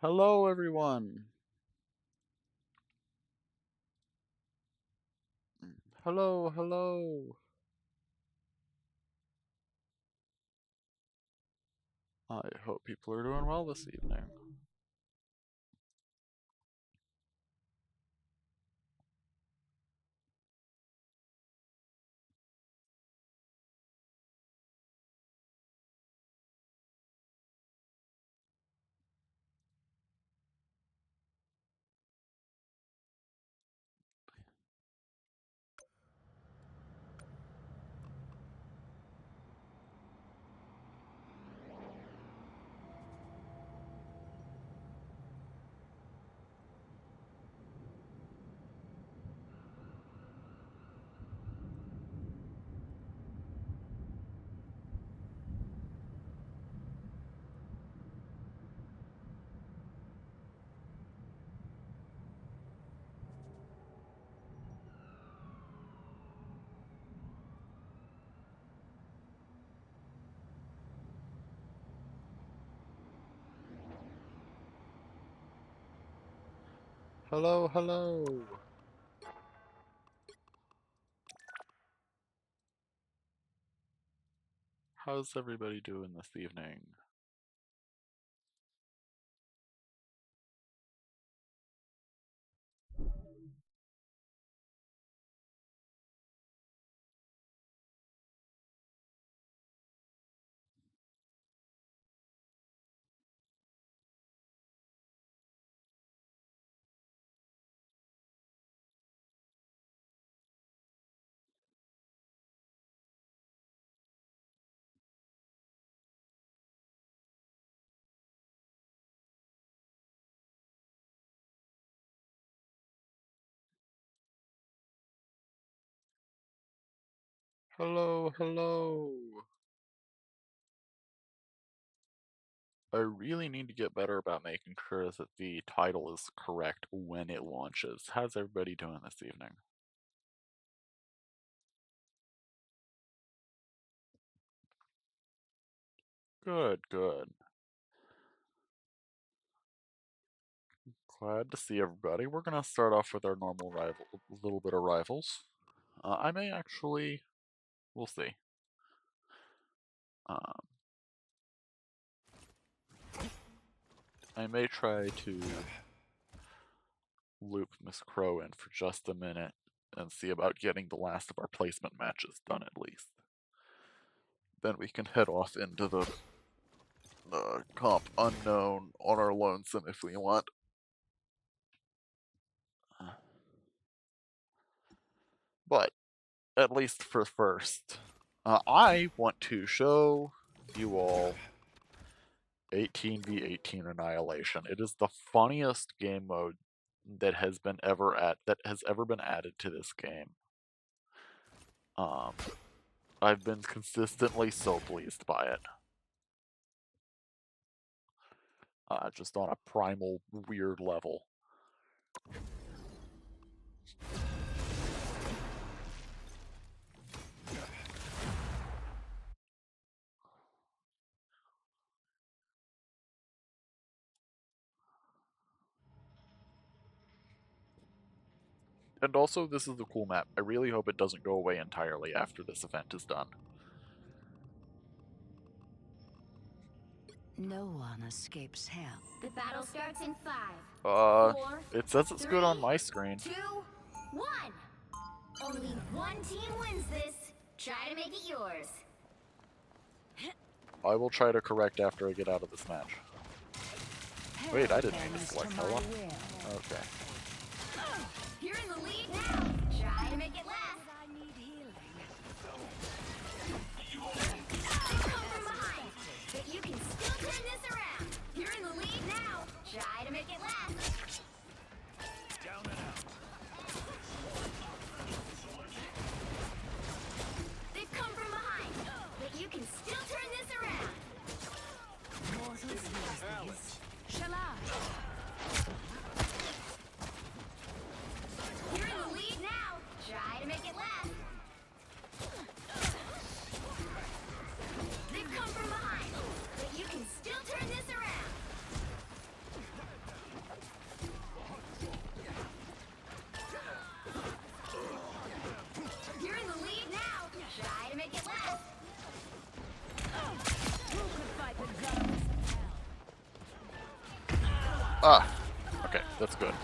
Hello, everyone. Hello, hello. I hope people are doing well this evening. Hello, hello. How's everybody doing this evening? Hello, hello. I really need to get better about making sure that the title is correct when it launches. How's everybody doing this evening? Good, good. Glad to see everybody. We're gonna start off with our normal little bit of rivals. I may actually, we'll see. Um, I may try to loop Miss Crow in for just a minute and see about getting the last of our placement matches done at least. Then we can head off into the comp unknown on our lonesome if we want. But at least for first, I want to show you all 18v18 Annihilation. It is the funniest game mode that has ever been added to this game. I've been consistently so pleased by it. Just on a primal weird level. And also, this is a cool map. I really hope it doesn't go away entirely after this event is done. No one escapes hell. The battle starts in 5, 4, it says it's 3, good on my screen. 2, 1. Only one team wins this. Try to make it yours. I will try to correct after I get out of this match. Wait, I didn't mean to select Hella. Okay. You're in the lead now. Try to make it last. I need healing. Come from behind, but you can still turn this around. You're in the lead now. Try to make it last. Down and out. They've come from behind, but you can still turn this around. Mortals use these. Shall I? Ah! Okay, that's good.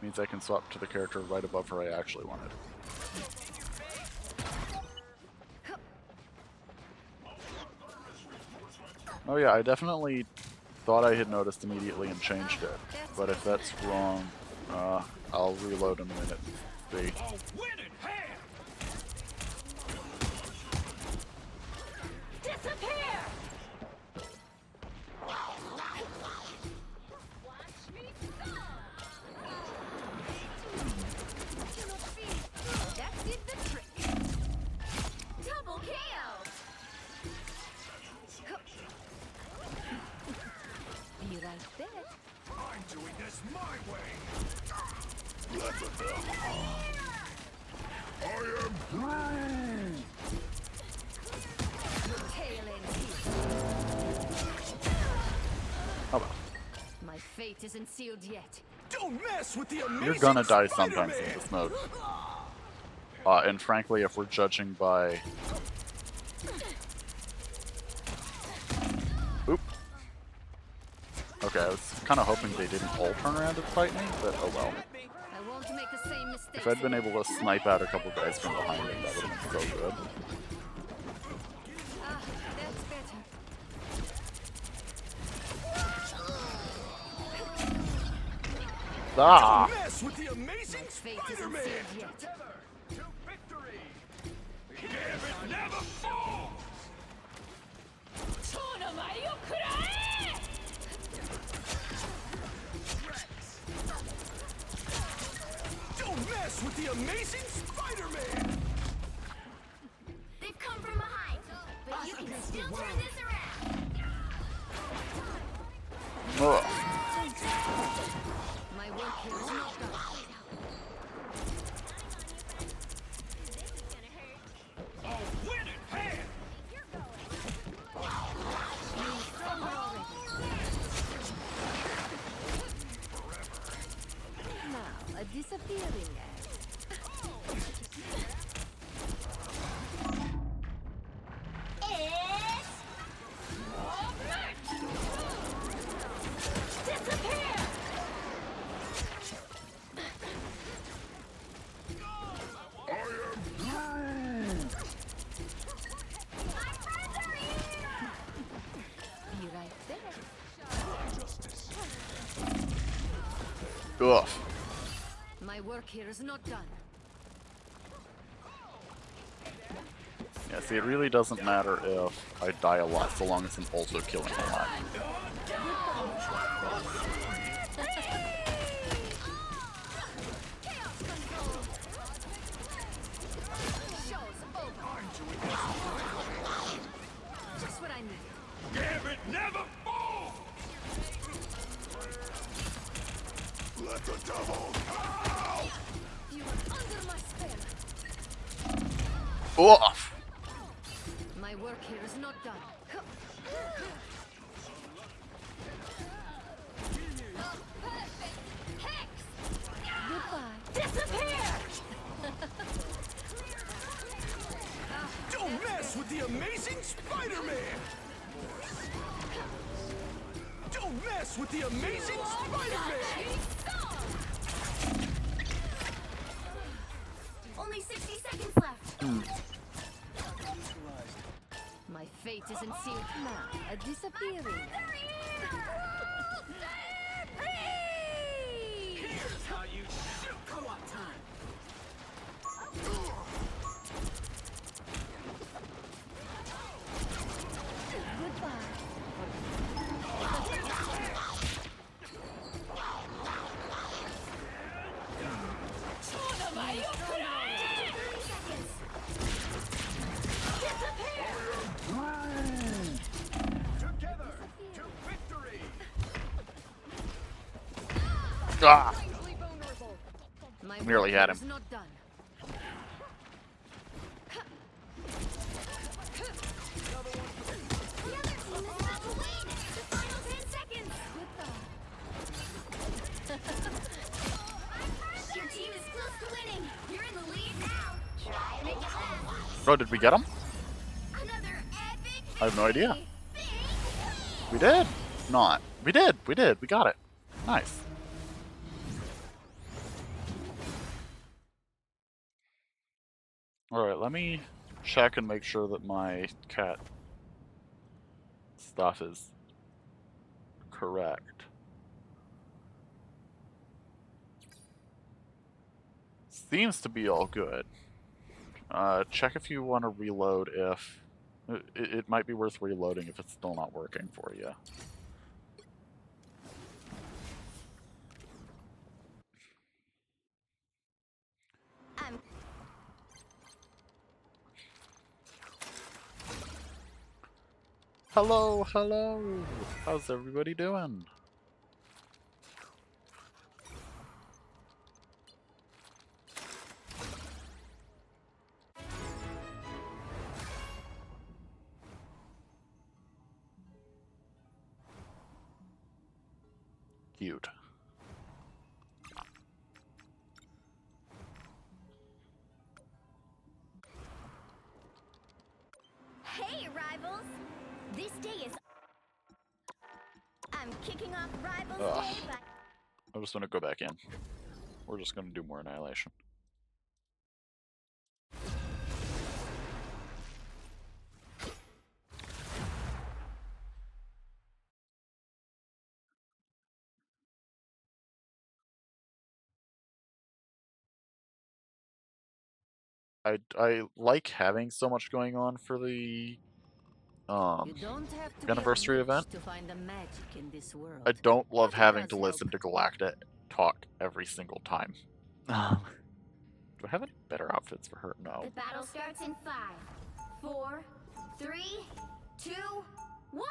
Means I can swap to the character right above her I actually wanted. Oh yeah, I definitely thought I had noticed immediately and changed it. But if that's wrong, I'll reload in a minute and see. A winning hand! Disappear! That did the trick. Double KO! Be right there. I'm doing this my way! Tail ends here. Oh well. My fate isn't sealed yet. Don't mess with the amazing You're gonna die Spider-Man! sometimes in this mode. And frankly, if we're judging by... Oop. Okay, I was kind of hoping they didn't all turn around and fight me, but oh well. I won't make the same mistake. If I'd been able to snipe out a couple guys from behind me, that would have been so good. Ah, that's better. Ah! Don't mess with the amazing My fate isn't Spider-Man! sealed yet. To victory! Gambit never falls! Don't mess with the amazing Spider-Man! They've come from behind, but you can still turn this around. Ugh. My work here is not done. A winning hand! Now, a disappearing act. It's... Disappear! My friends are here! Be right there. Ugh. My work here is not done. Yeah, see, it really doesn't matter if I die a lot, so long as I'm also killing a lot. Show's over. Just what I need. Gambit never falls! Let the devil out! You are under my spell. Ugh. My work here is not done. Goodbye. Disappear! Don't mess with the amazing Spider-Man! Don't mess with the amazing Spider-Man! Only 60 seconds left. My fate isn't sealed now. A disappearing. Here's how you shoot! Co-op time! Together to victory! Ah! My Nearly work had here him. is not done. The other team is about to win. The final 10 seconds. Your team is close to winning. You're in the lead now. Try to make it last. Oh, did we get him? Another epic I have no idea. victory. We did. Not. We did. We did. We got it. Nice. Alright, let me check and make sure that my cat stuff is correct. Seems to be all good. Check if you want to reload if... It might be worth reloading if it's still not working for you. Hello, hello! How's everybody doing? Cute. Hey, rivals! This day is... I'm kicking off Rivals Ugh. Day by... I'm just gonna go back in. We're just gonna do more Annihilation. I like having so much going on for the You don't have to be a anniversary witch event. to find the magic in this world. I don't love But it having does to help. listen to Galacta talk every single time. Do I have any better outfits for her? No. The battle starts in 5, 4, 3, 2, 1.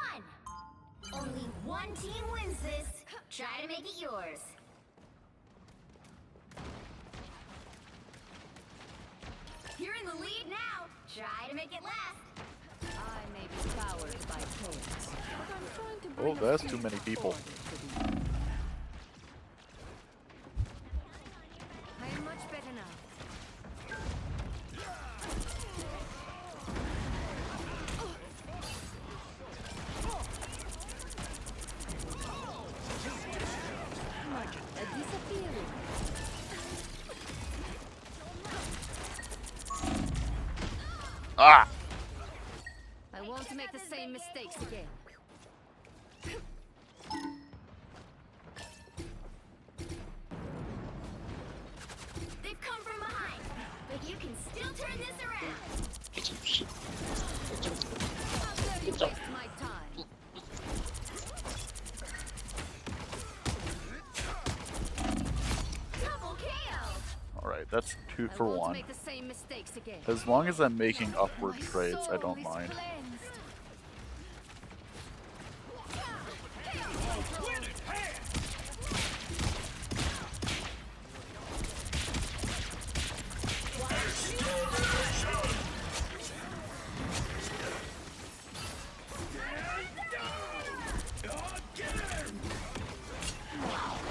Only one team wins this. Try to make it yours. You're in the lead now. Try to make it last. I may be powered by chaos, but I'm trying to Oh, bring a that's few too many people. order to the- I am much better now. A disappearing. Ah! I won't make the same mistakes again. They've come from behind, but you can still turn this around. How dare you waste my time? Double KO. Alright, that's 2 I for won't 1. make the same mistakes again. As long as I'm making upward My trades, I soul don't is mind. cleansed.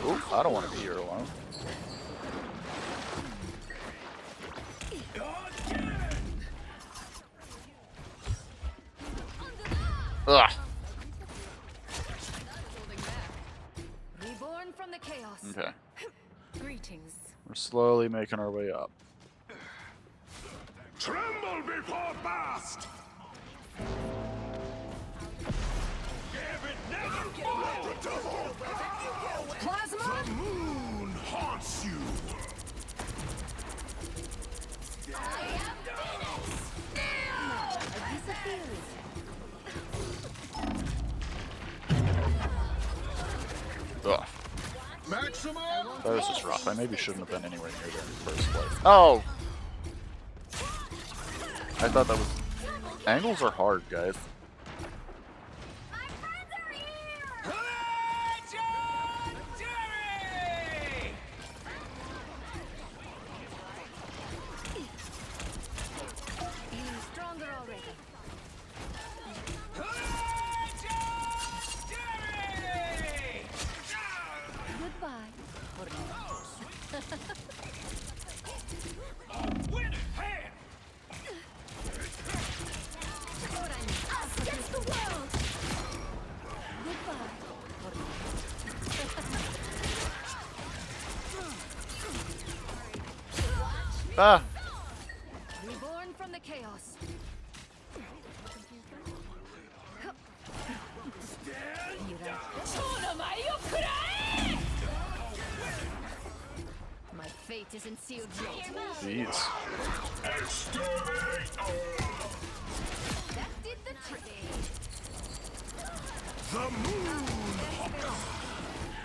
Oh, I don't want to be here alone. Ugh. Reborn from the chaos. Okay. Greetings. We're slowly making our way up. Tremble before Bast! Plasma! The moon haunts you! A disappearing. Ugh. Maximum! That was just rough. I maybe shouldn't have been anywhere near there in the first place. Oh! I thought that was... Angles are hard, guys. My friends are here. Legendary! Feeling stronger already. Legendary! Goodbye. For now. Win it, hand! That's what I need. Ah! Reborn from the chaos. My fate isn't sealed yet. Jeez. That did the trick. The moon.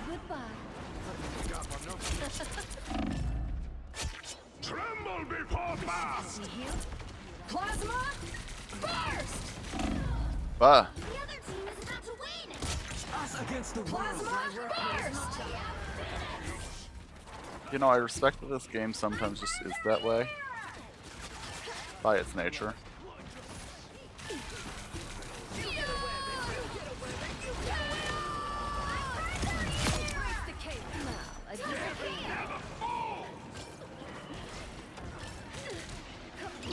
Goodbye. Tremble before blast. We heal. Plasma burst. Ah! The other team is about to win! Us against the world. Plasma burst. You know, I respect that this game sometimes just is that way. By its nature. The chaos. Now, a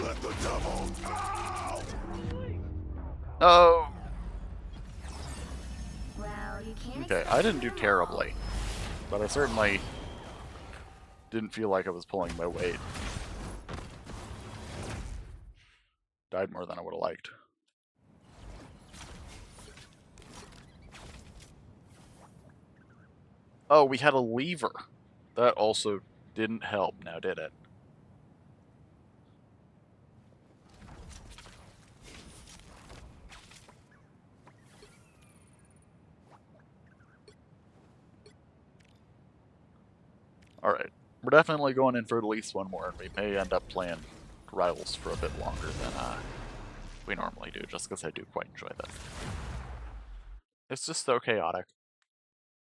Let the devil out. Oh! Well, you can't Okay, I didn't do terribly. But I certainly didn't feel like I was pulling my weight. Died more than I would have liked. Oh, we had a lever. That also didn't help, now did it? Alright. We're definitely going in for at least one more, and we may end up playing Rivals for a bit longer than we normally do, just because I do quite enjoy this. It's just so chaotic.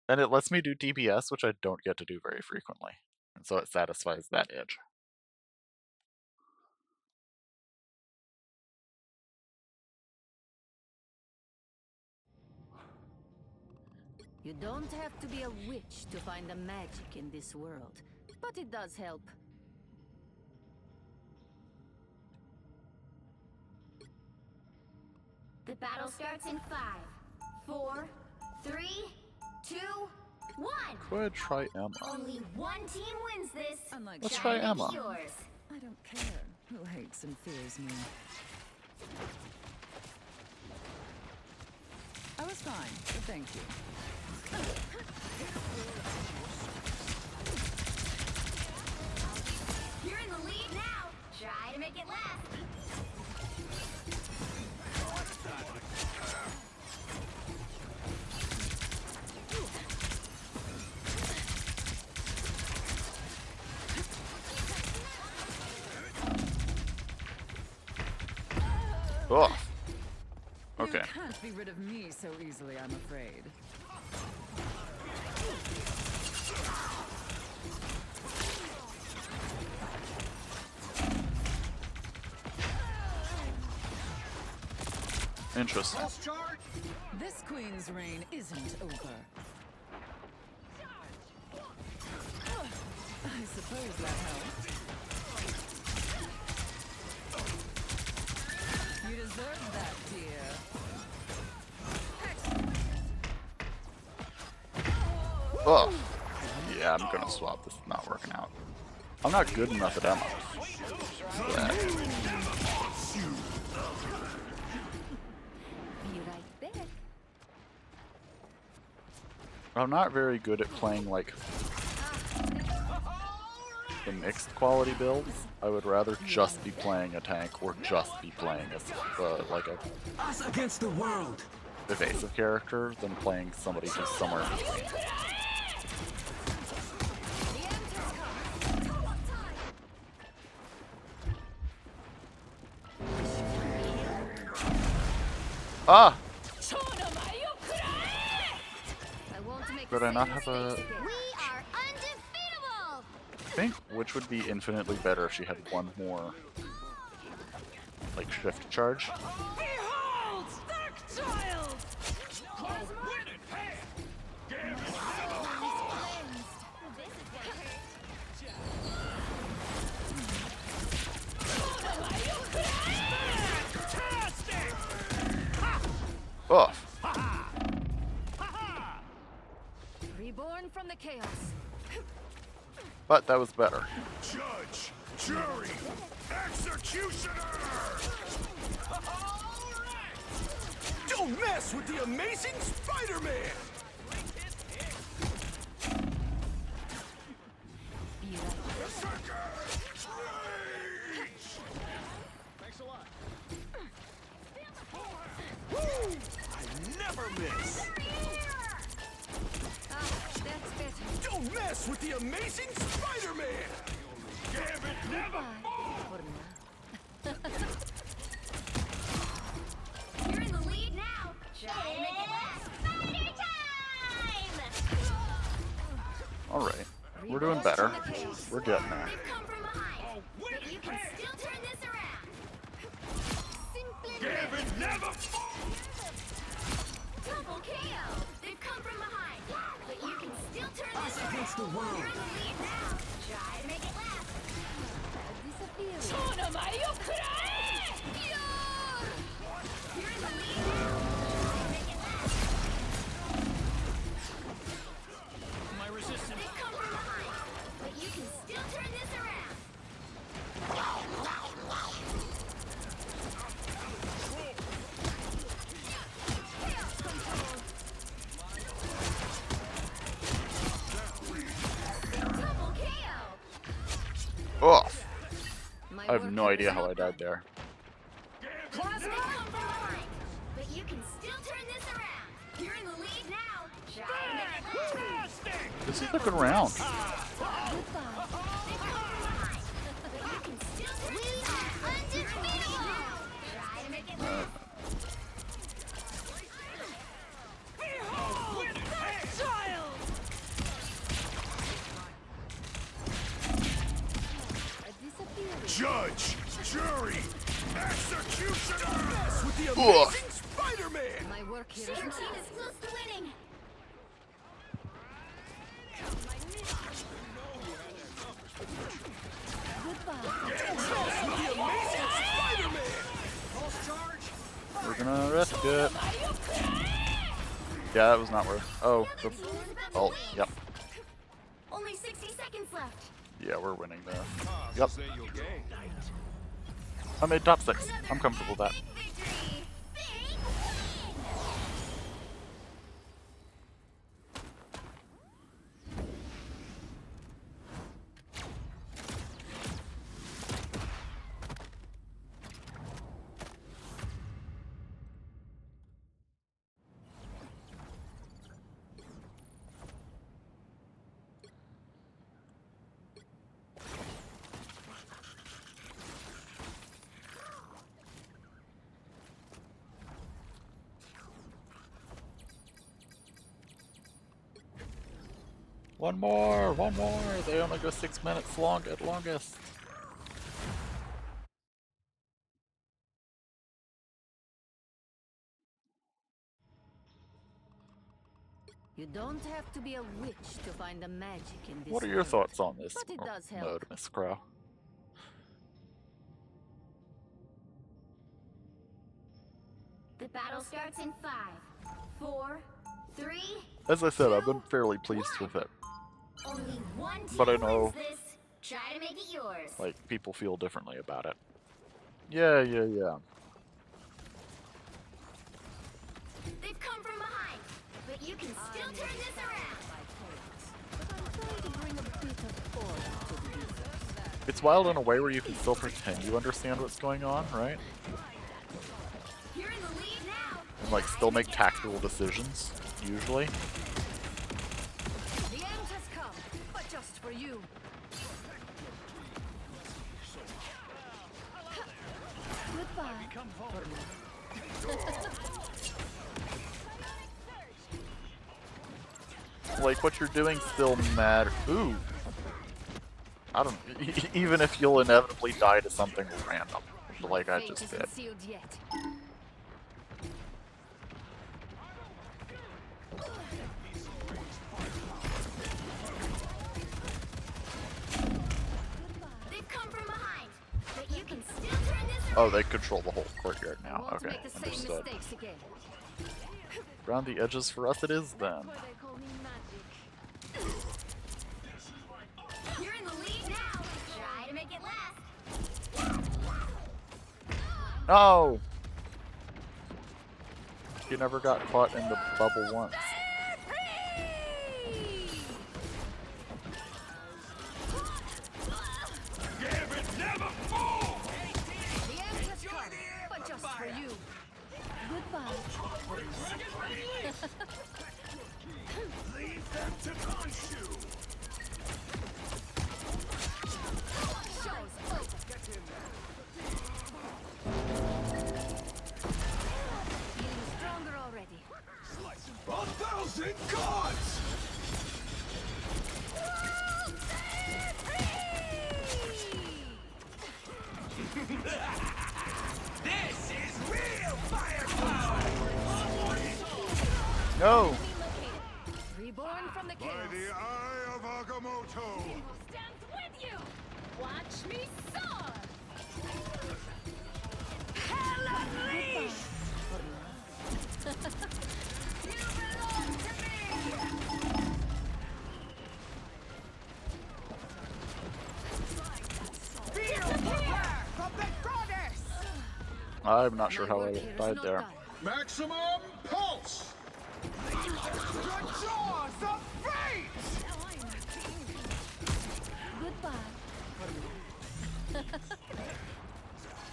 And it lets me do DPS, which I don't get to do very frequently. And so it satisfies that itch. You don't have to be a witch to find the magic in this world, but it does help. The battle starts in 5, 4, 3, 2, 1. Go ahead, try Emma. Only one team wins this. Unlike Let's Try try to make Emma. it yours. I don't care who hates and fears me. I was fine, but thank you. You're in the lead now. Try to make it last. Oh. Okay. You can't be rid of me so easily, I'm afraid. Interesting. This queen's reign isn't over. I suppose that helps. You deserve that, dear. Oh. Yeah, I'm gonna swap. This is not working out. I'm not good enough at Emma. For that. Be right back. I'm not very good at playing, like, the mixed quality builds. I would rather just be playing a tank or just be playing a, like a Us against the world. evasive character than playing somebody who's somewhere in between. Ah! I won't make Could the I not same have a... mistakes again. We are undefeatable. I think which would be infinitely better if she had one more, like, shift charge. Behold, the child. Oh! Reborn from the chaos. But that was better. Judge, Jury! Executioner! Don't mess with the Amazing Spider-Man! Thanks a lot. I never miss! That's better. Don't mess with the Amazing Spider-Man! Gambit never For now. You're in the lead now. Try to make it last. Spider time! Alright. We're doing better. We're getting there. They've come from behind, but you can still turn this around. Simply Gambit never double KO. They've come from behind, but you can still turn this around. against the world. You're in the lead now. Try to make it last. Disappear. You're in the lead now. Try to make it last. My resistance. They've come from behind, but you can still turn this around. Double KO. Off. My I have work no here idea is how I not died there. They come from behind, but you can still turn this around. You're in the lead now. Try to make it last. This is a good round. They come from behind, but you can still turn this around. Undefeated. Try to make it last. Judge, jury, executioner! Mess with the Ugh. Amazing Spider-Man! My work here Your is team not is close to winning. Mess with the Amazing Spider-Man! False charge! We're gonna risk it. Yeah, that was not worth. Oh, the, Team is about to oh, win. yep. Only 60 seconds left. Yeah, we're winning there. Yep. I made top 6. I'm comfortable with that. Big victory. Big win. One more, one more. They only go 6 minutes long at longest. You don't have to be a witch to find the magic in this What are your world. thoughts on this But it does help. mode, Miss Crow? The battle starts in 5, 4, 3. As I said, I've been fairly pleased with it. Only one team But I know- wins this. Try to make it yours. Like, people feel differently about it. Yeah. They've come from behind, but you can still turn this around. But I'm trying to bring a bit of order to this. It's wild in a way where you can still pretend you understand what's going on, right? You're in the lead now. And like still make tactical decisions, usually. The end has come, but just for you. Goodbye. Like what you're doing still matters. Ooh. I don't. Even if you'll inevitably die to something random, like I Fate just isn't did. sealed yet. They've come from behind, but you can still turn this around. Oh, they control the whole courtyard I now. won't Okay, make the same understood. mistakes again. Around the edges for us it is then. That's why they call me magic. You're in the lead now. Try to make it last. No! You never got caught in the bubble once. Gambit never falls! The end has come, but just for you. Goodbye. Leave them to Khonshu! Show's over. Feeling stronger already. 1,000 gods! This is real firepower! No! Reborn from the By chaos. the eye of Agamotto! Stands with you! Watch me soar! Hell unleashed! You belong to me! Feel the wrath of the goddess! I'm not sure My how work I here is died not there. done. Maximum pulse! The jaws of fate! Goodbye.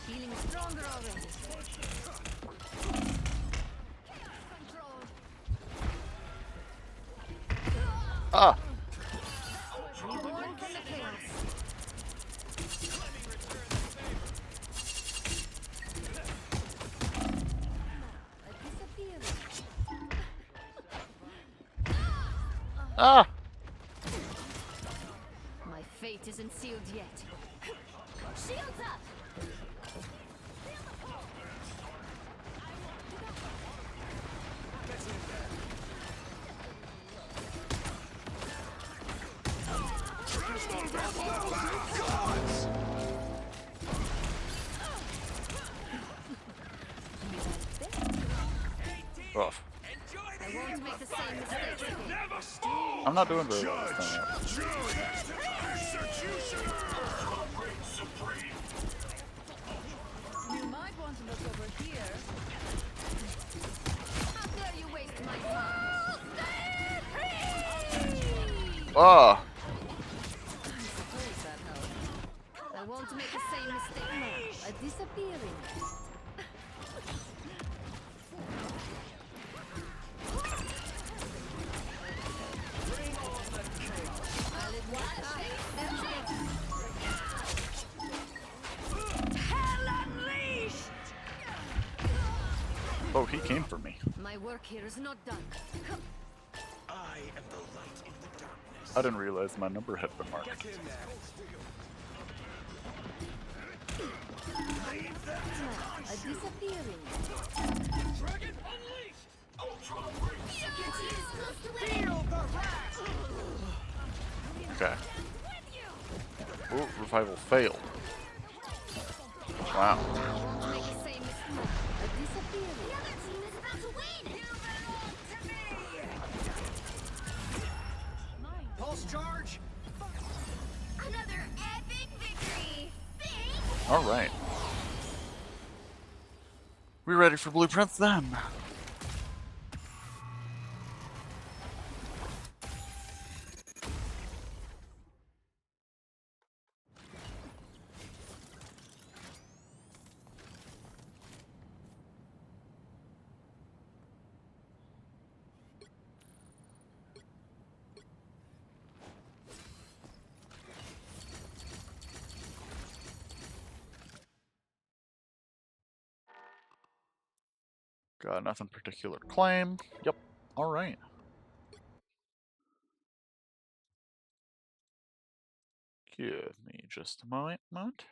Feeling stronger already. Control. Ah! Reborn from the chaos. A disappearance. Ah! My fate isn't sealed yet. Shields up! Rough. I won't make the same mistakes again. Never fall! I'm not doing very well this time. Jury! Executioner! You might want to look over here. How dare you waste my time? Ah! Suppose that helps. I won't make the same mistake now. A disappearing. I'll admit, Oh, he came for me. my work here is not done. I am the light in the darkness. I didn't realize my number had been marked. A disappearing. Dragon unleashed! Feel the wrath! Okay. Ooh, revival failed. Wow. I won't make the same mistake. A The disappearing. other team is about to win! You belong to me! Pulse charge! Another epic victory! Thanks! Alright. We ready for blueprints then? Got nothing particular to claim. Yep. Alright. Give me just a moment.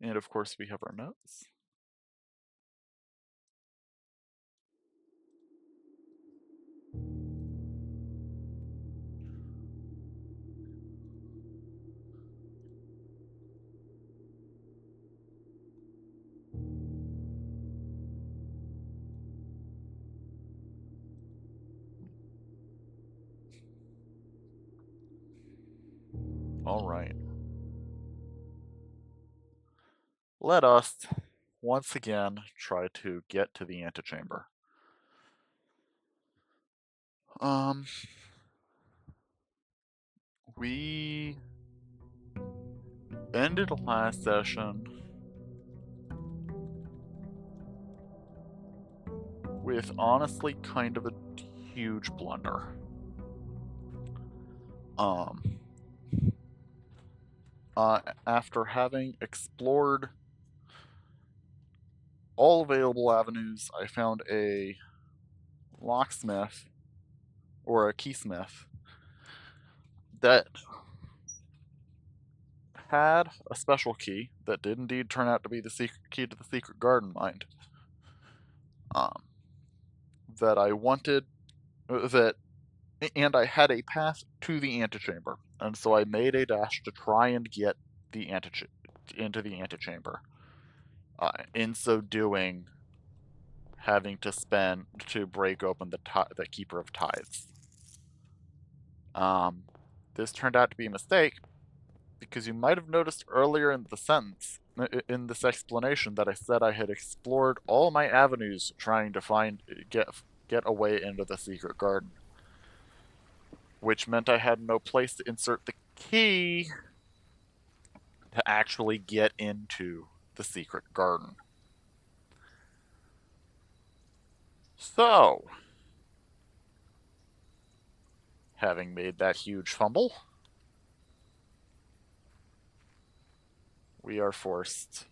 And of course we have our notes. Alright. Let us, once again, try to get to the antechamber. We ended the last session with honestly kind of a huge blunder. After having explored all available avenues, I found a locksmith, or a keysmith, that had a special key that did indeed turn out to be the secret key to the secret garden mind. That I wanted, and I had a path to the antechamber, and so I made a dash to try and get into the antechamber. In so doing, having to break open the Keeper of Tithes. This turned out to be a mistake, because you might have noticed earlier in this explanation, that I said I had explored all my avenues trying to get a way into the secret garden. Which meant I had no place to insert the key to actually get into the secret garden. So, having made that huge fumble, we are forced.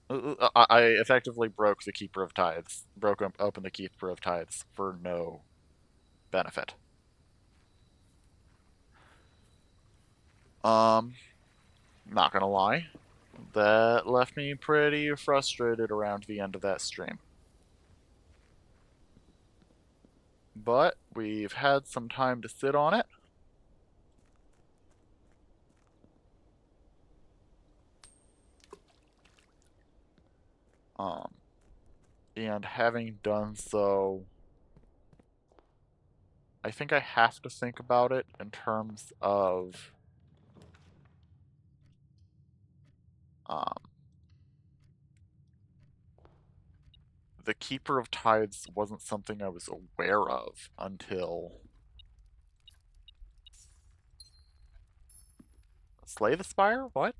I effectively broke the Keeper of Tithes, broke open the Keeper of Tithes for no benefit. Not gonna lie, that left me pretty frustrated around the end of that stream. But we've had some time to sit on it. And having done so, I think I have to think about it in terms of the Keeper of Tithes wasn't something I was aware of until Slay the Spire? What?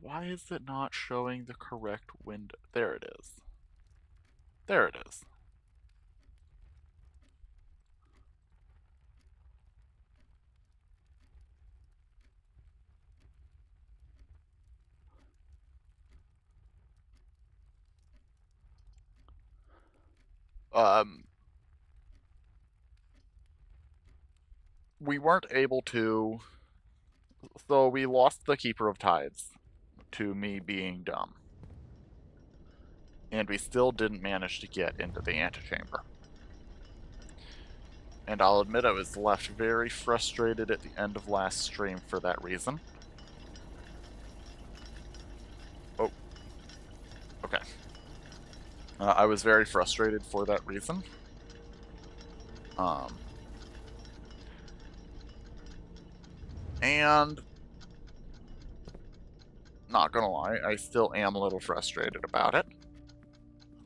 Why is it not showing the correct window? There it is. There it is. We weren't able to, so we lost the Keeper of Tithes to me being dumb. And we still didn't manage to get into the antechamber. And I'll admit I was left very frustrated at the end of last stream for that reason. Oh. Okay. I was very frustrated for that reason. And not gonna lie, I still am a little frustrated about it.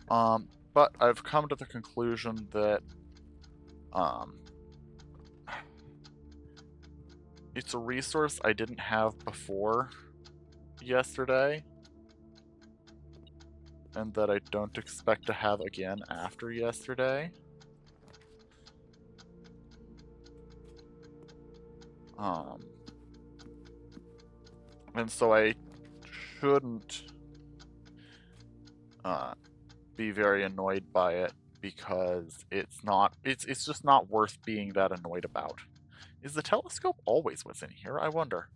But I've come to the conclusion that it's a resource I didn't have before yesterday, and that I don't expect to have again after yesterday. And so I shouldn't be very annoyed by it, because it's just not worth being that annoyed about. Is the telescope always what's in here? I wonder.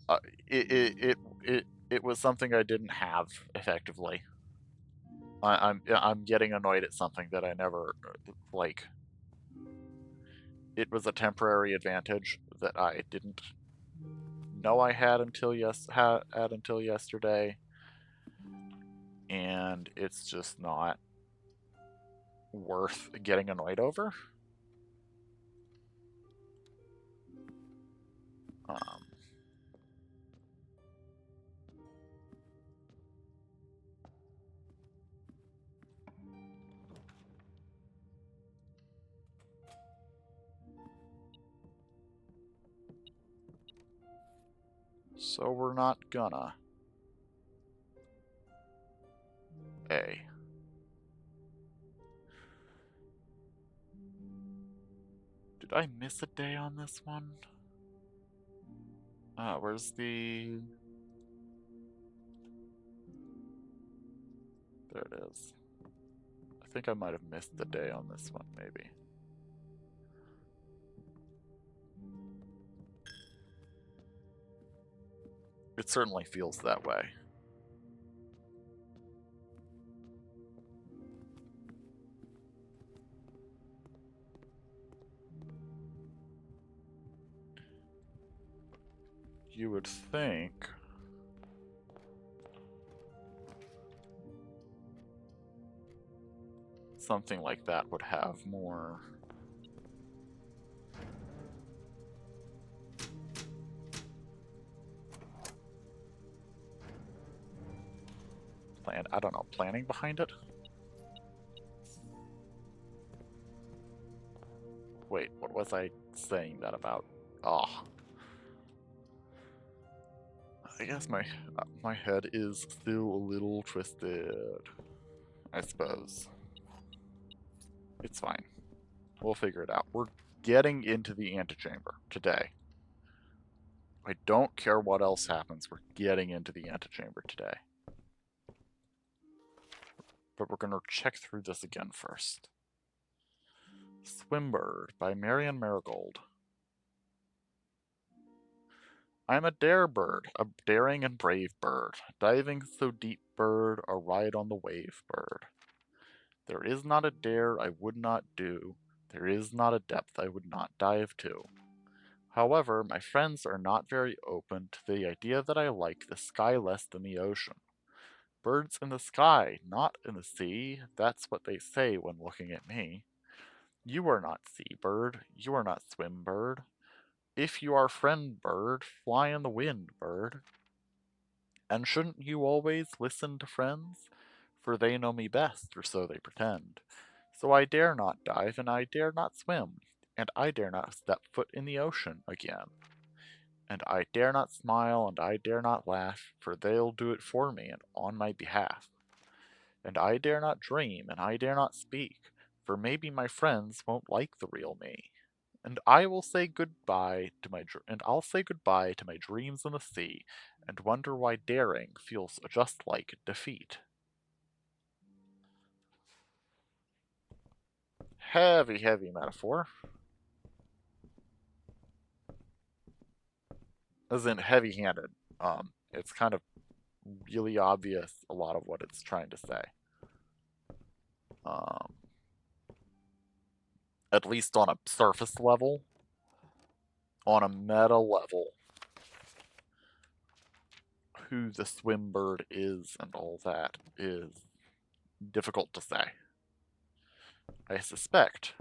it was something I didn't have effectively. I'm getting annoyed at something that I never like. It was a temporary advantage that I didn't know I had until until yesterday, and it's just not worth getting annoyed over. So we're not gonna. A. Did I miss a day on this one? Where's the... There it is. I think I might have missed the day on this one, maybe. It certainly feels that way. You would think... something like that would have more... I don't know, planning behind it? Wait, what was I saying that about? Oh. I guess my head is still a little twisted, I suppose. It's fine. We'll figure it out. We're getting into the antechamber today. I don't care what else happens, we're getting into the antechamber today. But we're gonna check through this again first. Swimbird by Marion Marigold. I'm a dare bird, a daring and brave bird, diving so deep bird, a ride on the wave bird. There is not a dare I would not do, there is not a depth I would not dive to. However, my friends are not very open to the idea that I like the sky less than the ocean. Birds in the sky, not in the sea, that's what they say when looking at me. You are not sea bird, you are not swim bird. If you are friend bird, fly in the wind bird. And shouldn't you always listen to friends? For they know me best, or so they pretend. So I dare not dive, and I dare not swim, and I dare not step foot in the ocean again. And I dare not smile, and I dare not laugh, for they'll do it for me and on my behalf. And I dare not dream, and I dare not speak, for maybe my friends won't like the real me. And I'll say goodbye to my dreams in the sea, and wonder why daring feels just like defeat. Heavy, heavy metaphor. As in heavy-handed. It's kind of really obvious a lot of what it's trying to say. At least on a surface level. On a meta level. Who the swimbird is and all that is difficult to say. I suspect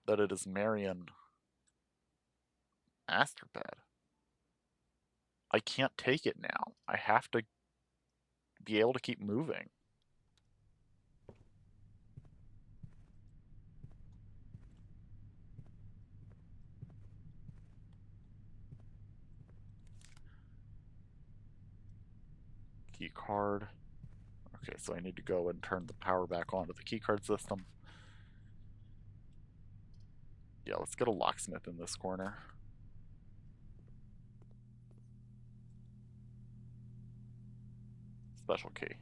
that it is Marion Asterbed. I can't take it now. I have to be able to keep moving. Key card. Okay, so I need to go and turn the power back on to the keycard system. Yeah, let's get a locksmith in this corner. Special key.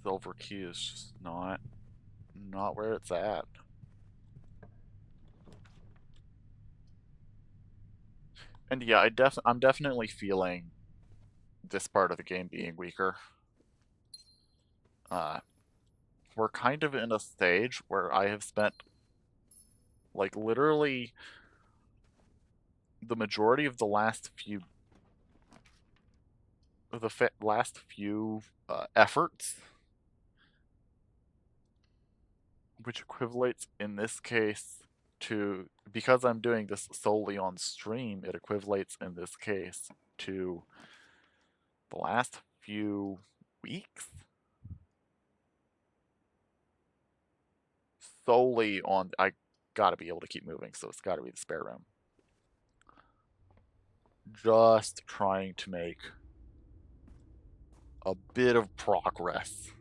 Silver key is just not where it's at. And yeah, I'm definitely feeling this part of the game being weaker. We're kind of in a stage where I have spent like literally the majority of the last few efforts, which equivalates in this case to, because I'm doing this solely on stream, it equivalates in this case to the last few weeks solely on, I gotta be able to keep moving, so it's gotta be the spare room. Just trying to make a bit of progress.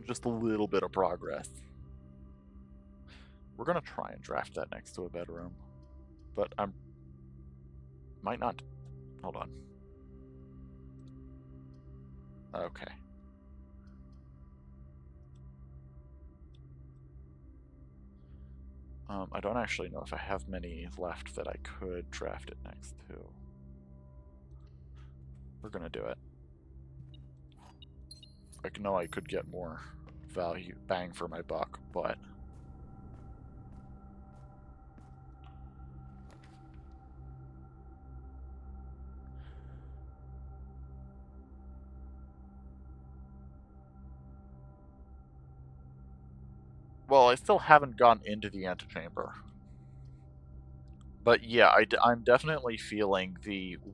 Just a little bit of progress. We're gonna try and draft that next to a bedroom, but might not. Hold on. Okay. I don't actually know if I have many left that I could draft it next to. We're gonna do it. I know I could get more bang for my buck, but well, I still haven't gone into the antechamber. But yeah, I'm definitely feeling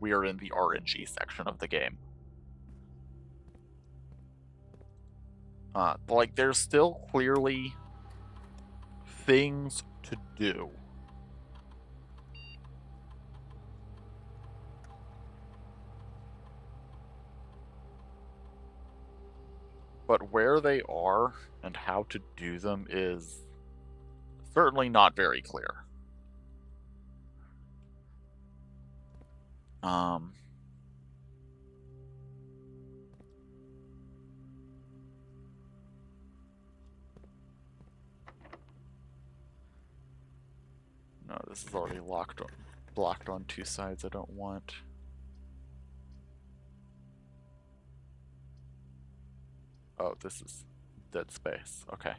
we're in the RNG section of the game. Like, there's still clearly things to do. But where they are and how to do them is certainly not very clear. No, this is already blocked on two sides I don't want. Oh, this is dead space. Okay.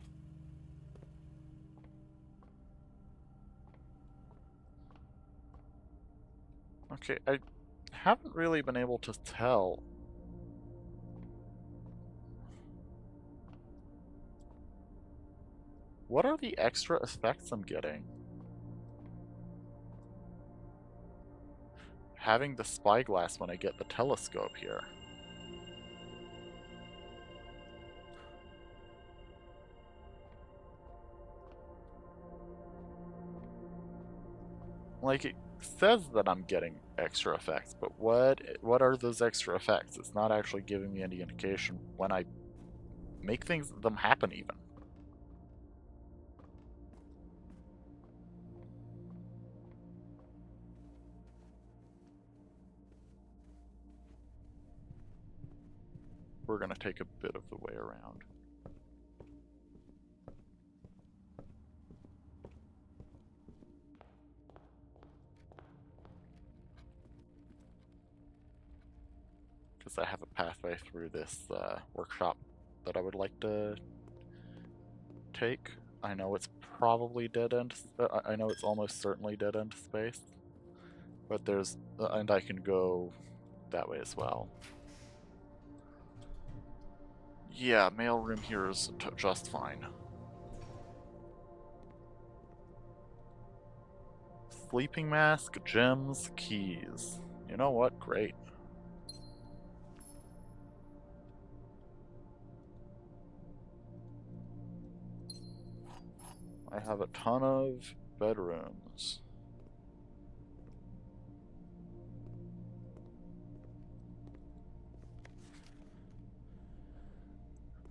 Okay, I haven't really been able to tell. What are the extra effects I'm getting? Having the spyglass when I get the telescope here. Like, it says that I'm getting extra effects, but what are those extra effects? It's not actually giving me any indication when I make them happen even. We're gonna take a bit of the way around. Because I have a pathway through this workshop that I would like to take. I know it's probably dead end. I know it's almost certainly dead end space, but there's and I can go that way as well. Yeah, mailroom here is just fine. Sleeping mask, gems, keys. You know what? Great. I have a ton of bedrooms.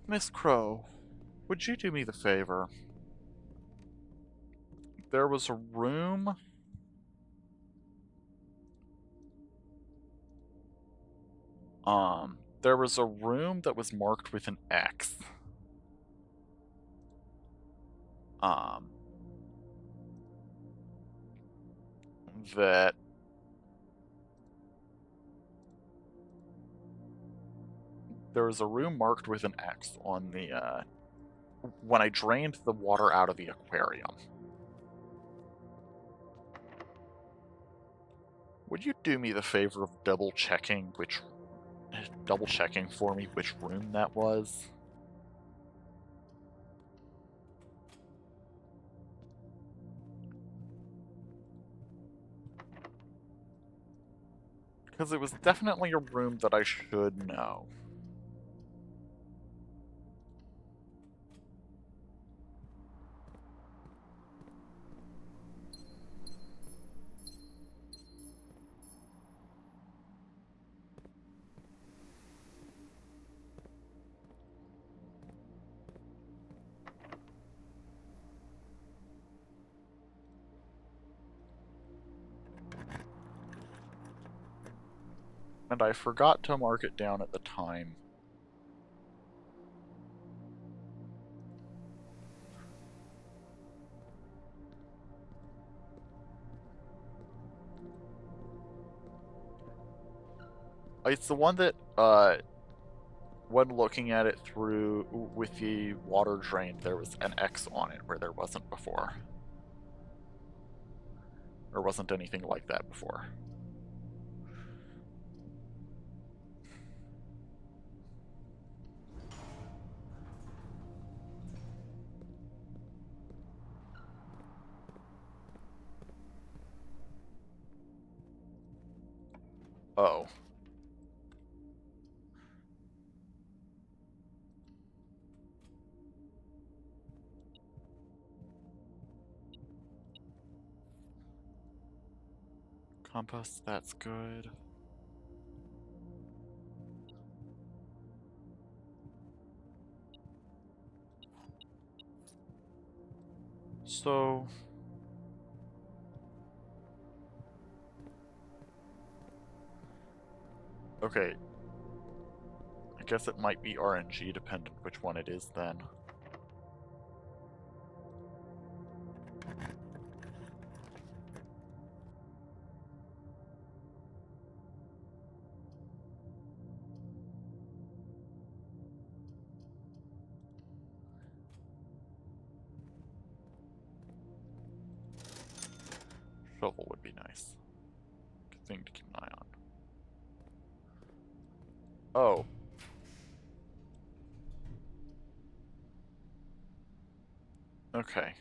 Miss Crow, would you do me the favor? There was a room There was a room that was marked with an X. That there was a room marked with an X on the, when I drained the water out of the aquarium. Would you do me the favor of double checking for me which room that was? Because it was definitely a room that I should know. And I forgot to mark it down at the time. It's the one that, when looking at it through with the water drain, there was an X on it where there wasn't before. There wasn't anything like that before. Oh. Compost, that's good. So... Okay. I guess it might be RNG dependent which one it is then. Shovel would be nice. Good thing to keep an eye on. Oh. Okay.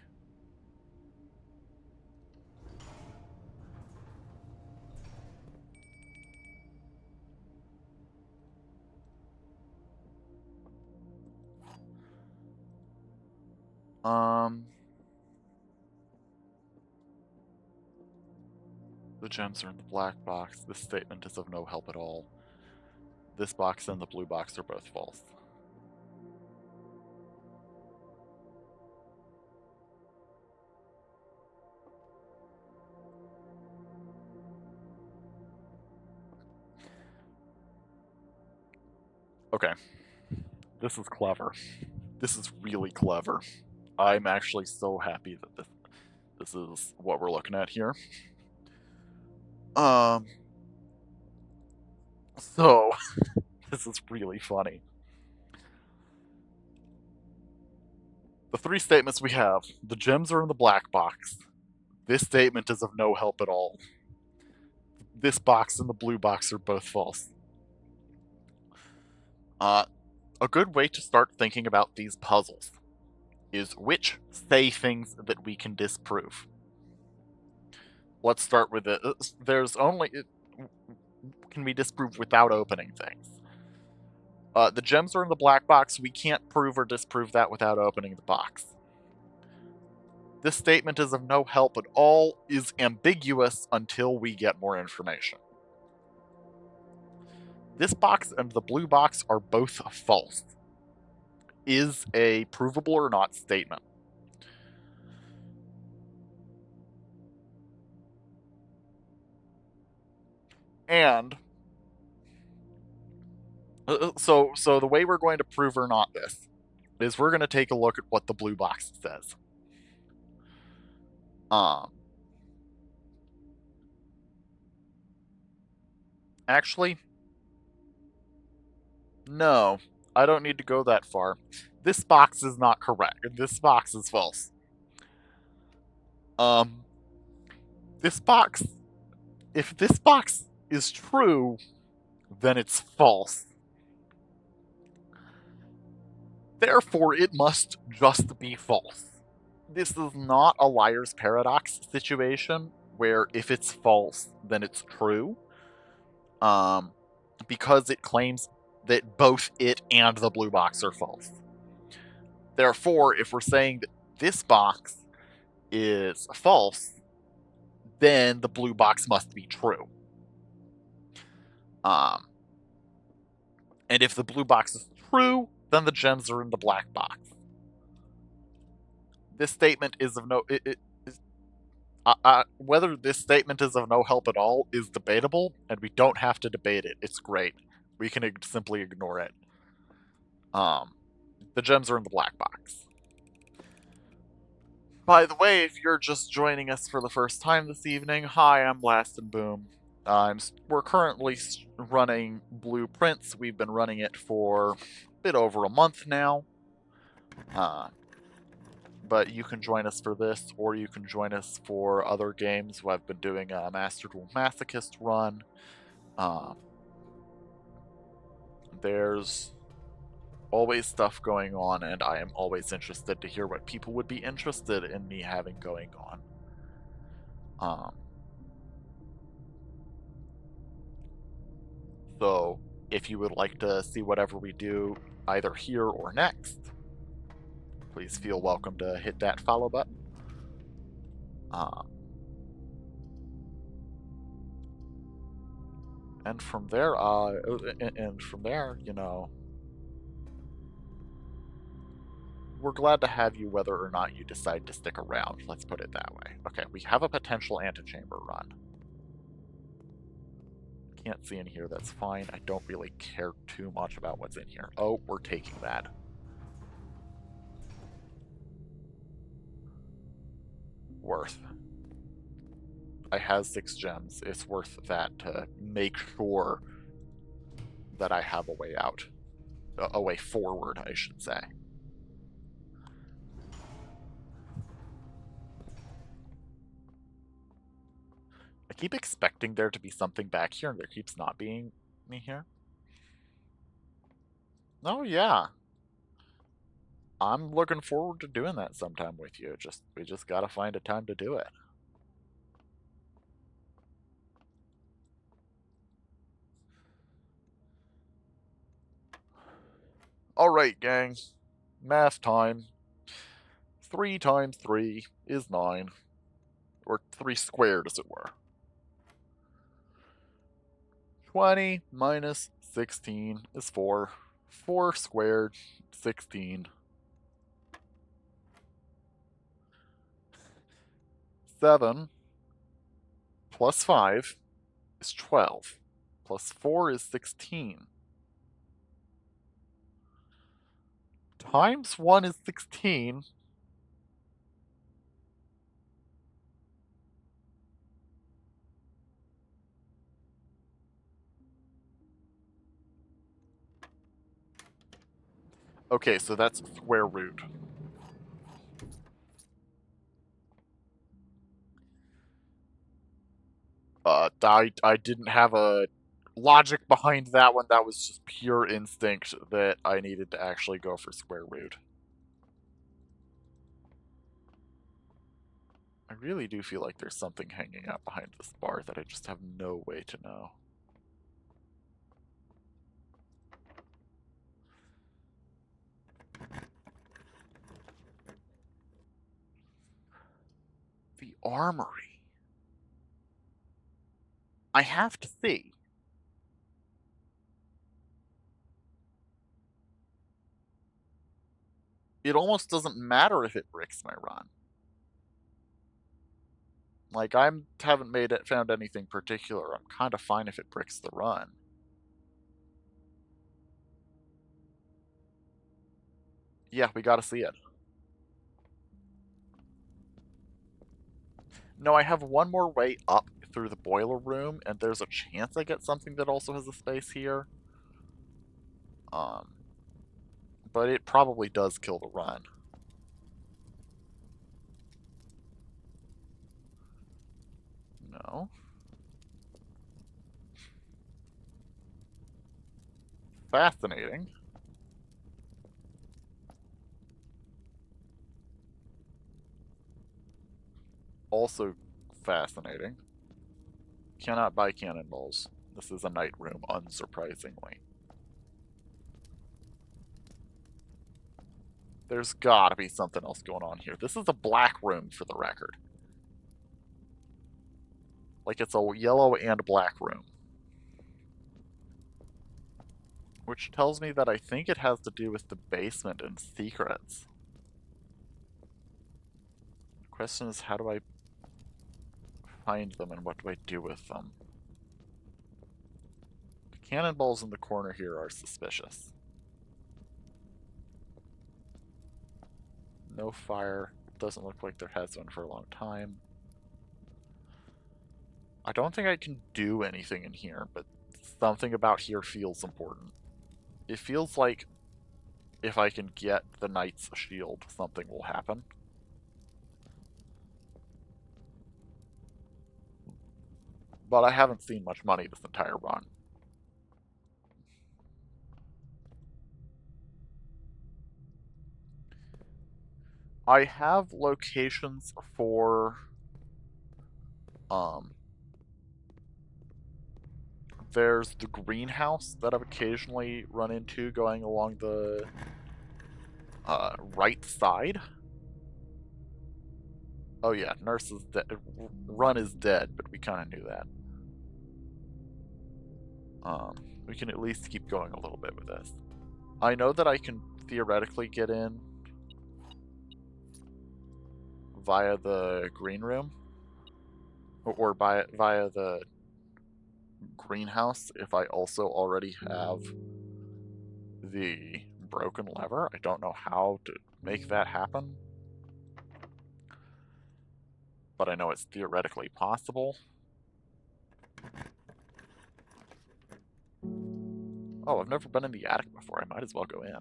The gems are in the black box. This statement is of no help at all. This box and the blue box are both false. Okay. This is clever. This is really clever. I'm actually so happy that this is what we're looking at here. So, this is really funny. The three statements we have: the gems are in the black box. This statement is of no help at all. This box and the blue box are both false. A good way to start thinking about these puzzles is which say things that we can disprove. Let's start with it. There's only... Can we disprove without opening things? The gems are in the black box. We can't prove or disprove that without opening the box. This statement is of no help at all is ambiguous until we get more information. This box and the blue box are both false. Is a provable or not statement. And So the way we're going to prove or not this is we're going to take a look at what the blue box says. Actually, no, I don't need to go that far. This box is not correct. This box is false. This box, if this box is true, then it's false. Therefore, it must just be false. This is not a liar's paradox situation where if it's false, then it's true. Because it claims that both it and the blue box are false. Therefore, if we're saying that this box is false, then the blue box must be true. And if the blue box is true, then the gems are in the black box. This statement is of no... whether this statement is of no help at all is debatable, and we don't have to debate it. It's great. We can simply ignore it. The gems are in the black box. By the way, if you're just joining us for the first time this evening, hi, I'm Blast and Boom. We're currently running Blueprints. We've been running it for a bit over a month now. But you can join us for this, or you can join us for other games. I've been doing a Master Duel Masochist run. There's always stuff going on, and I am always interested to hear what people would be interested in me having going on. So if you would like to see whatever we do either here or next, please feel welcome to hit that follow button. And from there, you know, we're glad to have you whether or not you decide to stick around. Let's put it that way. Okay, we have a potential antechamber run. Can't see in here, that's fine. I don't really care too much about what's in here. Oh, we're taking that. Worth. I have 6 gems. It's worth that to make sure that I have a way out. A way forward, I should say. I keep expecting there to be something back here, and there keeps not being me here. Oh, yeah. I'm looking forward to doing that sometime with you. We just gotta find a time to do it. Alright, gang. Math time. 3 times 3 is 9. Or 3 squared, as it were. 20 minus 16 is 4. 4 squared, 16. 7 plus 5 is 12. Plus 4 is 16. Times 1 is 16. Okay, so that's square root. I didn't have a logic behind that one. That was just pure instinct that I needed to actually go for square root. I really do feel like there's something hanging out behind this bar that I just have no way to know. The armory. I have to see. It almost doesn't matter if it bricks my run. Like, I haven't found anything particular. I'm kind of fine if it bricks the run. Yeah, we gotta see it. No, I have one more way up through the boiler room, and there's a chance I get something that also has a space here. But it probably does kill the run. No. Fascinating. Also fascinating. Cannot buy cannonballs. This is a night room, unsurprisingly. There's gotta be something else going on here. This is a black room, for the record. Like, it's a yellow and black room. Which tells me that I think it has to do with the basement and secrets. The question is, how do I find them and what do I do with them? The cannonballs in the corner here are suspicious. No fire. Doesn't look like there has been for a long time. I don't think I can do anything in here, but something about here feels important. It feels like if I can get the Knight's shield, something will happen. But I haven't seen much money this entire run. I have locations for there's the greenhouse that I've occasionally run into going along the right side. Oh yeah, Nurse is dead. Run is dead, but we kind of knew that. We can at least keep going a little bit with this. I know that I can theoretically get in via the green room, or via the greenhouse if I also already have the broken lever. I don't know how to make that happen, but I know it's theoretically possible. Oh, I've never been in the attic before. I might as well go in.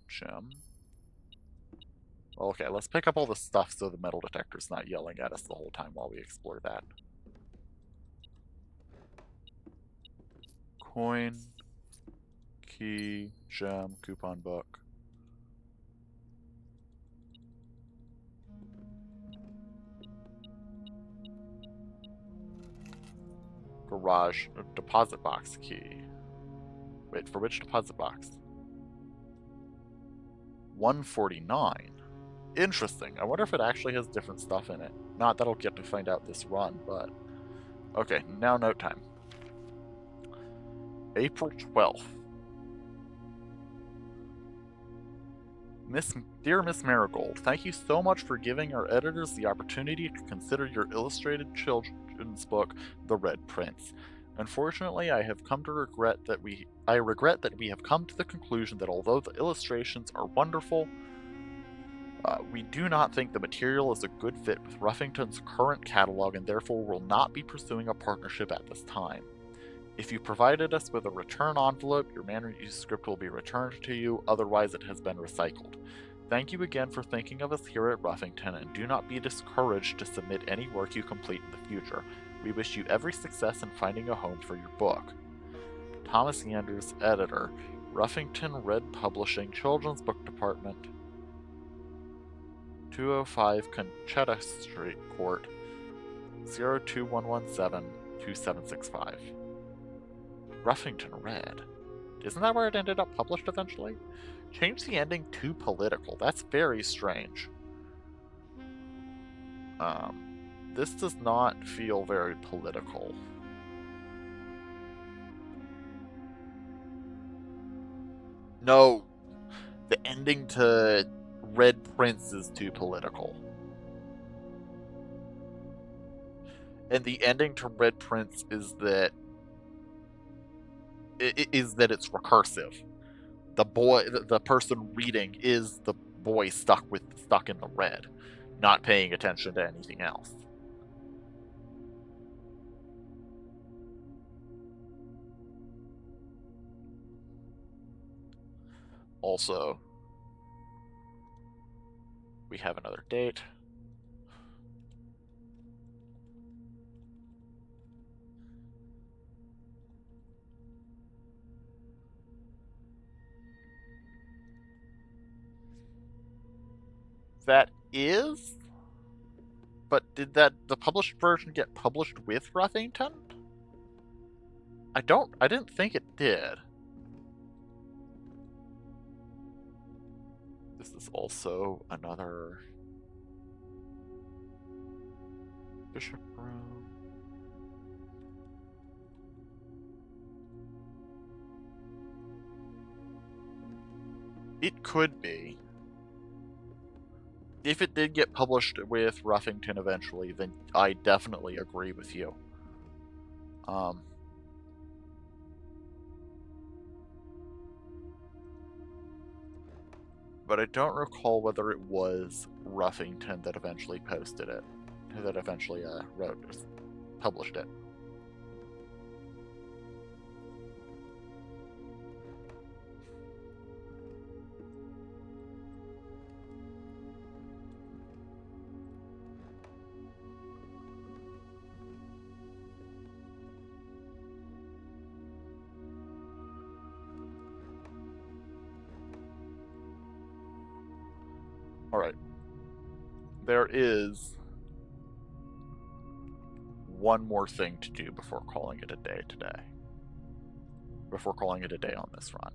Gem. Okay, let's pick up all the stuff so the metal detector's not yelling at us the whole time while we explore that. Coin, key, gem, coupon book. Garage, deposit box key. Wait, for which deposit box? 149. Interesting. I wonder if it actually has different stuff in it. Not that I'll get to find out this run, but... Okay, now note time. April 12th. Dear Miss Marigold, thank you so much for giving our editors the opportunity to consider your illustrated children's book, The Red Prince. Unfortunately, I regret that we have come to the conclusion that although the illustrations are wonderful, we do not think the material is a good fit with Ruffington's current catalog and therefore will not be pursuing a partnership at this time. If you provided us with a return envelope, your manuscript will be returned to you, otherwise it has been recycled. Thank you again for thinking of us here at Ruffington, and do not be discouraged to submit any work you complete in the future. We wish you every success in finding a home for your book. Thomas Yanders, Editor, Ruffington Red Publishing, Children's Book Department, 205 Conchetta Street Court, 02117-2765. Ruffington Red. Isn't that where it ended up published eventually? Change the ending to political. That's very strange. This does not feel very political. No! The ending to Red Prince is too political. And the ending to Red Prince is that is that it's recursive. The person reading is the boy stuck in the red, not paying attention to anything else. Also, we have another date. That is, but did the published version get published with Ruffington? I didn't think it did. This is also another Bishop Room. It could be. If it did get published with Ruffington eventually, then I definitely agree with you. But I don't recall whether it was Ruffington that eventually posted it, that eventually published it. Alright. There is one more thing to do before calling it a day today. Before calling it a day on this run.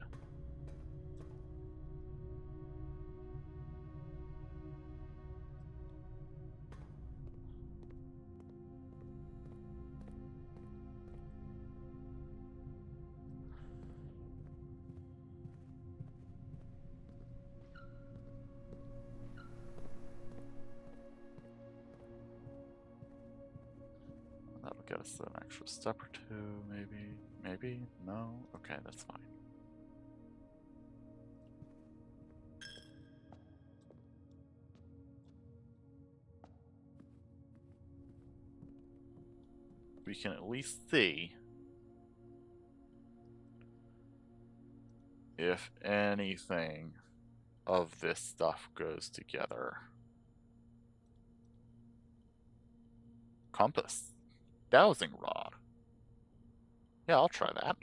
That'll get us an extra step or two, maybe. Maybe? No? Okay, that's fine. We can at least see if anything of this stuff goes together. Compass. Dowsing rod. Yeah, I'll try that.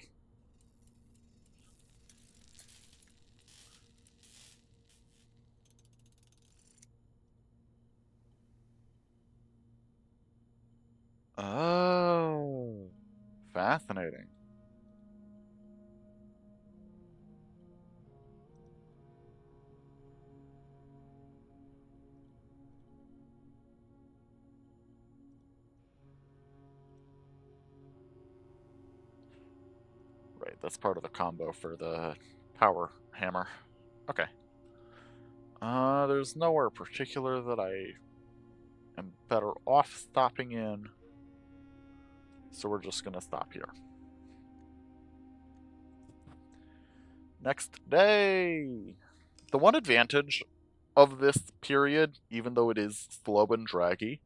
Oh, fascinating. Right, that's part of the combo for the power hammer. Okay. There's nowhere particular that I am better off stopping in, so we're just gonna stop here. Next day! The one advantage of this period, even though it is slow and draggy,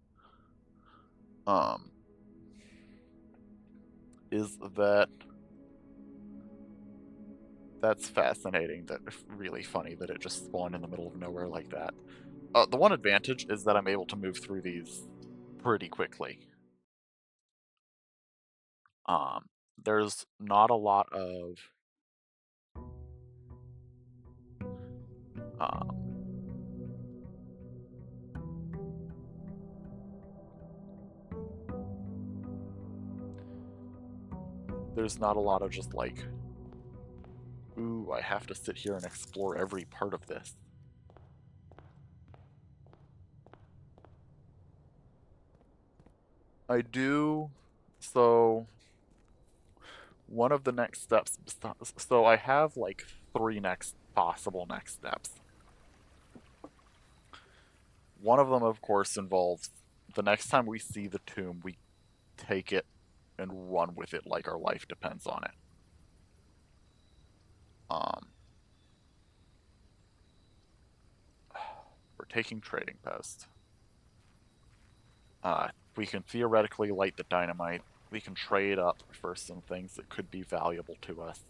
is that that's fascinating, that really funny that it just spawned in the middle of nowhere like that. The one advantage is that I'm able to move through these pretty quickly. There's not a lot of there's not a lot of just like, ooh, I have to sit here and explore every part of this. I do, so one of the next steps, so I have like 3 possible next steps. One of them, of course, involves the next time we see the tomb, we take it and run with it like our life depends on it. taking trading post. We can theoretically light the dynamite. We can trade up for some things that could be valuable to us.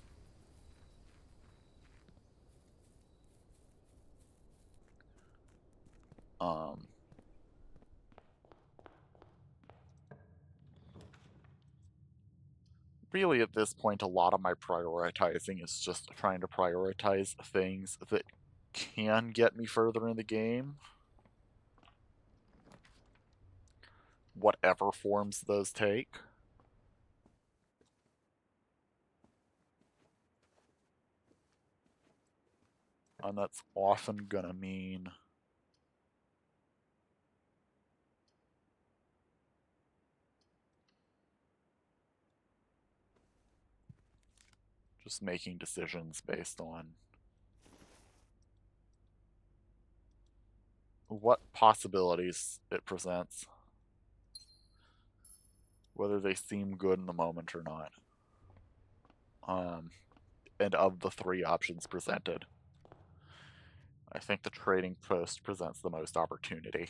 Really, at this point, a lot of my prioritizing is just trying to prioritize things that can get me further in the game. Whatever forms those take. And that's often gonna mean just making decisions based on what possibilities it presents, whether they seem good in the moment or not. And of the three options presented, I think the trading post presents the most opportunity.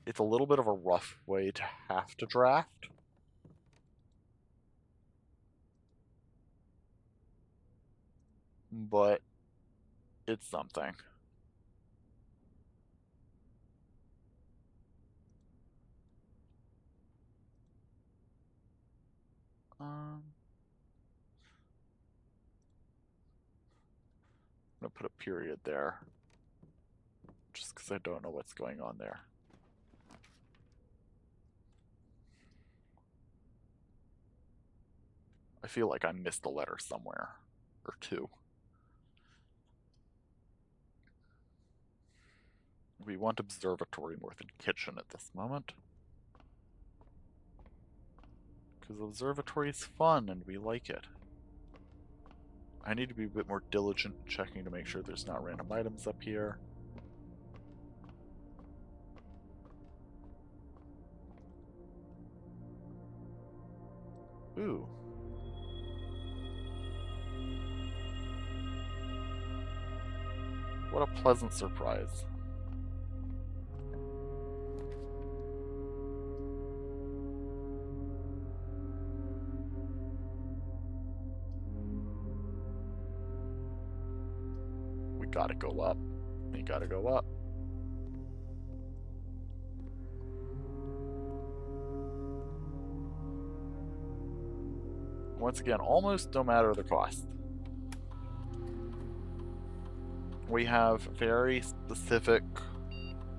It's a little bit of a rough way to have to draft. But it's something. I'm gonna put a period there, just because I don't know what's going on there. I feel like I missed a letter somewhere, or two. We want observatory more than kitchen at this moment. Because observatory is fun and we like it. I need to be a bit more diligent in checking to make sure there's not random items up here. Ooh. What a pleasant surprise. We gotta go up. We gotta go up. Once again, almost no matter the cost. We have very specific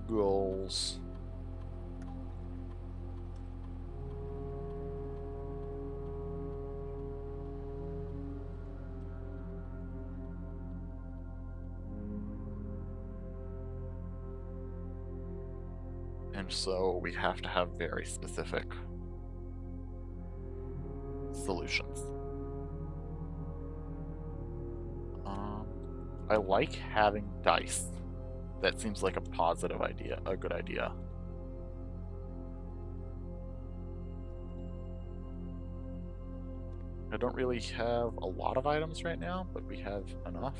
goals. And so we have to have very specific solutions. I like having dice. That seems like a positive idea, a good idea. I don't really have a lot of items right now, but we have enough.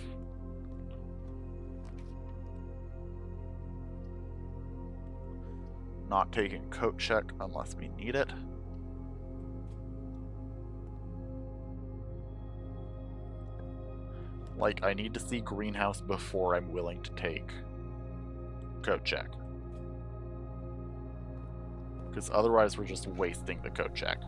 Not taking coat check unless we need it. Like, I need to see greenhouse before I'm willing to take coat check. Because otherwise we're just wasting the coat check.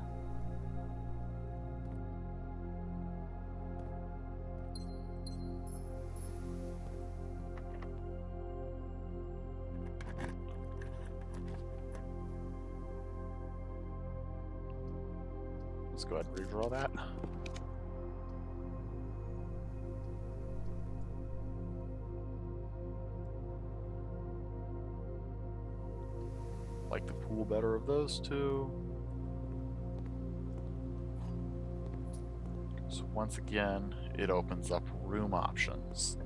Let's go ahead and redraw that. Like the pool better of those two. So once again, it opens up room options.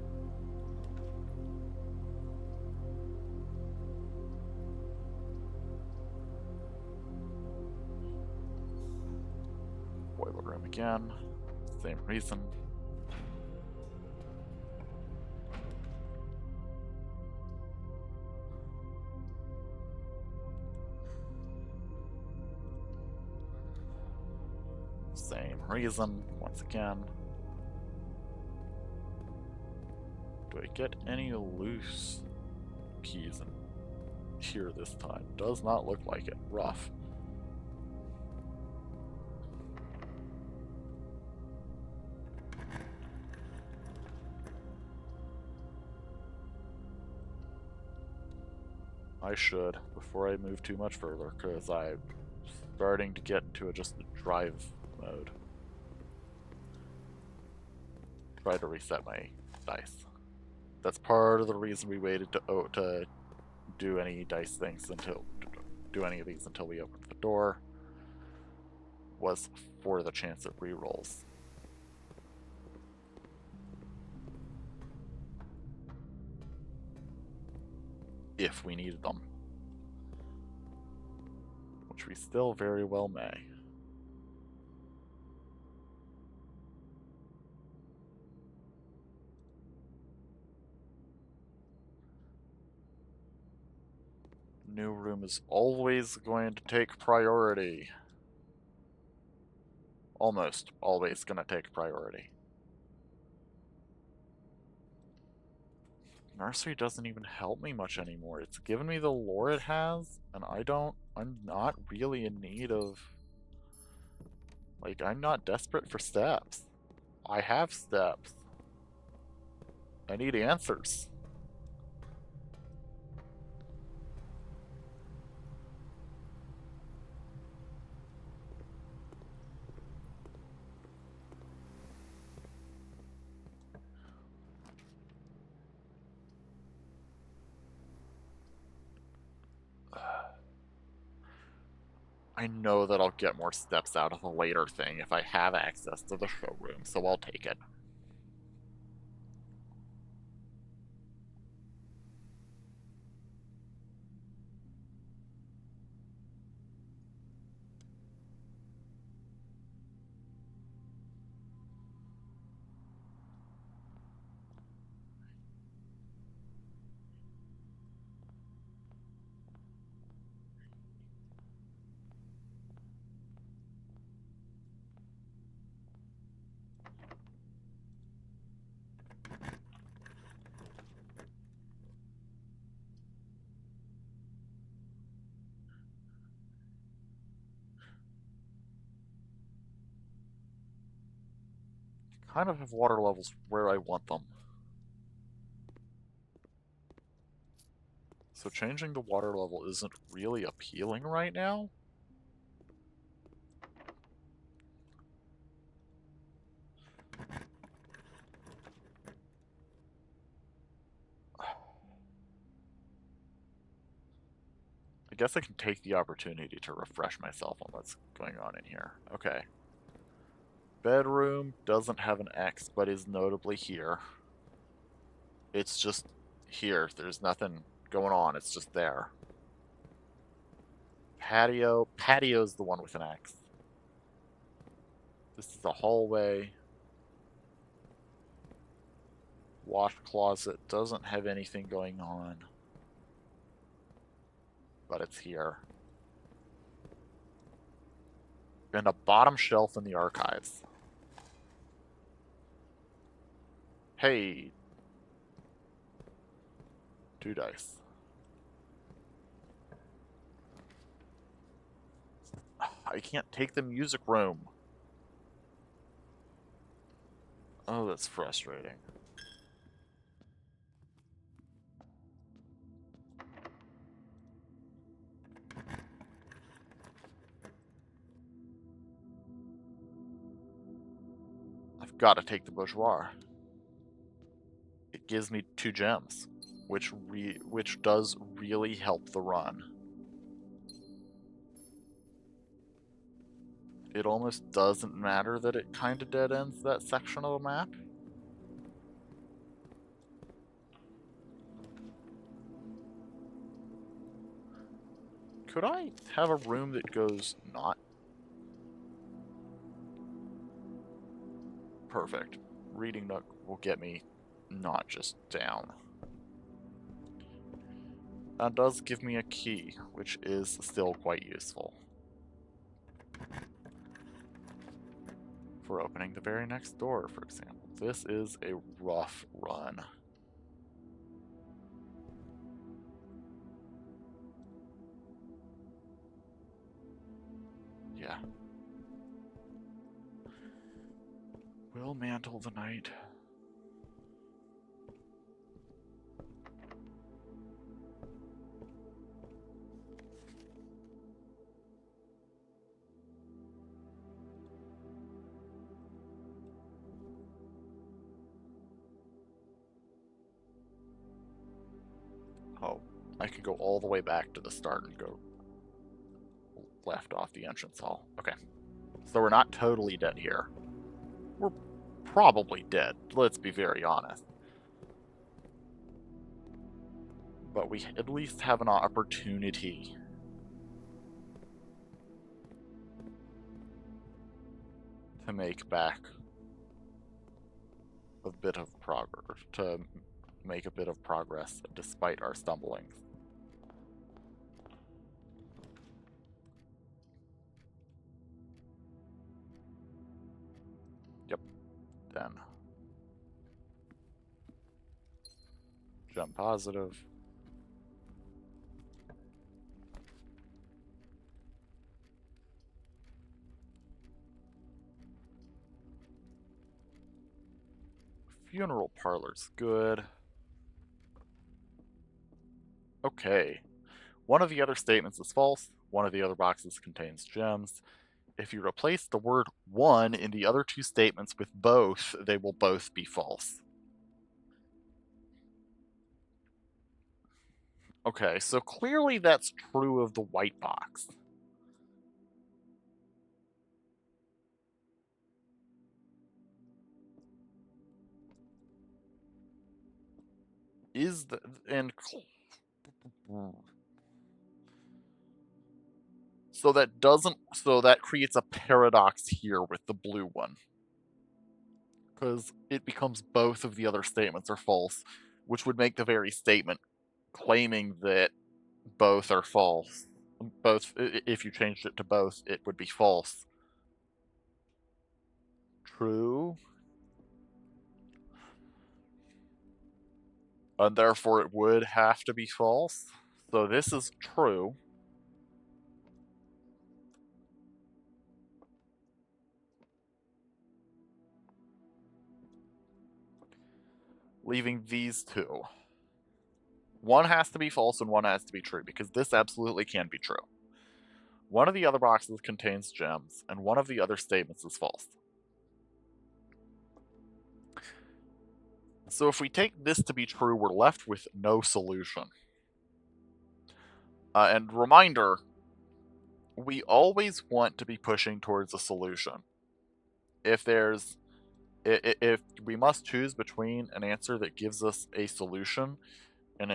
Boiler room again, same reason. Same reason, once again. Do I get any loose keys in here this time? Does not look like it. Rough. I should, before I move too much further, because I'm starting to get into just a drive mode. Try to reset my dice. That's part of the reason we waited to do any dice things do any of these until we opened the door, was for the chance at rerolls. If we needed them. Which we still very well may. New room is always going to take priority. Almost always going to take priority. Nursery doesn't even help me much anymore. It's given me the lore it has, and I'm not really in need of... Like, I'm not desperate for steps. I have steps. I need answers. I know that I'll get more steps out of the later thing if I have access to the showroom, so I'll take it. Kind of have water levels where I want them. So changing the water level isn't really appealing right now. I guess I can take the opportunity to refresh myself on what's going on in here. Okay. Bedroom doesn't have an X, but is notably here. It's just here. There's nothing going on. It's just there. Patio. Patio's the one with an X. This is a hallway. Wash closet doesn't have anything going on. But it's here. And a bottom shelf in the archives. Hey. 2 dice. I can't take the music room. Oh, that's frustrating. I've got to take the boudoir. It gives me 2 gems, which does really help the run. It almost doesn't matter that it kind of dead ends that section of the map. Could I have a room that goes not? Perfect. Reading nook will get me not just down. That does give me a key, which is still quite useful. for opening the very next door, for example. This is a rough run. Yeah. We'll mantle the night. Oh, I could go all the way back to the start and go left off the entrance hall. Okay. So we're not totally dead here. We're probably dead, let's be very honest. But we at least have an opportunity to make back a bit of progress, to make a bit of progress despite our stumblings. Yep, then. Jump positive. Funeral parlor's good. Okay. One of the other statements is false. One of the other boxes contains gems. If you replace the word one in the other two statements with both, they will both be false. Okay, so clearly that's true of the white box. Is the and so that creates a paradox here with the blue one. Because it becomes both of the other statements are false, which would make the very statement claiming that both are false. Both, if you changed it to both, it would be false. True. And therefore it would have to be false. So this is true. Leaving these two. One has to be false and one has to be true, because this absolutely can be true. One of the other boxes contains gems, and one of the other statements is false. So if we take this to be true, we're left with no solution. And reminder, we always want to be pushing towards a solution. If we must choose between an answer that gives us a solution and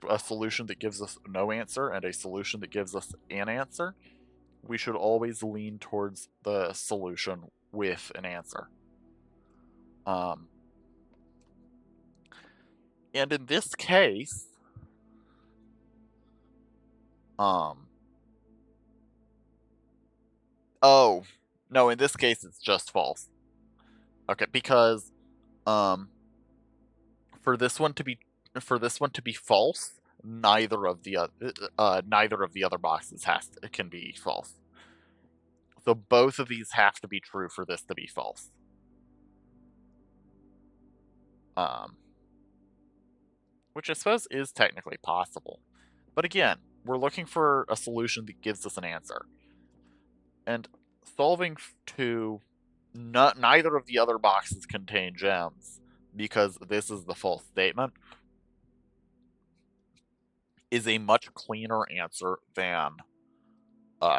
a solution that gives us no answer and a solution that gives us an answer, we should always lean towards the solution with an answer. And in this case, oh, no, in this case it's just false. Okay, because for this one to be false, neither of the other boxes can be false. So both of these have to be true for this to be false. Which I suppose is technically possible. But again, we're looking for a solution that gives us an answer. And solving to neither of the other boxes contain gems, because this is the false statement, is a much cleaner answer than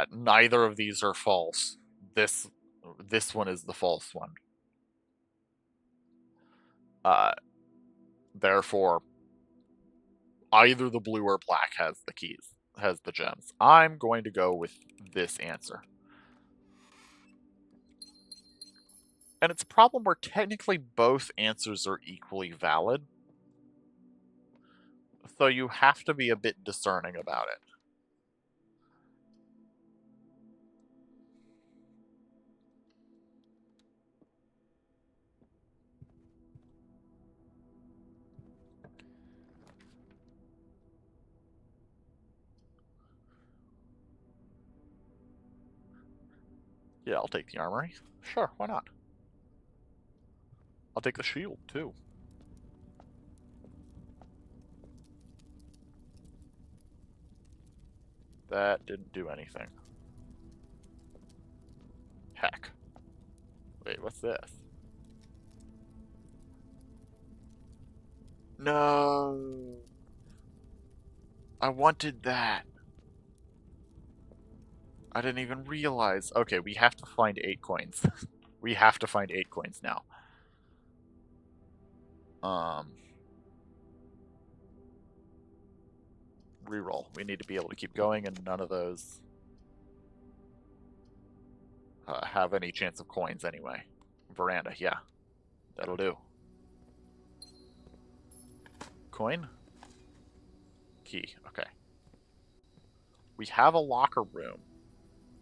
neither of these are false. This one is the false one. Therefore, either the blue or black has the keys, has the gems. I'm going to go with this answer. And it's a problem where technically both answers are equally valid. So you have to be a bit discerning about it. Yeah, I'll take the armory. Sure, why not? I'll take the shield, too. That didn't do anything. Heck. Wait, what's this? No! I wanted that! I didn't even realize. Okay, we have to find 8 coins. We have to find 8 coins now. Reroll. We need to be able to keep going, and none of those have any chance of coins anyway. Veranda, yeah. That'll do. Coin? Key, okay. We have a locker room.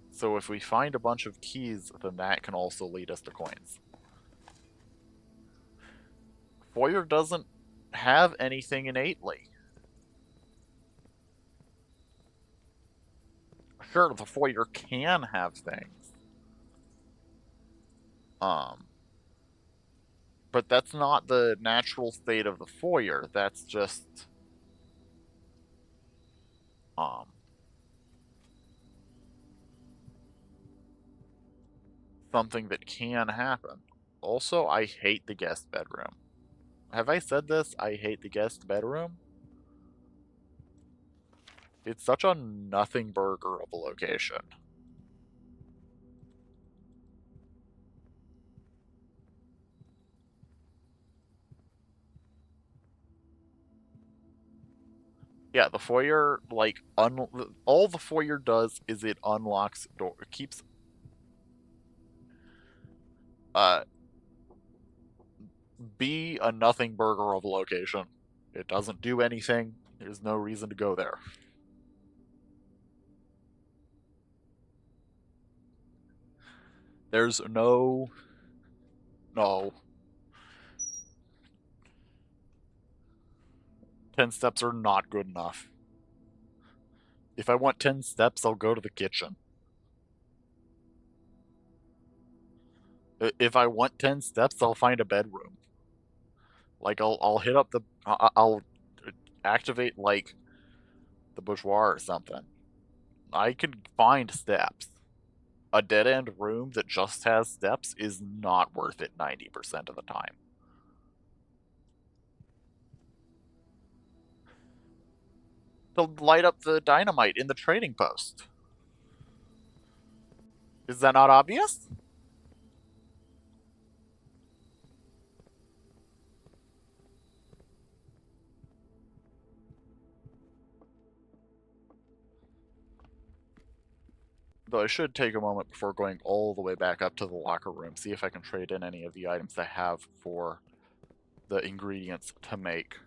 So if we find a bunch of keys, then that can also lead us to coins. Foyer doesn't have anything innately. Sure, the foyer can have things. But that's not the natural state of the foyer. That's just something that can happen. Also, I hate the guest bedroom. Have I said this? I hate the guest bedroom. It's such a nothing burger of a location. Yeah, the foyer, like, all the foyer does is it unlocks door, it keeps, be a nothing burger of a location. It doesn't do anything. There's no reason to go there. There's no. 10 steps are not good enough. If I want 10 steps, I'll go to the kitchen. If I want 10 steps, I'll find a bedroom. Like, I'll hit up the. I'll activate, like, the bourgeois or something. I can find steps. A dead end room that just has steps is not worth it 90% of the time. To light up the dynamite in the trading post. Is that not obvious? Though I should take a moment before going all the way back up to the locker room, see if I can trade in any of the items I have for the ingredients to make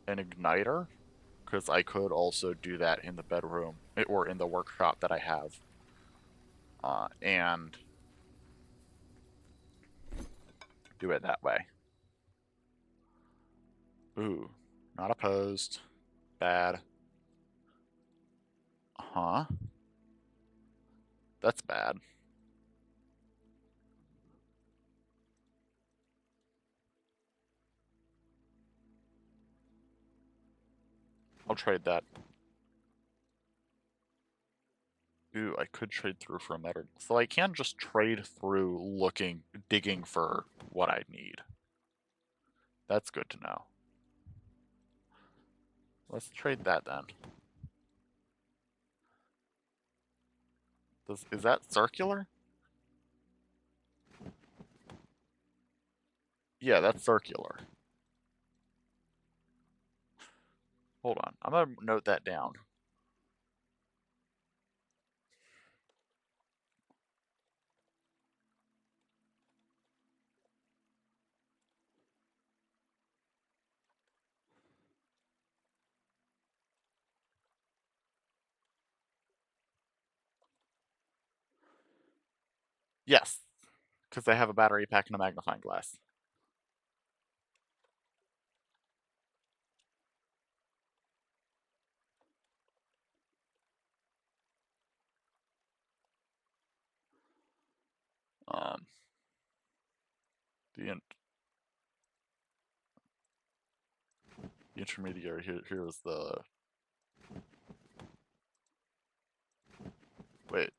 an igniter, because I could also do that in the bedroom, or in the workshop that I have. And do it that way. Ooh, not opposed. Bad. Huh? That's bad. I'll trade that. Ooh, I could trade through for a metal. So I can just trade through digging for what I need. That's good to know. Let's trade that then. Is that circular? Yeah, that's circular. Hold on, I'm gonna note that down. Yes, because I have a battery pack and a magnifying glass. Um, the intermediary here is the. Wait.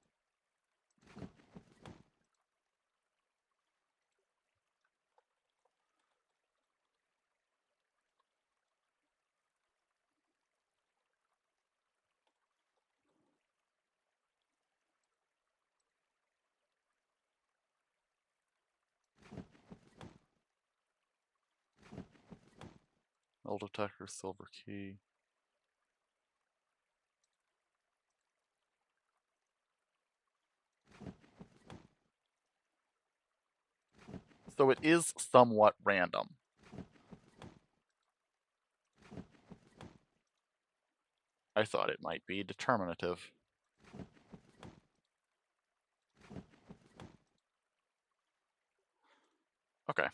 Metal detector, silver key. So it is somewhat random. I thought it might be determinative. Okay.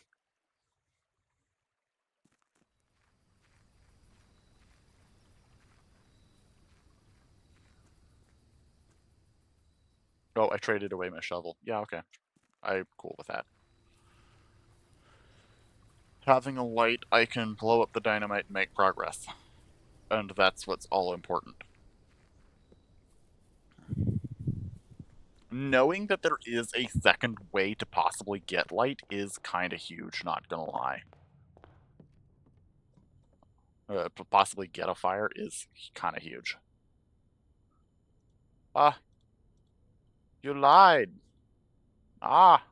Oh, I traded away my shovel. Yeah, okay. I'm cool with that. Having a light, I can blow up the dynamite and make progress. And that's what's all important. Knowing that there is a second way to possibly get light is kind of huge, not gonna lie. To possibly get a fire is kind of huge. Ah. You lied. Ah.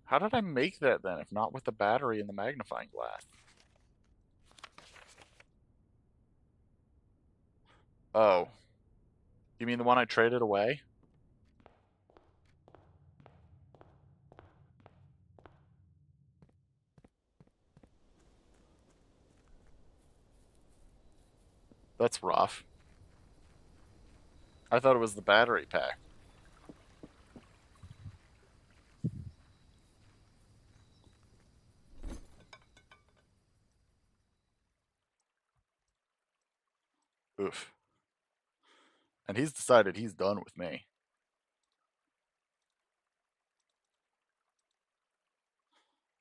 How did I make that then, if not with the battery and the magnifying glass? Oh. You mean the one I traded away? That's rough. I thought it was the battery pack. Oof. And he's decided he's done with me.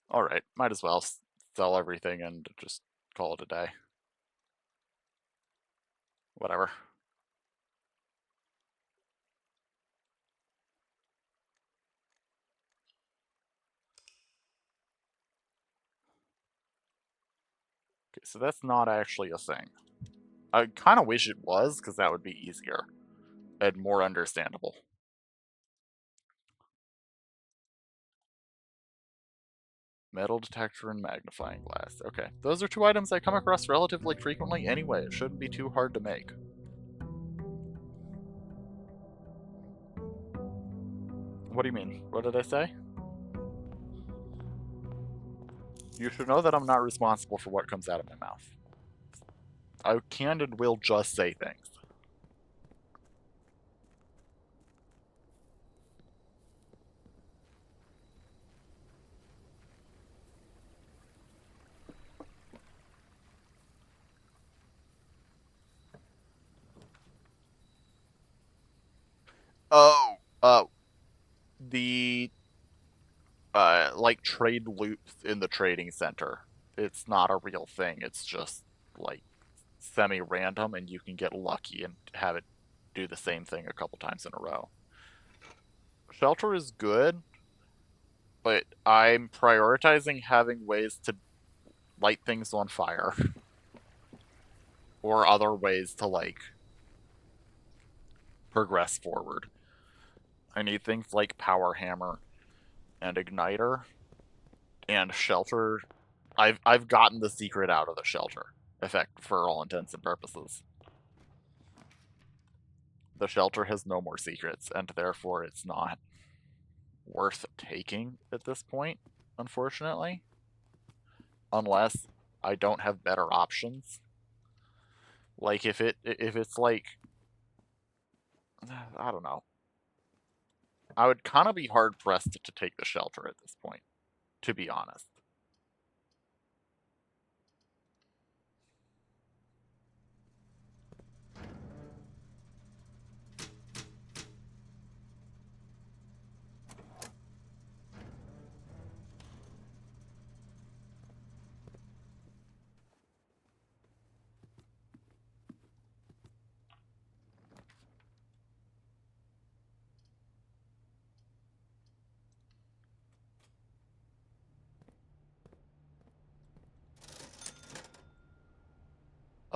Alright, might as well sell everything and just call it a day. Whatever. Okay, so that's not actually a thing. I kind of wish it was, because that would be easier and more understandable. Metal detector and magnifying glass. Okay, those are two items I come across relatively frequently anyway. It shouldn't be too hard to make. What do you mean? What did I say? You should know that I'm not responsible for what comes out of my mouth. I can and will just say things. Oh, the like trade loops in the trading center. It's not a real thing. It's just like semi-random, and you can get lucky and have it do the same thing a couple times in a row. Shelter is good, but I'm prioritizing having ways to light things on fire. Or other ways to, like, progress forward. I need things like Power Hammer and Igniter and Shelter. I've gotten the secret out of the Shelter effect for all intents and purposes. The Shelter has no more secrets, and therefore it's not worth taking at this point, unfortunately. Unless I don't have better options. Like if it's like, I don't know. I would kind of be hard pressed to take the Shelter at this point, to be honest.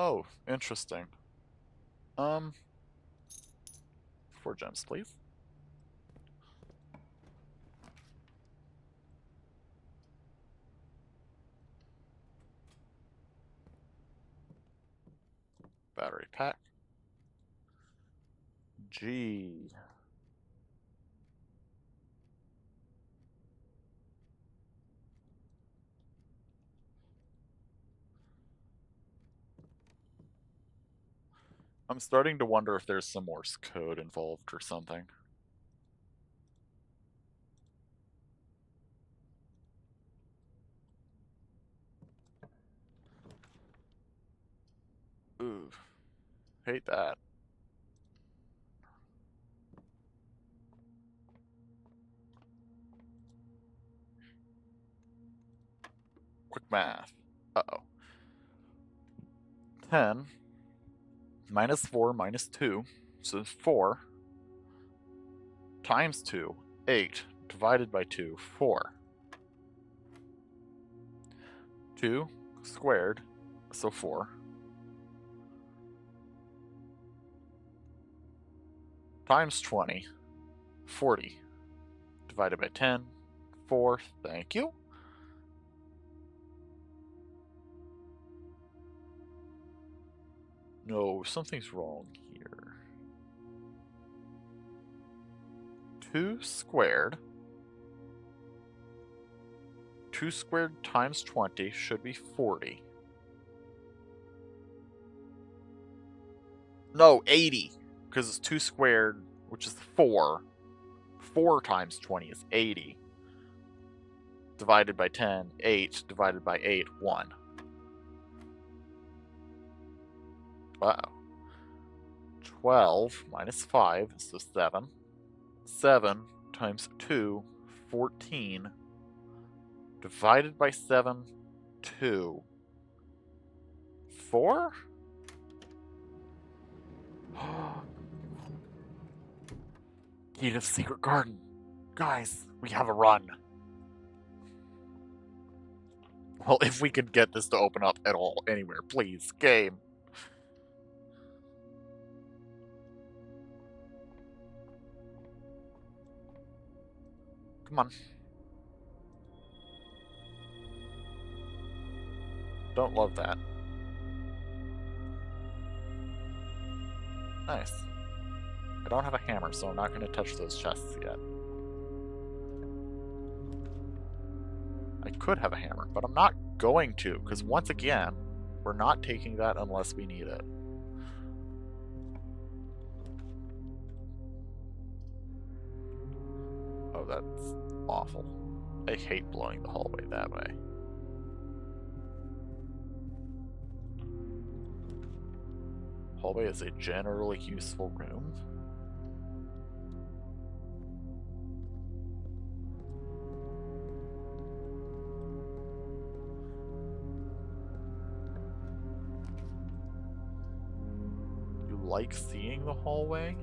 Oh, interesting. 4 gems, please. Battery pack. G. I'm starting to wonder if there's some Morse code involved or something. Ooh, hate that. Quick math. Uh-oh. 10 minus 4 minus 2, so 4 times 2, 8, divided by 2, 4. 2 squared, so 4. Times 20, 40. Divided by 10, 4, thank you. No, something's wrong here. 2 squared. 2 squared times 20 should be 40. No, 80. Because it's 2 squared, which is 4. 4 times 20 is 80. Divided by 10, 8. Divided by 8, 1. Wow. 12 minus 5, so 7. 7 times 2, 14. Divided by 7, 2. 4? Key to the secret garden. Guys, we have a run. Well, if we could get this to open up at all, anywhere, please, game. Come on. Don't love that. Nice. I don't have a hammer, so I'm not going to touch those chests yet. I could have a hammer, but I'm not going to, because once again, we're not taking that unless we need it. Oh, that's awful. I hate blowing the hallway that way. Hallway is a generally useful room. You like seeing the hallway?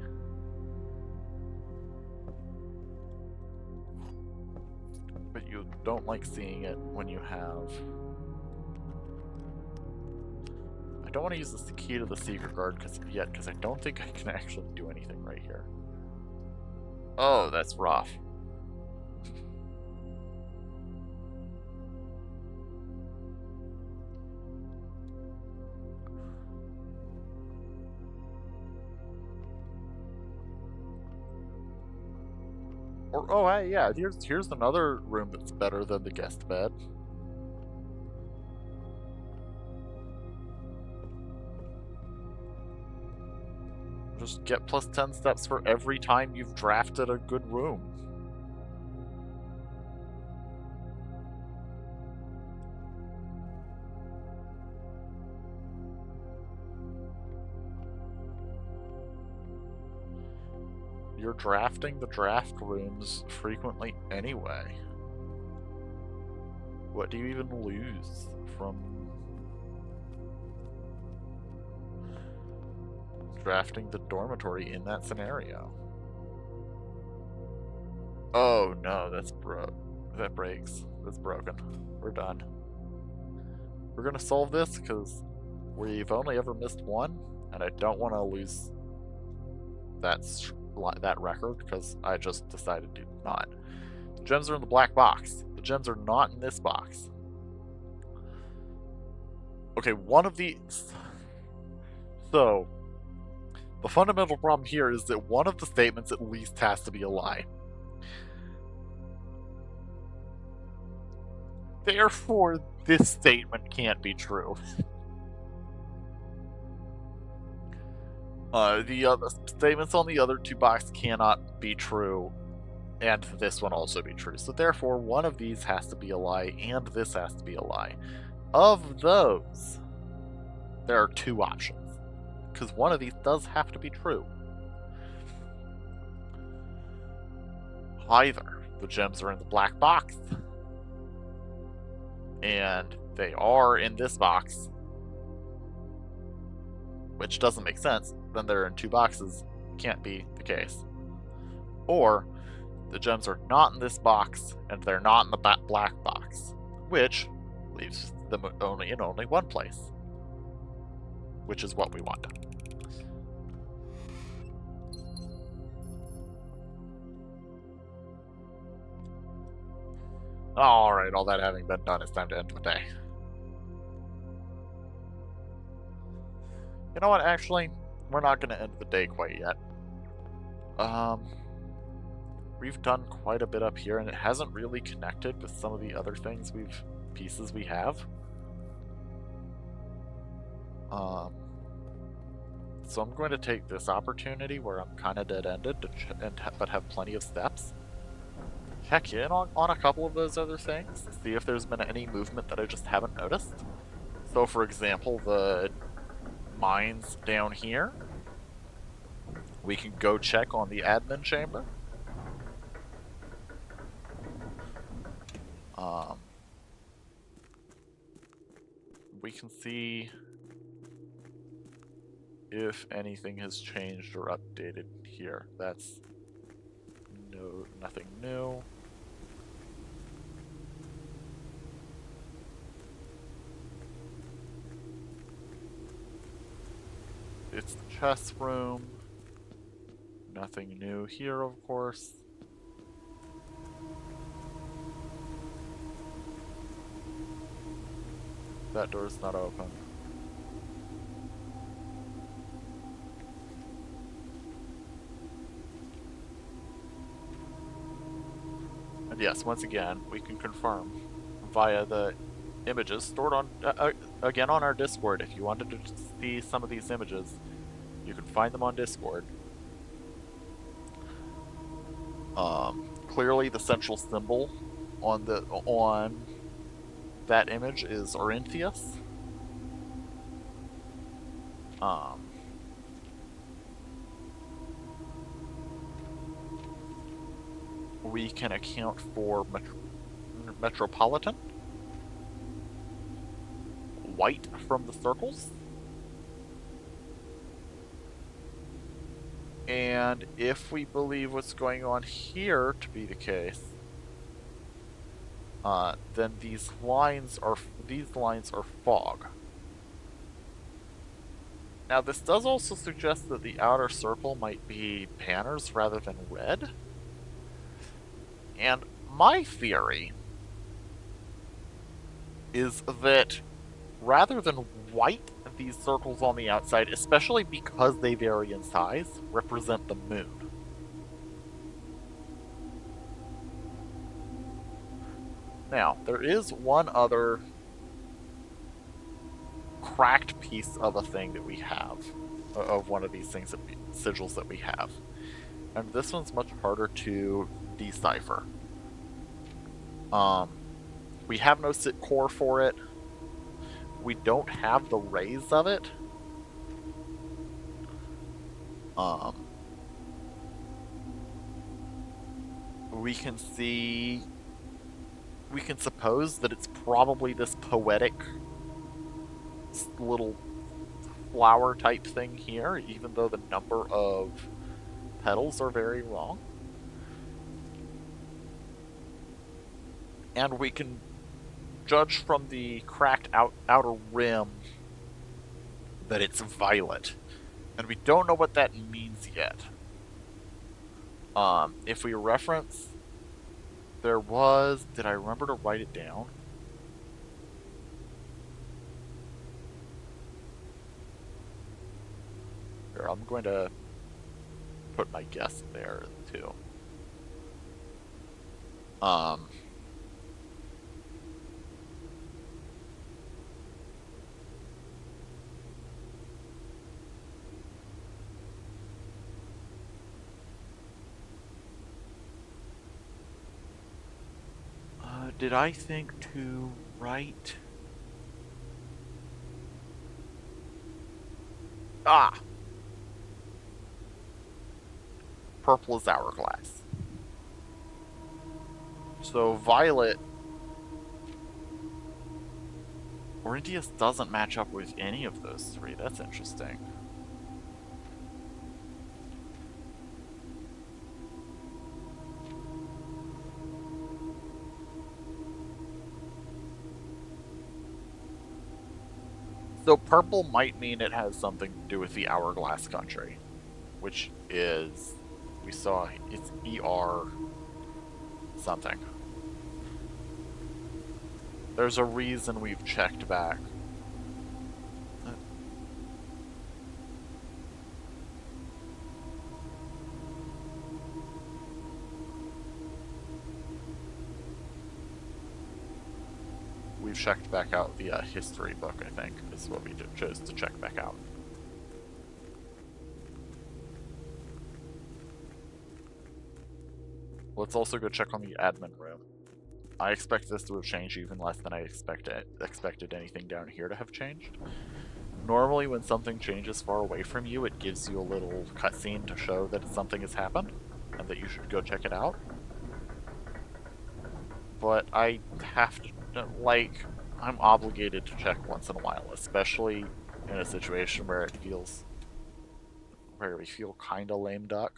But you don't like seeing it when you have... I don't want to use this key to the secret guard yet, because I don't think I can actually do anything right here. Oh, that's rough. Or, oh, hey, yeah, here's another room that's better than the guest bed. Just get plus 10 steps for every time you've drafted a good room. You're drafting the draft rooms frequently anyway. What do you even lose from drafting the dormitory in that scenario? Oh no, that breaks. That's broken. We're done. We're gonna solve this because we've only ever missed one, and I don't want to lose that record because I just decided to not. The gems are in the black box. The gems are not in this box. Okay, one of these. So, the fundamental problem here is that one of the statements at least has to be a lie. Therefore, this statement can't be true. The other statements on the other two boxes cannot be true, and this one also be true. So therefore, one of these has to be a lie, and this has to be a lie. Of those, there are two options, because one of these does have to be true. Either the gems are in the black box, and they are in this box, which doesn't make sense. Then they're in two boxes. Can't be the case. Or the gems are not in this box, and they're not in the black box, which leaves them only in one place, which is what we want. Alright, all that having been done, it's time to end the day. You know what, actually, we're not going to end the day quite yet. We've done quite a bit up here, and it hasn't really connected with some of the other pieces we have. So I'm going to take this opportunity where I'm kind of dead-ended, but have plenty of steps. Check in on a couple of those other things, see if there's been any movement that I just haven't noticed. So, for example, the mines down here, we can go check on the admin chamber. We can see if anything has changed or updated here. That's nothing new. It's the chess room. Nothing new here, of course. That door's not open. And yes, once again, we can confirm via the images stored on again on our Discord. If you wanted to see some of these images, you can find them on Discord. Clearly, the central symbol on that image is Orinthius. We can account for Metropolitan. White from the circles. And if we believe what's going on here to be the case, then these lines are fog. Now this does also suggest that the outer circle might be banners rather than red. And my theory is that rather than white, these circles on the outside, especially because they vary in size, represent the moon. Now, there is one other cracked piece of a thing that we have, of one of these things, sigils that we have. And this one's much harder to decipher. We have no sit core for it. We don't have the rays of it. We can suppose that it's probably this poetic little flower type thing here, even though the number of petals are very wrong. And we can judge from the cracked outer rim that it's violet. And we don't know what that means yet. If we reference, there was, did I remember to write it down? Here, I'm going to put my guess there too. Did I think to write? Ah! Purple is hourglass. So violet, Orintius doesn't match up with any of those three. That's interesting. So purple might mean it has something to do with the Hourglass Country, which is, we saw, it's ER something. There's a reason we've checked back. We've checked back out the history book, I think, is what we chose to check back out. Let's also go check on the admin room. I expect this to have changed even less than I expected anything down here to have changed. Normally when something changes far away from you, it gives you a little cutscene to show that something has happened, and that you should go check it out. But I have to, like, I'm obligated to check once in a while, especially in a situation where it feels, where we feel kinda lame duck.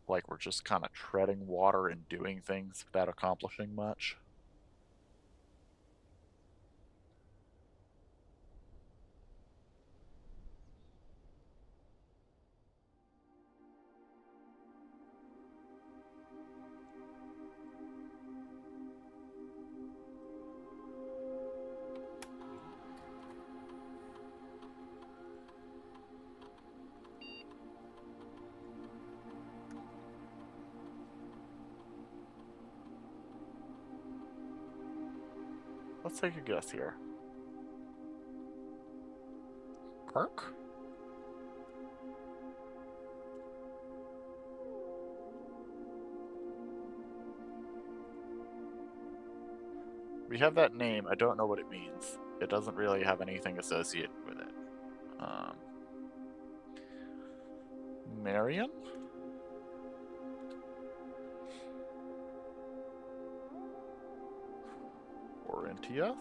Like we're just kind of treading water and doing things without accomplishing much. Let's take a guess here. Perk? We have that name. I don't know what it means. It doesn't really have anything associated with it. Marion? Orintia?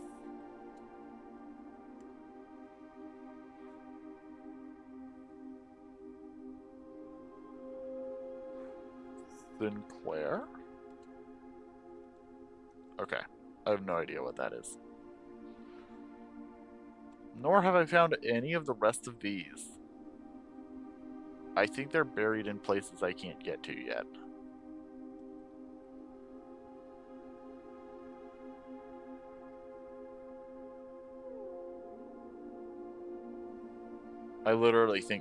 Sinclair? Okay. I have no idea what that is. Nor have I found any of the rest of these. I think they're buried in places I can't get to yet.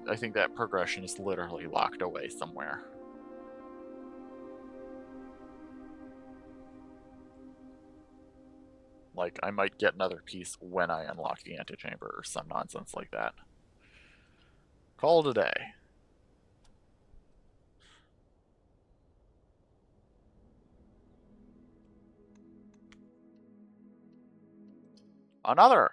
I think that progression is literally locked away somewhere. Like, I might get another piece when I unlock the antechamber or some nonsense like that. Call today. Another!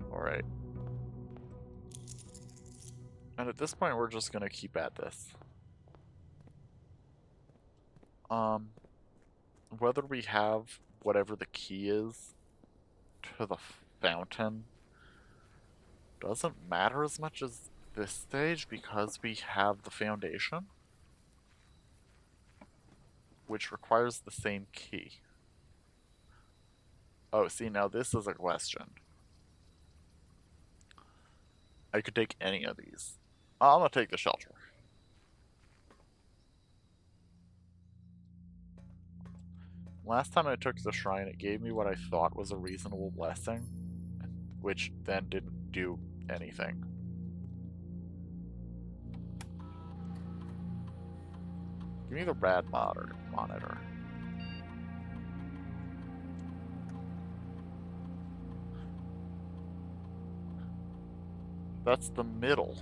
Alright. And at this point, we're just gonna keep at this. Whether we have whatever the key is to the fountain doesn't matter as much as this stage because we have the foundation, which requires the same key. Oh, see, now this is a question. I could take any of these. I'm gonna take the shelter. Last time I took the shrine, it gave me what I thought was a reasonable blessing, which then didn't do anything. Give me the rad monitor. That's the middle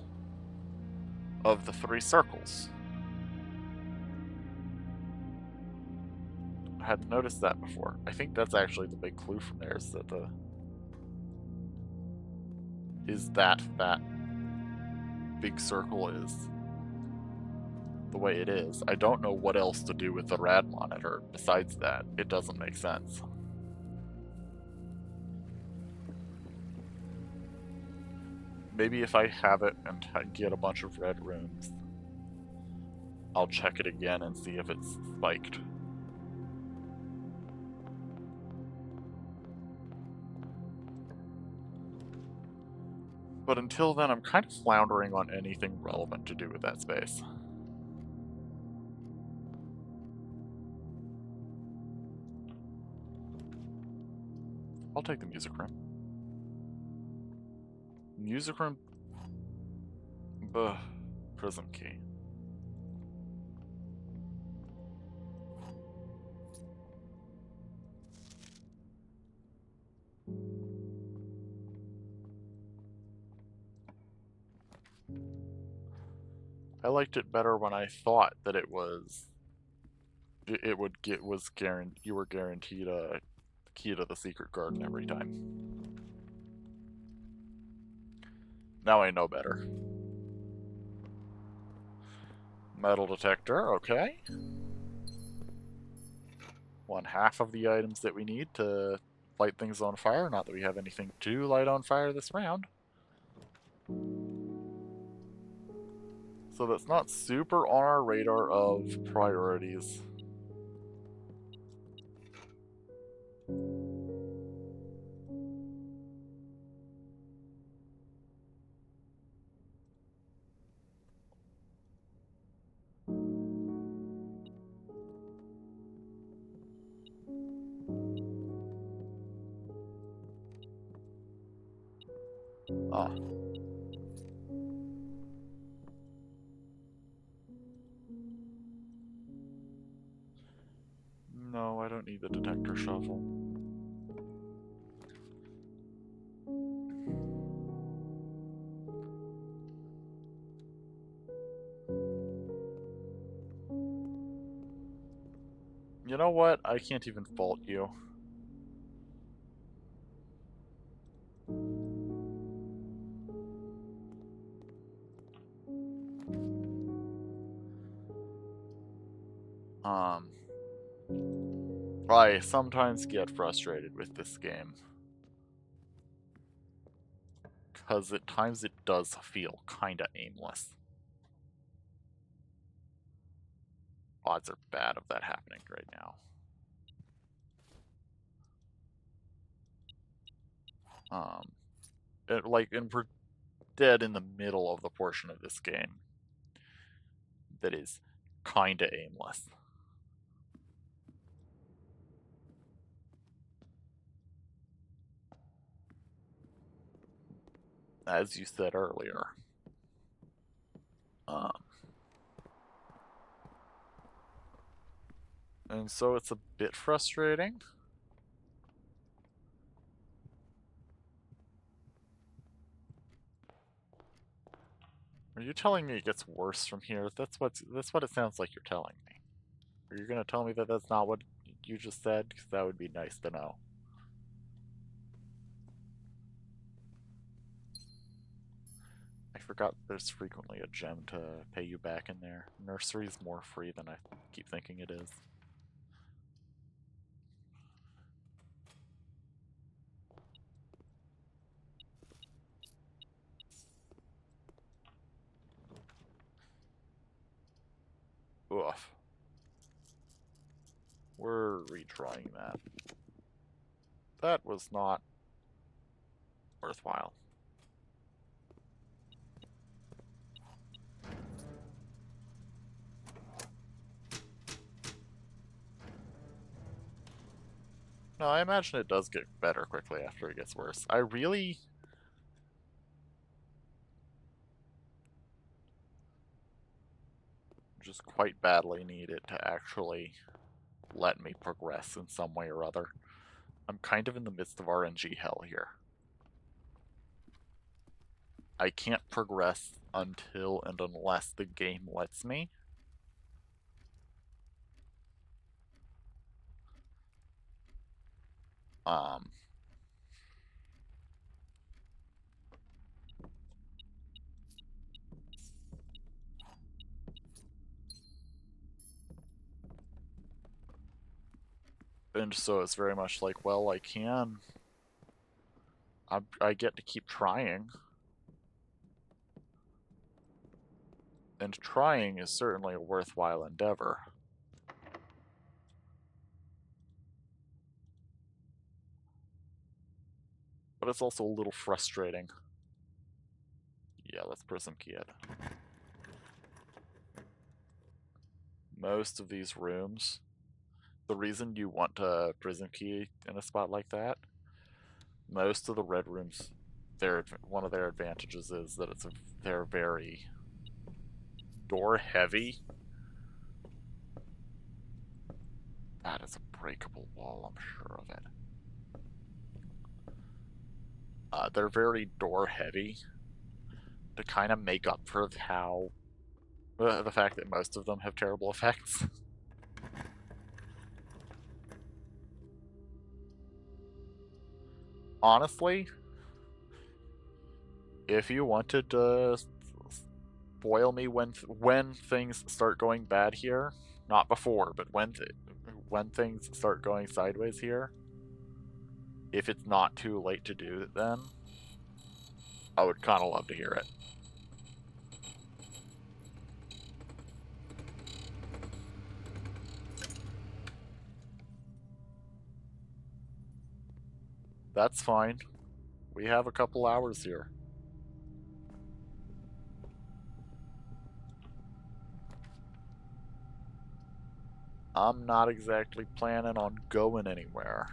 of the 3 circles. I hadn't noticed that before. I think that's actually the big clue from there, is that that big circle is the way it is. I don't know what else to do with the rad monitor besides that. It doesn't make sense. Maybe if I have it and I get a bunch of red rooms, I'll check it again and see if it's spiked. But until then, I'm kind of floundering on anything relevant to do with that space. I'll take the music room. Music room. Prism key. I liked it better when I thought that it was. You were guaranteed a key to the secret garden every time. Now I know better. Metal detector, okay. 1/2 of the items that we need to light things on fire. Not that we have anything to light on fire this round. So that's not super on our radar of priorities. Ah. No, I don't need the detector shovel. You know what? I can't even fault you. I sometimes get frustrated with this game. Because at times it does feel kinda aimless. Odds are bad of that happening right now. And we're dead in the middle of the portion of this game that is kinda aimless. As you said earlier. And so it's a bit frustrating. Are you telling me it gets worse from here? That's what it sounds like you're telling me. Are you gonna tell me that that's not what you just said? Because that would be nice to know. I forgot there's frequently a gem to pay you back in there. Nursery's more free than I keep thinking it is. Oof. We're retrying that. That was not worthwhile. No, I imagine it does get better quickly after it gets worse. I really... just quite badly need it to actually let me progress in some way or other. I'm kind of in the midst of RNG hell here. I can't progress until and unless the game lets me. Um... And so it's very much like, well, I can. I get to keep trying. And trying is certainly a worthwhile endeavor. But it's also a little frustrating. Yeah, let's Prism Key it. Most of these rooms, the reason you want to Prism Key in a spot like that, most of the red rooms, one of their advantages is that they're very door heavy. That is a breakable wall, I'm sure of it. They're very door heavy to kind of make up for how the fact that most of them have terrible effects. Honestly, if you wanted to spoil me when things start going bad here, not before, but when things start going sideways here, if it's not too late to do it then, I would kind of love to hear it. That's fine. We have a couple hours here. I'm not exactly planning on going anywhere.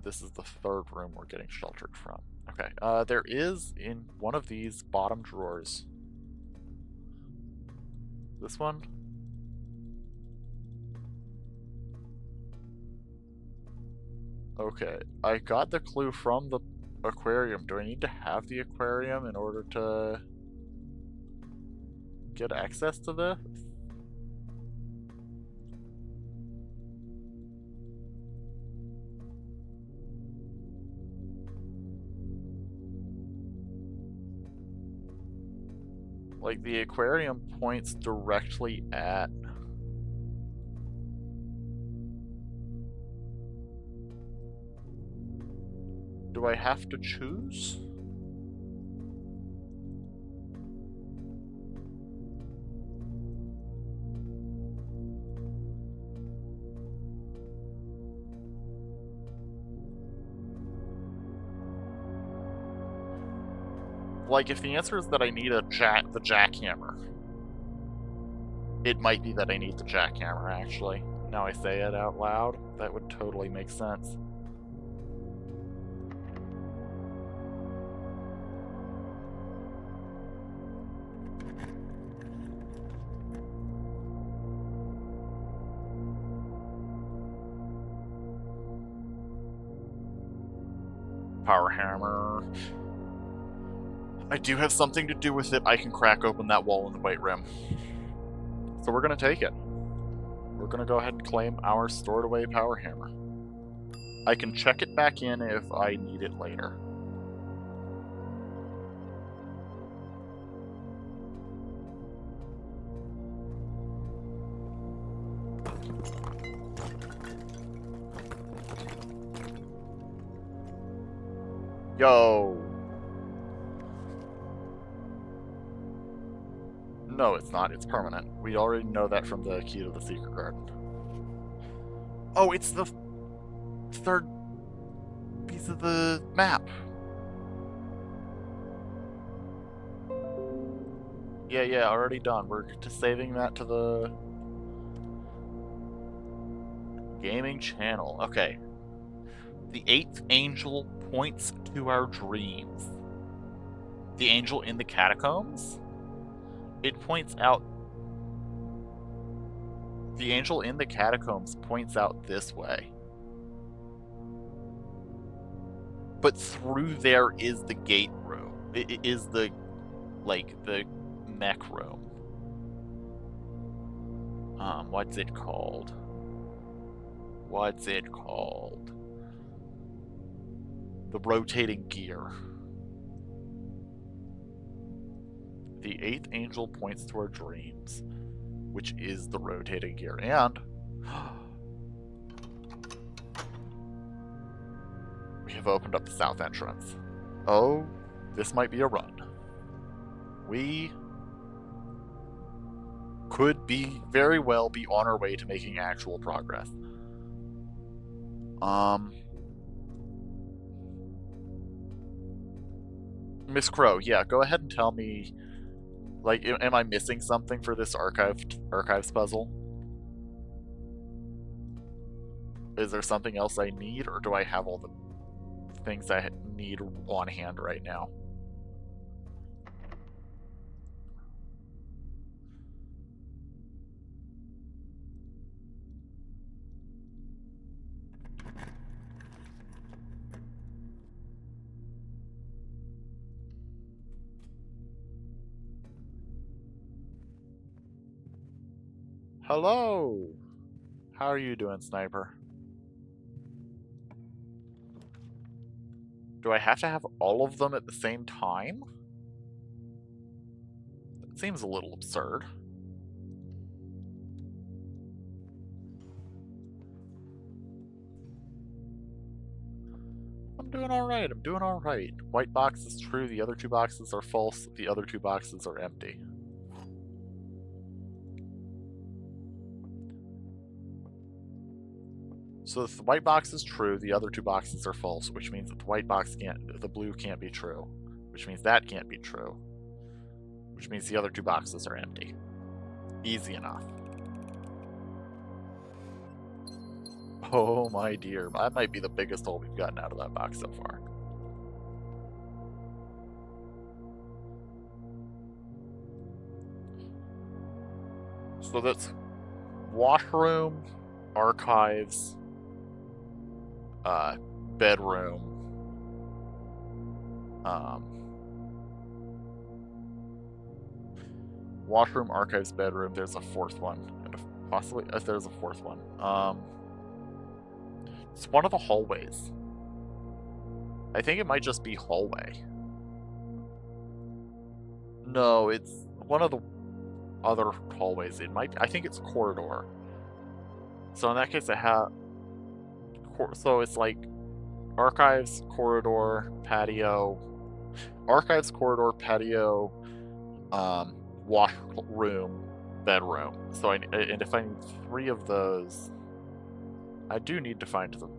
This is the third room we're getting sheltered from. Okay, there is in one of these bottom drawers. This one? Okay, I got the clue from the aquarium. Do I need to have the aquarium in order to get access to this? Like, the aquarium points directly at... Do I have to choose? Like, if the answer is that I need the jackhammer, it might be that I need the jackhammer, actually. Now I say it out loud, that would totally make sense. Power hammer. I do have something to do with it. I can crack open that wall in the White Rim. So we're gonna take it. We're gonna go ahead and claim our stored away power hammer. I can check it back in if I need it later. Yo! No, it's not. It's permanent. We already know that from the key to the secret garden. Oh, it's the third piece of the map. Yeah, already done. We're just saving that to the gaming channel. Okay. The 8th angel points to our dreams. The angel in the catacombs? It points out... The angel in the catacombs points out this way. But through there is the gate room. It is the, like, the mech room. What's it called? What's it called? The rotating gear. The 8th angel points to our dreams, which is the rotating gear. And we have opened up the south entrance. Oh, this might be a run. We could very well be on our way to making actual progress. Miss Crow, yeah, go ahead and tell me, like, am I missing something for this archives puzzle? Is there something else I need, or do I have all the things I need on hand right now? Hello! How are you doing, Sniper? Do I have to have all of them at the same time? That seems a little absurd. I'm doing alright, I'm doing alright. White box is true, the other 2 boxes are false, the other 2 boxes are empty. So if the white box is true, the other 2 boxes are false, which means that the blue can't be true, which means that can't be true, which means the other 2 boxes are empty. Easy enough. Oh my dear, that might be the biggest hole we've gotten out of that box so far. So that's washroom, archives, bedroom, washroom, archives, bedroom. There's a 4th one, and possibly there's a 4th one. It's one of the hallways. I think it might just be hallway. No, it's one of the other hallways. I think it's corridor. So in that case, so it's like archives, corridor, patio, archives, corridor, patio, washroom, bedroom. So and if I need 3 of those, I do need to find them.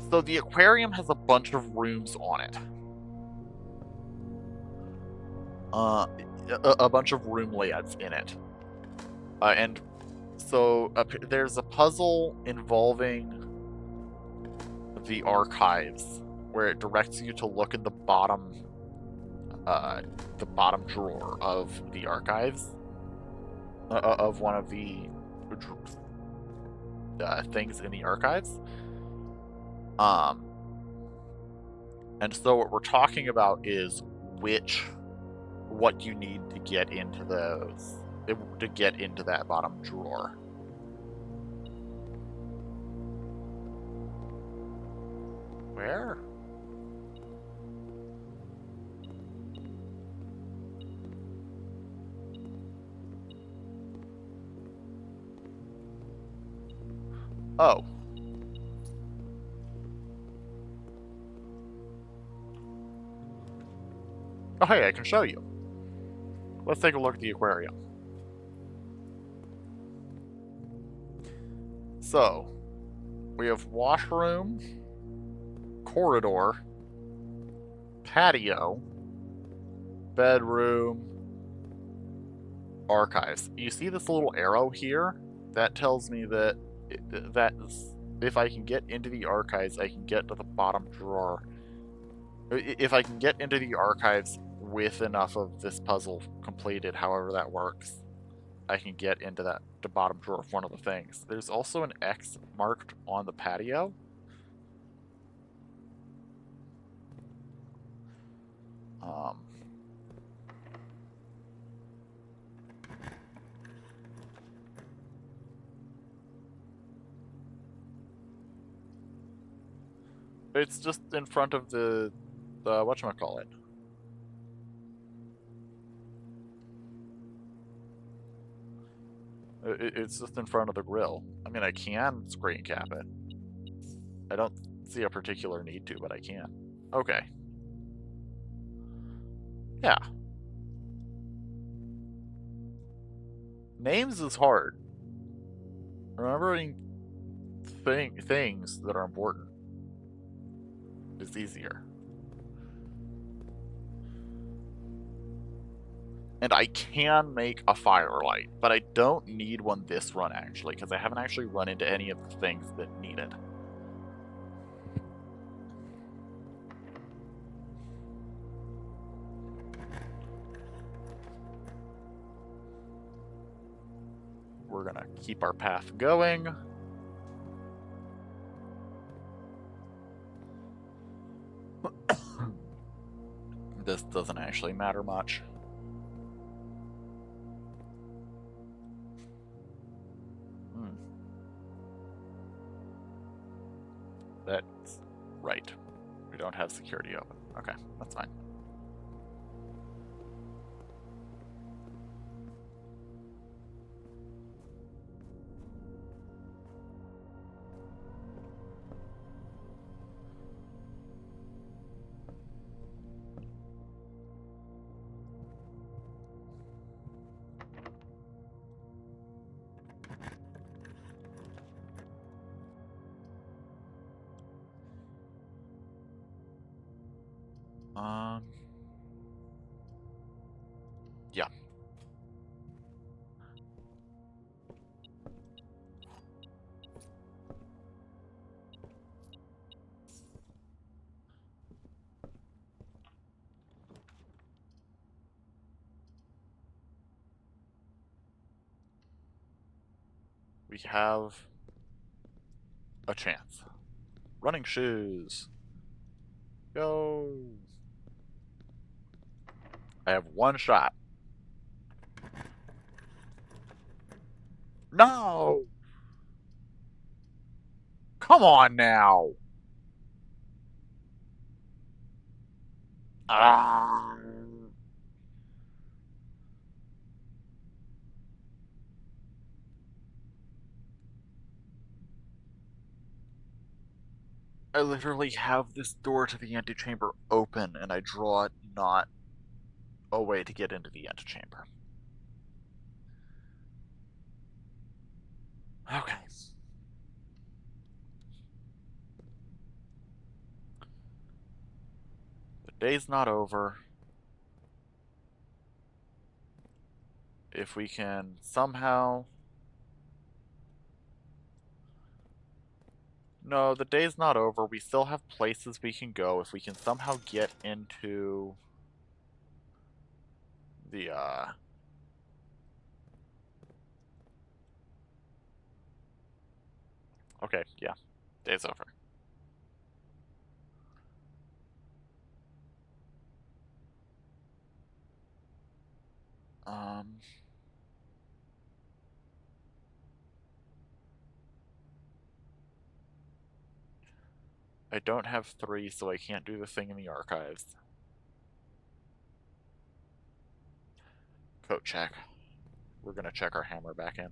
So the aquarium has a bunch of rooms on it. A bunch of room layouts in it. And so there's a puzzle involving the archives where it directs you to look in the bottom drawer of the archives of one of the things in the archives. And so what we're talking about is what you need to get into that bottom drawer. Where? Oh. Oh, hey, I can show you. Let's take a look at the aquarium. So, we have washroom, corridor, patio, bedroom, archives. You see this little arrow here? That tells me that if I can get into the archives, I can get to the bottom drawer. If I can get into the archives with enough of this puzzle completed, however that works, I can get into the bottom drawer of one of the things. There's also an X marked on the patio. It's just in front of the whatchamacallit. It's just in front of the grill. I mean, I can screen cap it. I don't see a particular need to, but I can. Okay. Yeah. Names is hard. Remembering things that are important is easier. And I can make a firelight, but I don't need one this run, actually, because I haven't actually run into any of the things that need it. We're gonna keep our path going. This doesn't actually matter much. That's right. We don't have security open. Okay, that's fine. Yeah. We have a chance. Running shoes. Go. I have one shot. No! Come on now! Ah. I literally have this door to the antechamber open, and I draw not a way to get into the antechamber. Okay. The day's not over. If we can somehow... No, the day's not over. We still have places we can go. If we can somehow get into the, Okay, yeah. Day's over. I don't have 3, so I can't do the thing in the archives. Coat check. We're gonna check our hammer back in.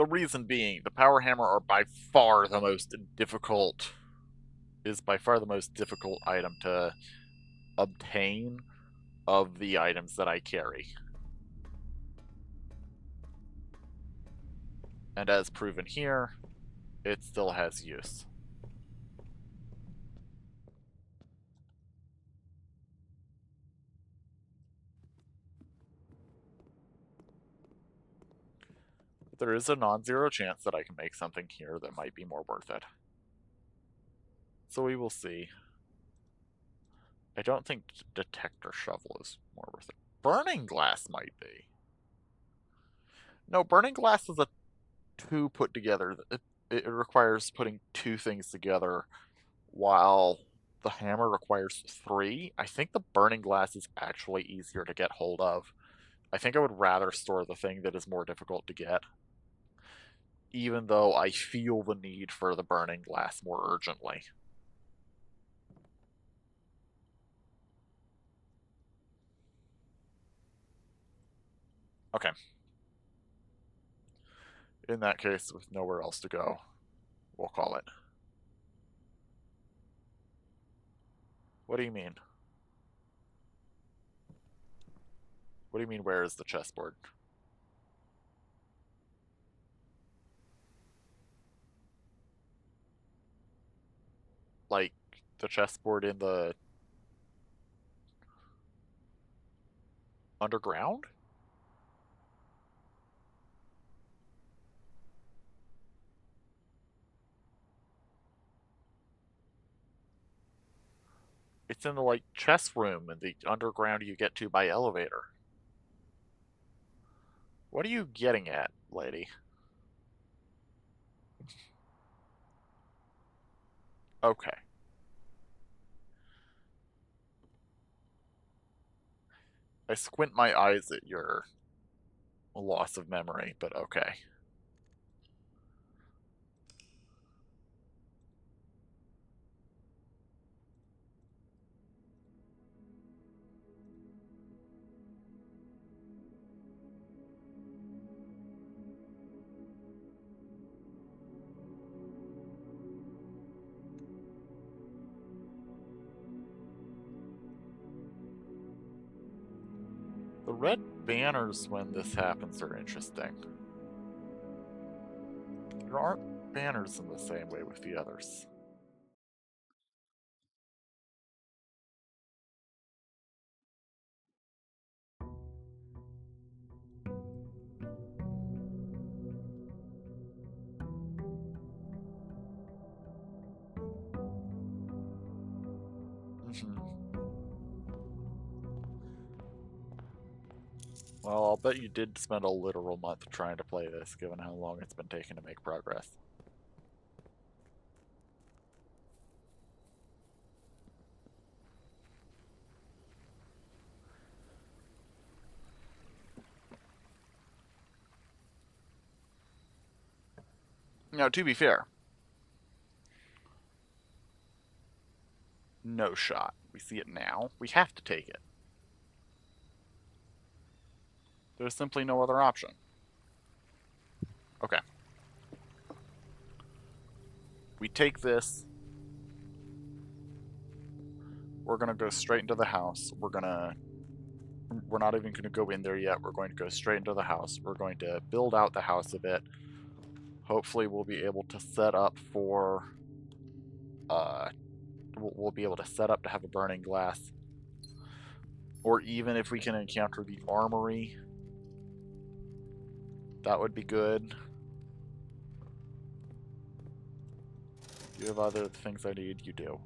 The reason being, the power hammer are by far the most difficult, is by far the most difficult item to obtain of the items that I carry. And as proven here, it still has use. But there is a non-zero chance that I can make something here that might be more worth it. So we will see. I don't think detector shovel is more worth it. Burning glass might be. No, burning glass is a 2 put together. It requires putting 2 things together, while the hammer requires 3. I think the burning glass is actually easier to get hold of. I think I would rather store the thing that is more difficult to get, even though I feel the need for the burning glass more urgently. Okay. In that case, with nowhere else to go, we'll call it. What do you mean? What do you mean, where is the chessboard? Like, the chessboard in the underground? It's in the, like, chess room in the underground you get to by elevator. What are you getting at, lady? Okay. I squint my eyes at your loss of memory, but okay. The red banners when this happens are interesting. There aren't banners in the same way with the others. Well, I'll bet you did spend a literal month trying to play this, given how long it's been taking to make progress. Now, to be fair, no shot. We see it now. We have to take it. There's simply no other option. Okay. We take this. We're gonna go straight into the house. We're not even gonna go in there yet. We're going to go straight into the house. We're going to build out the house a bit. Hopefully we'll be able to set up for we'll be able to set up to have a burning glass. Or even if we can encounter the armory, that would be good. Do you have other things I need? You do.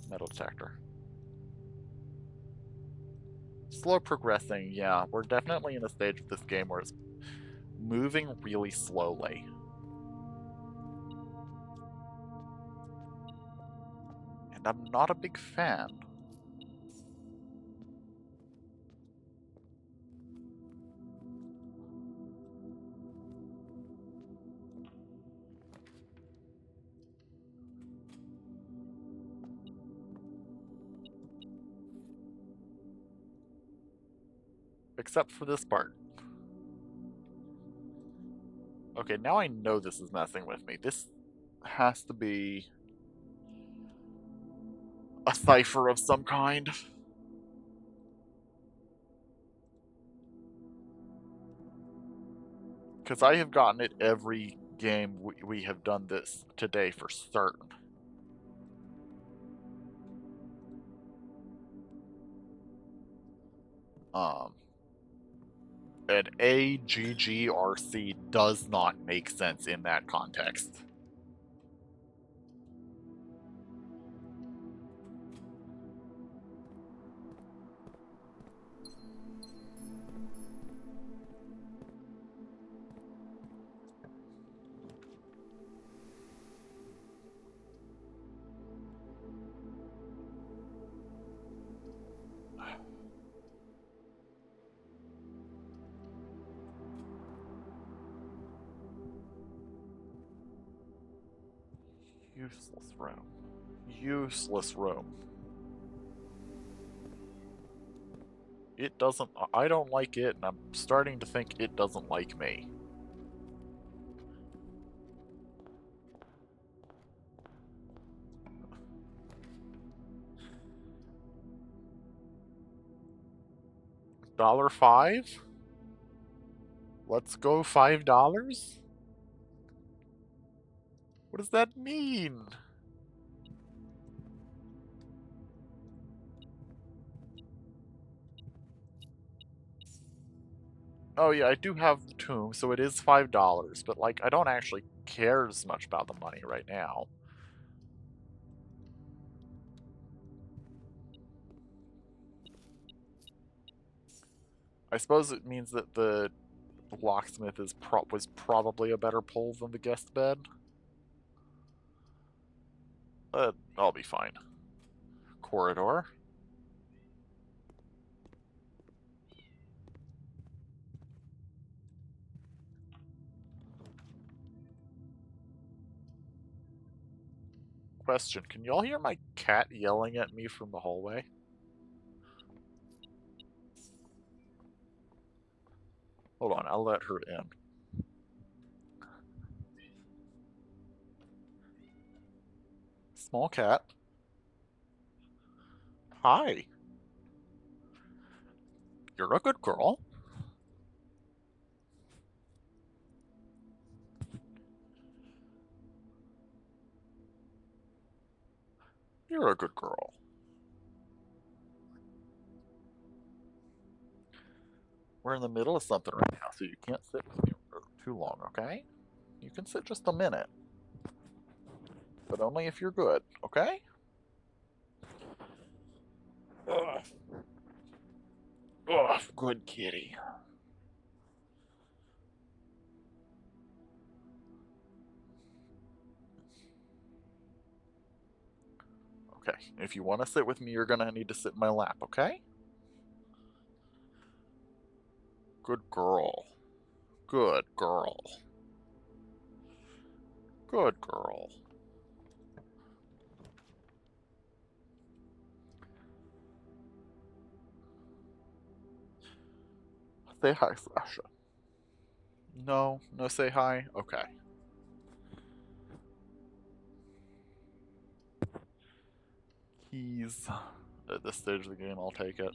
Metal detector. Slow progressing, yeah. We're definitely in a stage of this game where it's moving really slowly. And I'm not a big fan. Except for this part. Okay, now I know this is messing with me. This has to be a cipher of some kind. Because I have gotten it every game we have done this today for certain. An AGGRC does not make sense in that context. Useless room. Useless room. It doesn't... I don't like it, and I'm starting to think it doesn't like me. $5? Let's go $5? What does that mean? Oh yeah, I do have the tomb, so it is $5, but like, I don't actually care as much about the money right now. I suppose it means that the locksmith is was probably a better pull than the guest bed. I'll be fine. Corridor. Question, can y'all hear my cat yelling at me from the hallway? Hold on, I'll let her in. Small cat. Hi. You're a good girl. You're a good girl. We're in the middle of something right now, so you can't sit with me for too long, okay? You can sit just a minute. But only if you're good, okay? Ugh. Ugh, good kitty. Okay, if you want to sit with me, you're gonna need to sit in my lap, okay? Good girl. Good girl. Good girl. Say hi, Sasha. No? No say hi? Okay. Keys. At this stage of the game, I'll take it.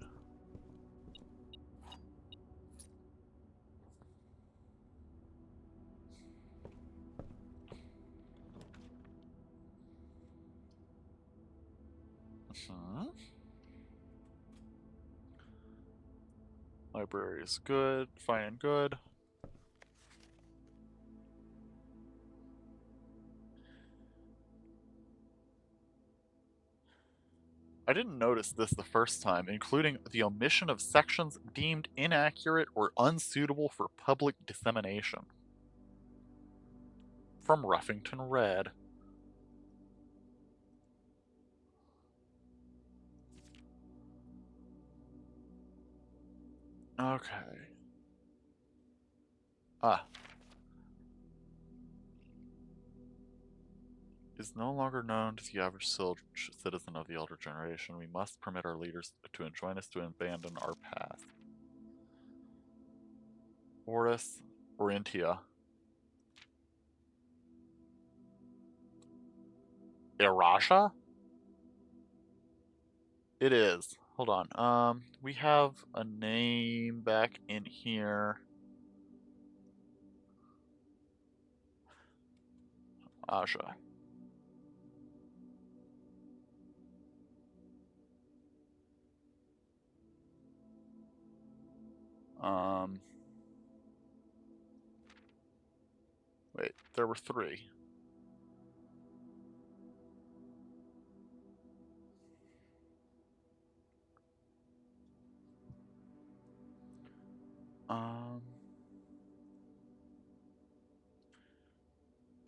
Library is good. Fine and good. I didn't notice this the first time, including the omission of sections deemed inaccurate or unsuitable for public dissemination. From Ruffington Red. Okay. Ah. Is no longer known to the average citizen of the elder generation. We must permit our leaders to enjoin us to abandon our past. Oris, Orintia. Irasha? It is. Hold on. We have a name back in here. Asha. Wait, there were 3.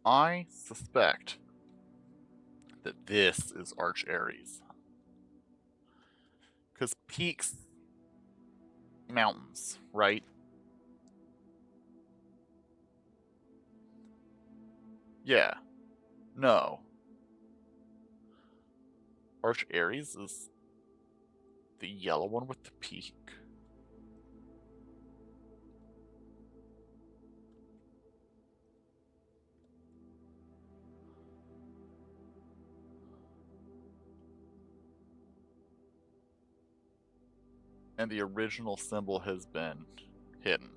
I suspect that this is Arch Ares. Because peaks, mountains, right? Yeah. No. Arch Ares is the yellow one with the peak. And the original symbol has been hidden.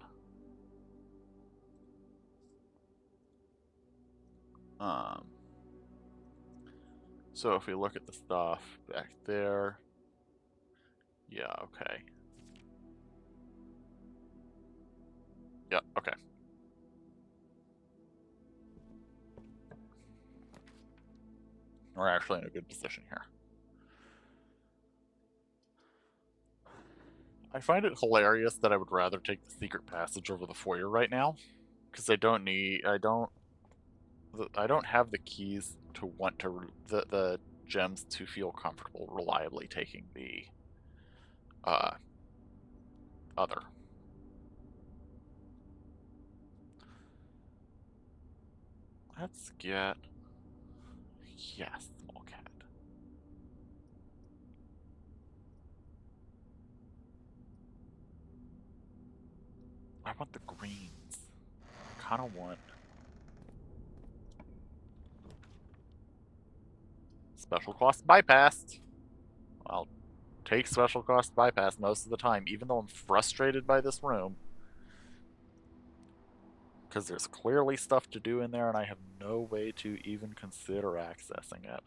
So if we look at the stuff back there, yeah, okay. Yeah, okay. We're actually in a good position here. I find it hilarious that I would rather take the secret passage over the foyer right now, because I don't have the keys to want to the gems to feel comfortable reliably taking the other. Let's get, yes, small cat. I want the greens. I kind of want special cost bypassed. I'll take special cost bypass most of the time, even though I'm frustrated by this room. Because there's clearly stuff to do in there and I have no way to even consider accessing it.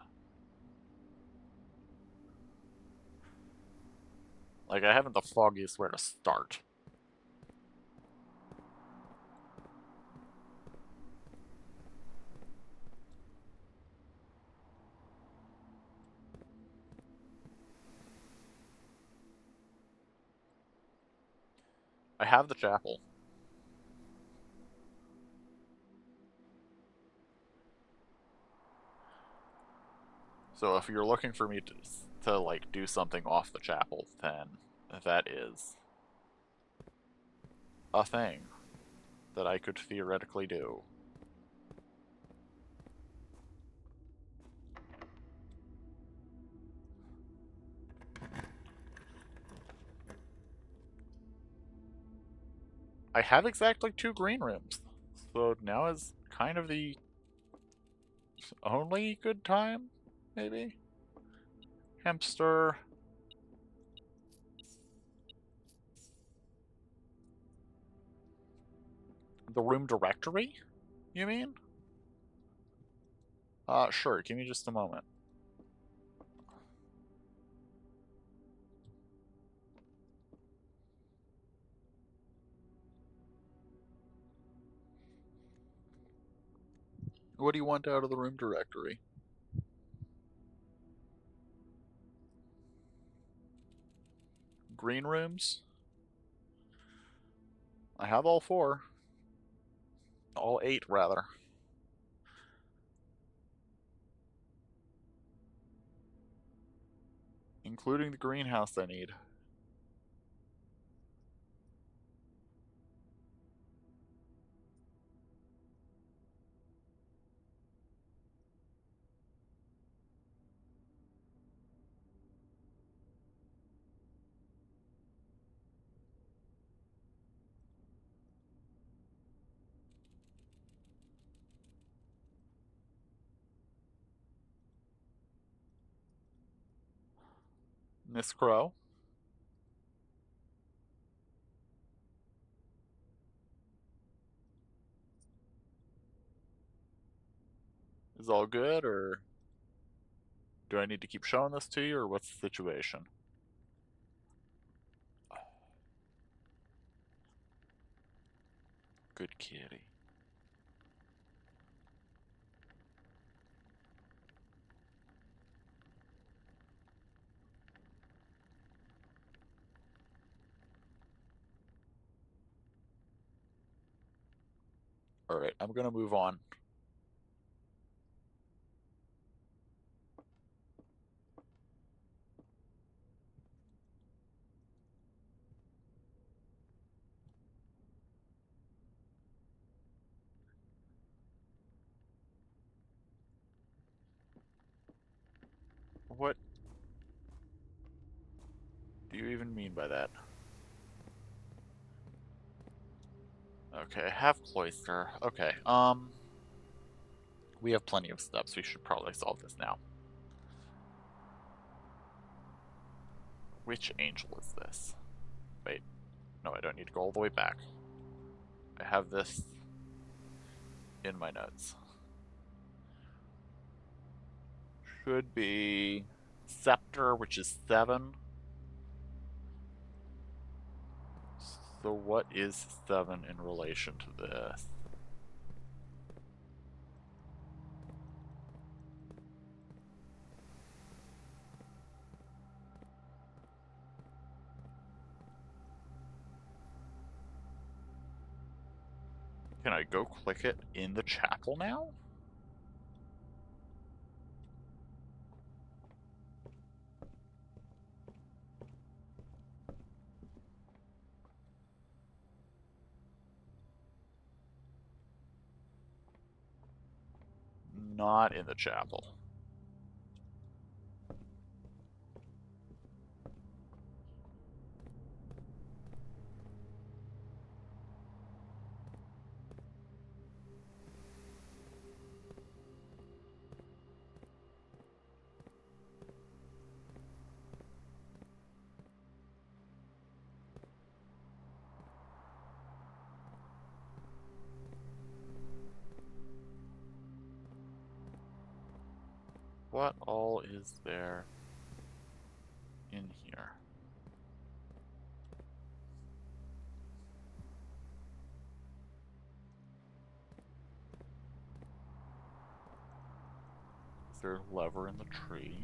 Like, I haven't the foggiest where to start. I have the chapel. So if you're looking for me to like do something off the chapel, then that is a thing that I could theoretically do. I have exactly 2 green rooms, so now is kind of the only good time, maybe? Hamster. The room directory, you mean? Sure, give me just a moment. What do you want out of the room directory? Green rooms? I have all 4. All 8, rather. Including the greenhouse I need. Miss Crow? Is all good, or do I need to keep showing this to you, or what's the situation? Good kitty. Alright, I'm gonna move on. What do you even mean by that? Okay, have cloister. Okay, we have plenty of steps. We should probably solve this now. Which angel is this? Wait, no, I don't need to go all the way back. I have this in my notes. Should be Scepter, which is 7. So what is 7 in relation to this? Can I go click it in the chapel now? Not in the chapel. What all is there in here? Is there a lever in the tree?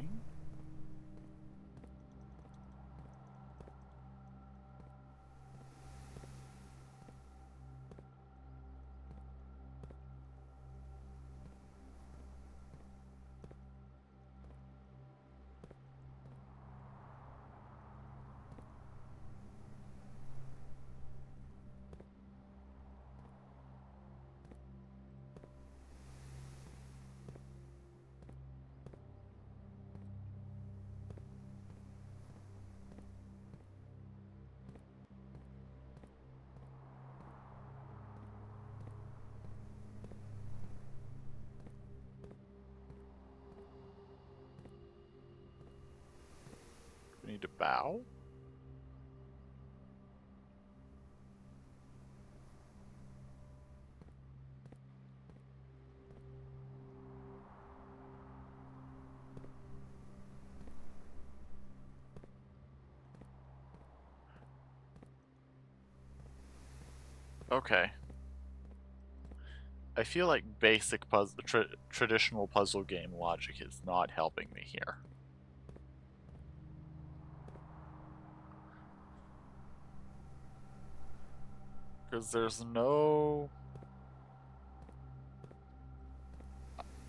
We need to bow? Okay. I feel like basic traditional puzzle game logic is not helping me here. Because there's no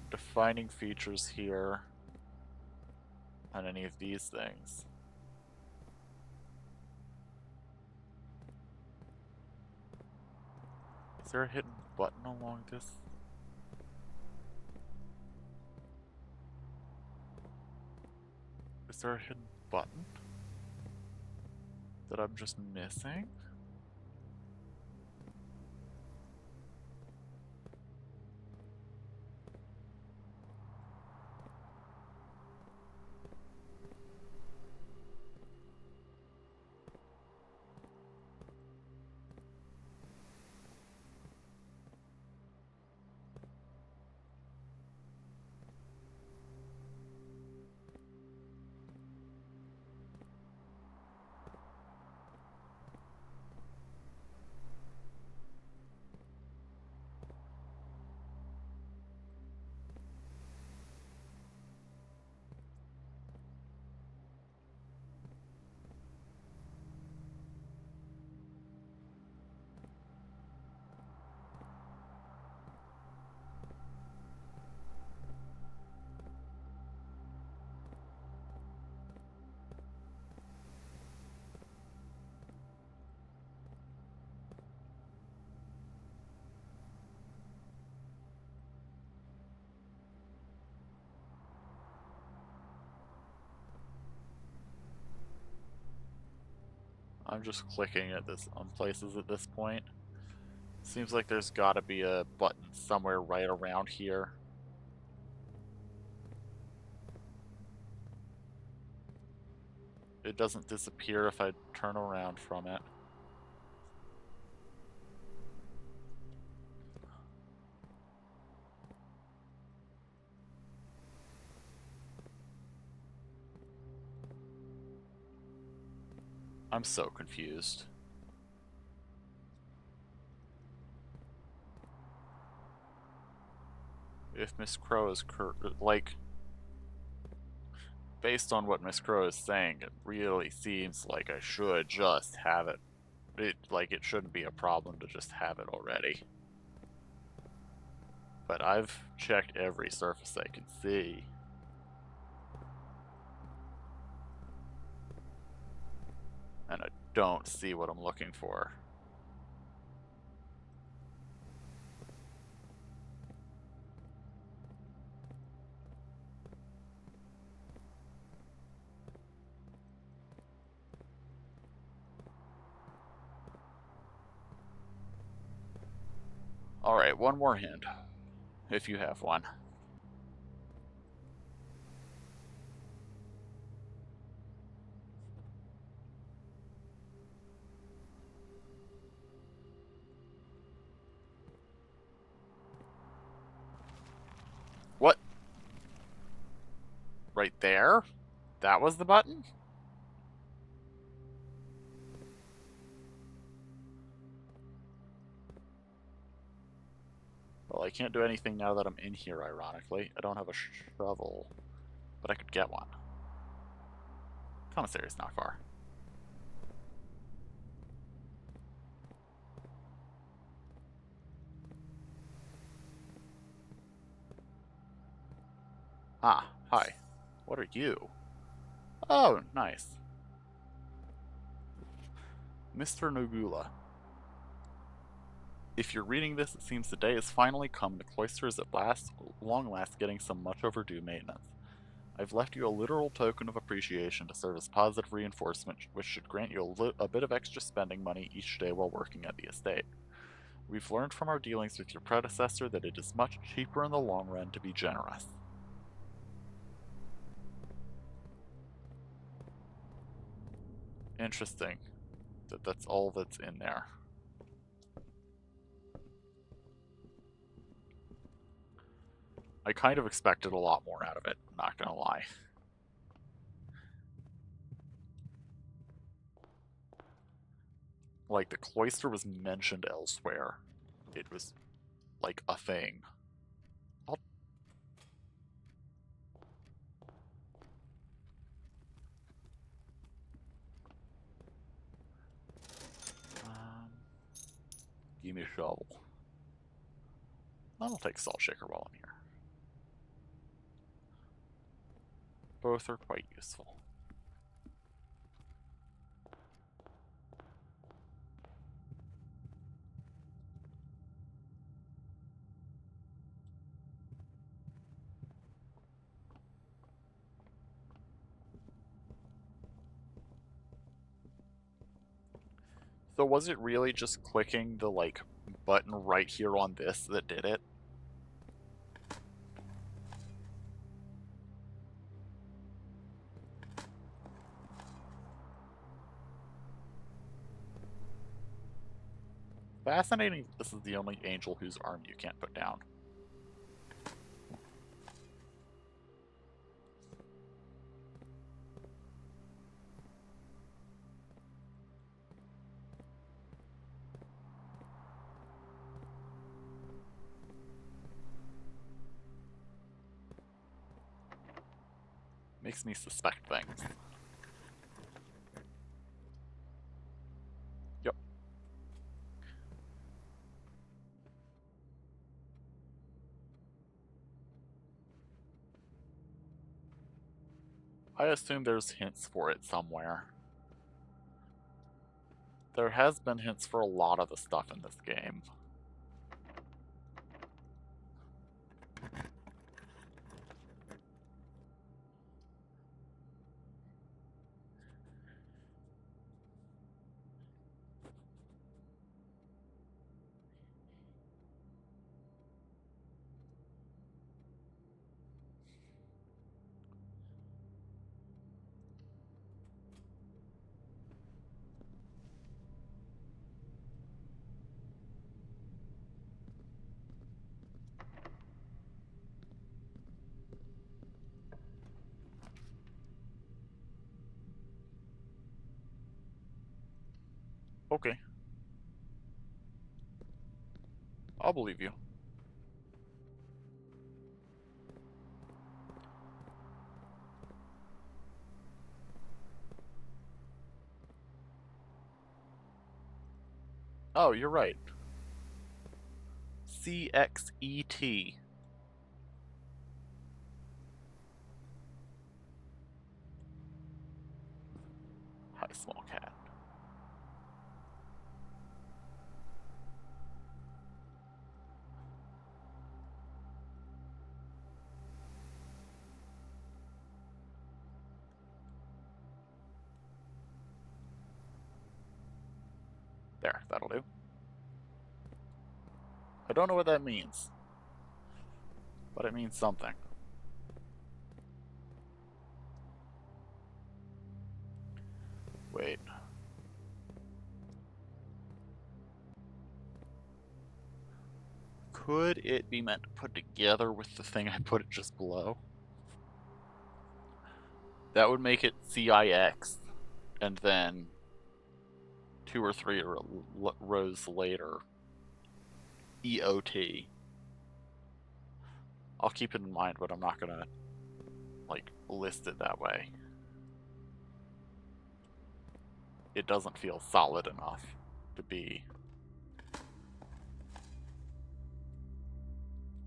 defining features here on any of these things. Is there a hidden button along this? Is there a hidden button that I'm just missing? I'm just clicking at this on places at this point. Seems like there's gotta be a button somewhere right around here. It doesn't disappear if I turn around from it. I'm so confused. If Miss Crow is like, based on what Miss Crow is saying, it really seems like I should just have it. It shouldn't be a problem to just have it already. But I've checked every surface I can see. And I don't see what I'm looking for. Alright, one more hint. If you have one. What? Right there? That was the button? Well, I can't do anything now that I'm in here, ironically. I don't have a shovel, but I could get one. Commissary's not far. Ah, hi. What are you? Oh, nice. Mr. Nogula. If you're reading this, it seems the day has finally come. The cloister is at long last getting some much overdue maintenance. I've left you a literal token of appreciation to serve as positive reinforcement, which should grant you a bit of extra spending money each day while working at the estate. We've learned from our dealings with your predecessor that it is much cheaper in the long run to be generous. Interesting. That's all that's in there. I kind of expected a lot more out of it, not gonna lie. Like, the cloister was mentioned elsewhere. It was, like, a thing. Give me a shovel. I'll take Salt Shaker while I'm here. Both are quite useful. So was it really just clicking the, like, button right here on this that did it? Fascinating. This is the only angel whose arm you can't put down. Makes me suspect things. Yep. I assume there's hints for it somewhere. There has been hints for a lot of the stuff in this game. Okay. I'll believe you. Oh, you're right. CXET. Hi, small cat. There, that'll do. I don't know what that means, but it means something. Wait. Could it be meant to put together with the thing I put it just below? That would make it CIX, and then 2 or 3 rows later, EOT. I'll keep it in mind, but I'm not gonna, like, list it that way. It doesn't feel solid enough to be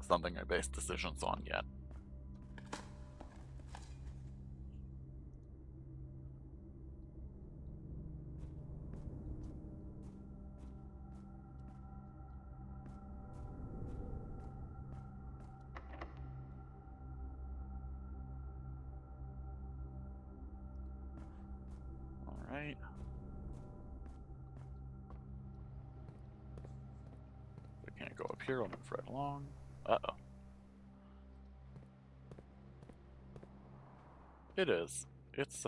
something I base decisions on yet. Alright. We can't go up here, I'll move right along. Uh-oh. It is. It's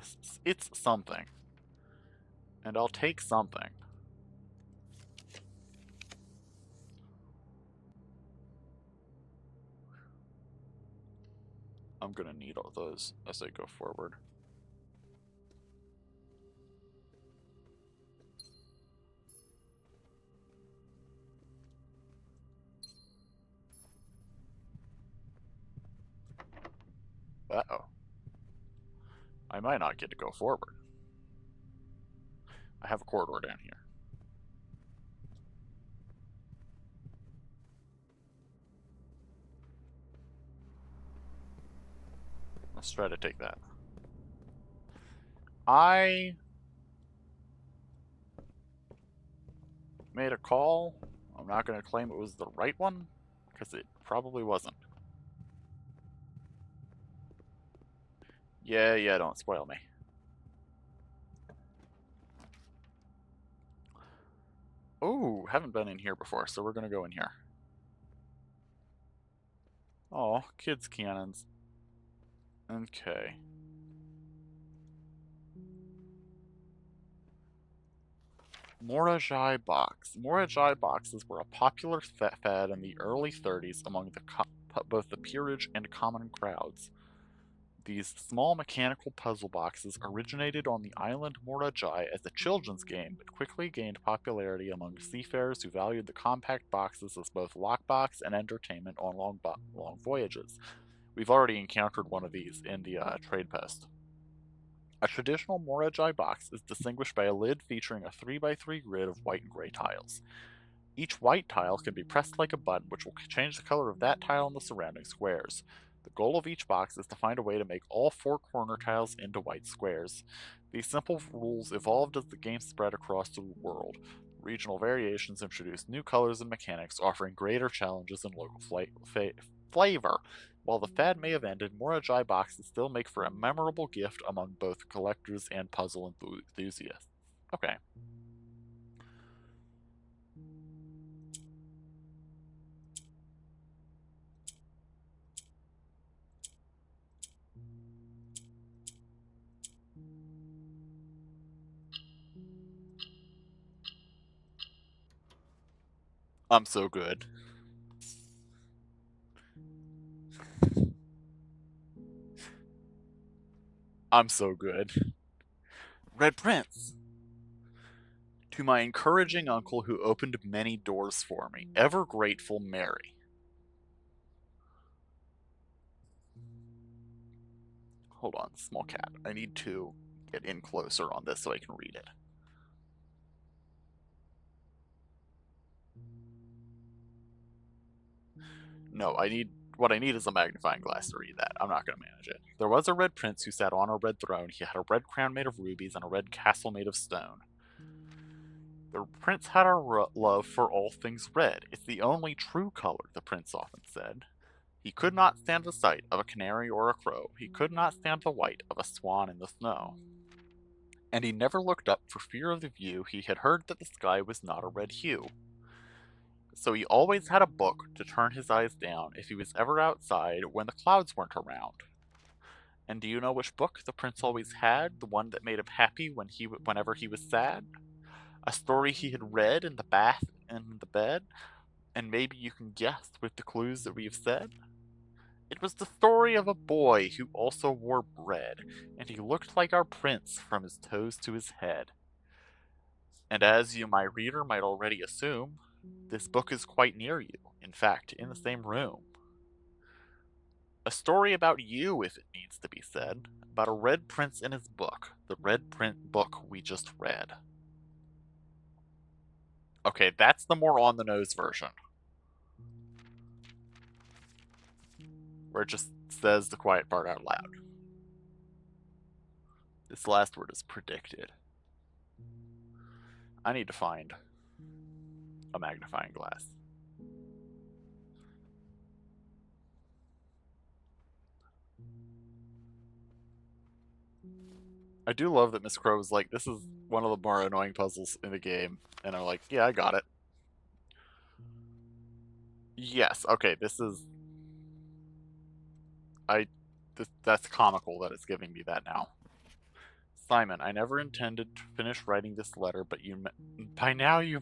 something. And I'll take something. I'm gonna need all those as I go forward. Uh-oh. I might not get to go forward. I have a corridor down here. Let's try to take that. I made a call. I'm not going to claim it was the right one, because it probably wasn't. Yeah, don't spoil me. Oh, haven't been in here before, so we're going to go in here. Oh, kids' cannons. Okay. Morajai box. Morajai boxes were a popular fad in the early 30s among both the peerage and common crowds. These small mechanical puzzle boxes originated on the island Morajai as a children's game, but quickly gained popularity among seafarers who valued the compact boxes as both lockbox and entertainment on long voyages. We've already encountered one of these in the trade post. A traditional Morajai box is distinguished by a lid featuring a 3x3 grid of white and gray tiles. Each white tile can be pressed like a button, which will change the color of that tile and the surrounding squares. The goal of each box is to find a way to make all 4 corner tiles into white squares. These simple rules evolved as the game spread across the world. Regional variations introduced new colors and mechanics, offering greater challenges and local flavor. While the fad may have ended, Morajai boxes still make for a memorable gift among both collectors and puzzle enthusiasts. Okay. I'm so good. I'm so good. Red Prince. To my encouraging uncle who opened many doors for me, ever grateful Mary. Hold on, small cat. I need to get in closer on this so I can read it. No, what I need is a magnifying glass to read that. I'm not going to manage it. There was a red prince who sat on a red throne. He had a red crown made of rubies and a red castle made of stone. The prince had a love for all things red. It's the only true color, the prince often said. He could not stand the sight of a canary or a crow. He could not stand the white of a swan in the snow. And he never looked up for fear of the view. He had heard that the sky was not a red hue. So he always had a book to turn his eyes down if he was ever outside when the clouds weren't around. And do you know which book the prince always had? The one that made him happy whenever he was sad? A story he had read in the bath and the bed? And maybe you can guess with the clues that we have said? It was the story of a boy who also wore red, and he looked like our prince from his toes to his head. And as you, my reader, might already assume, this book is quite near you, in fact, in the same room. A story about you, if it needs to be said, about a red prince in his book, the red print book we just read. Okay, that's the more on-the-nose version. Where it just says the quiet part out loud. This last word is predicted. I need to find a magnifying glass. I do love that Miss Crow is like, this is one of the more annoying puzzles in the game. And I'm like, yeah, I got it. Yes, okay, this is... that's comical that it's giving me that now. Simon, I never intended to finish writing this letter, but by now you...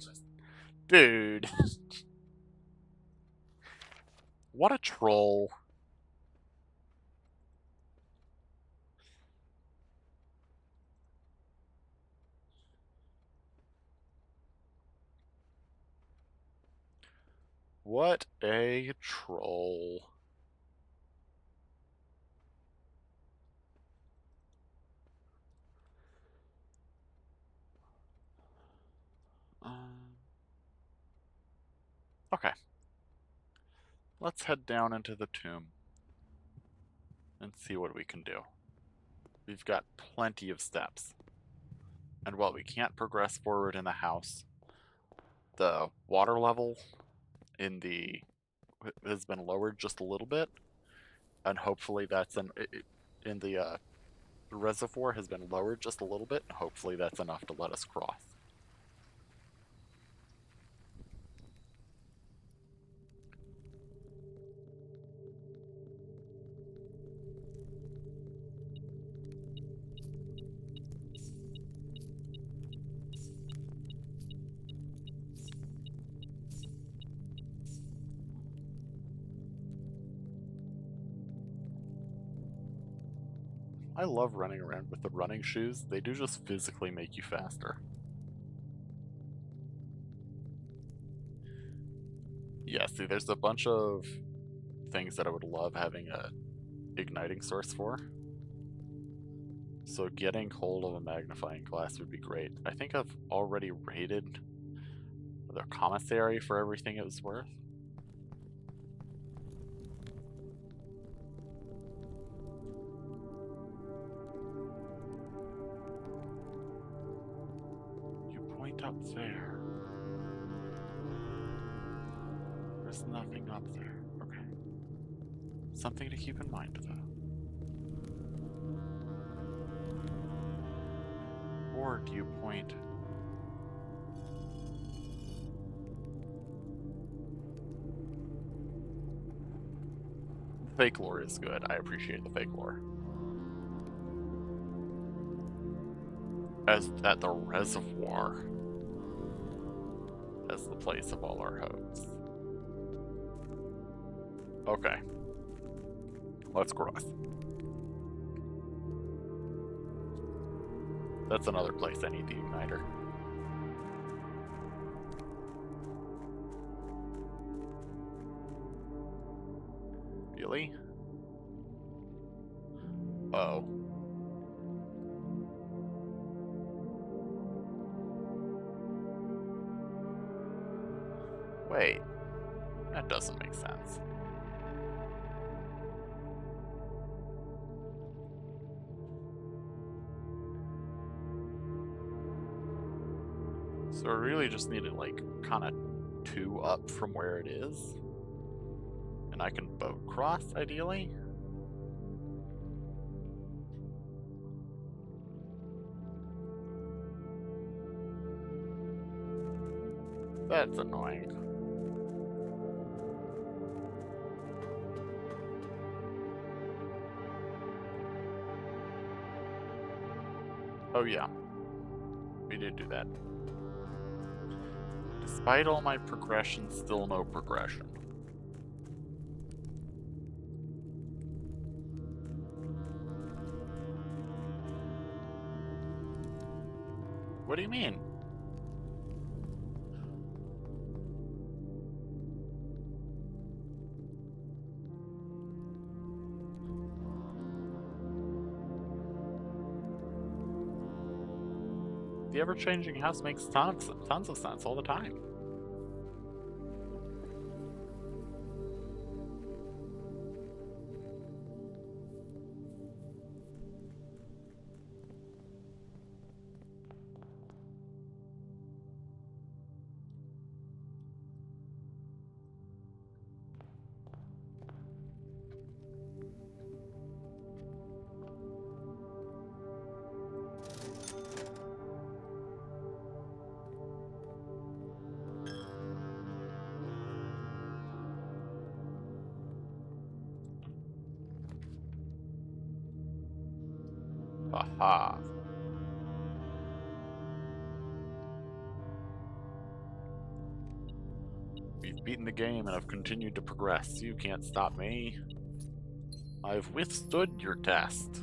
Dude. What a troll. What a troll. Okay. Let's head down into the tomb and see what we can do. We've got plenty of steps. And while we can't progress forward in the house, the water level in the has been lowered just a little bit, and hopefully that's in the reservoir has been lowered just a little bit, and hopefully that's enough to let us cross. I love running around with the running shoes. They do just physically make you faster. Yeah, see, there's a bunch of things that I would love having a igniting source for. So getting hold of a magnifying glass would be great. I think I've already rated the commissary for everything it was worth. Up there. There's nothing up there. Okay. Something to keep in mind, though. Or do you point... Fake lore is good. I appreciate the fake lore. As at the reservoir as the place of all our hopes. Okay. Let's cross. That's another place I need the igniter. Really? Oh. Wait. That doesn't make sense. So I really just need it, like, kind of 2 up from where it is. And I can boat cross, ideally. That's annoying. Oh yeah. We did do that. Despite all my progression, still no progression. What do you mean? The ever-changing house makes tons of sense all the time. Haha. We've beaten the game and have continued to progress. You can't stop me. I've withstood your test.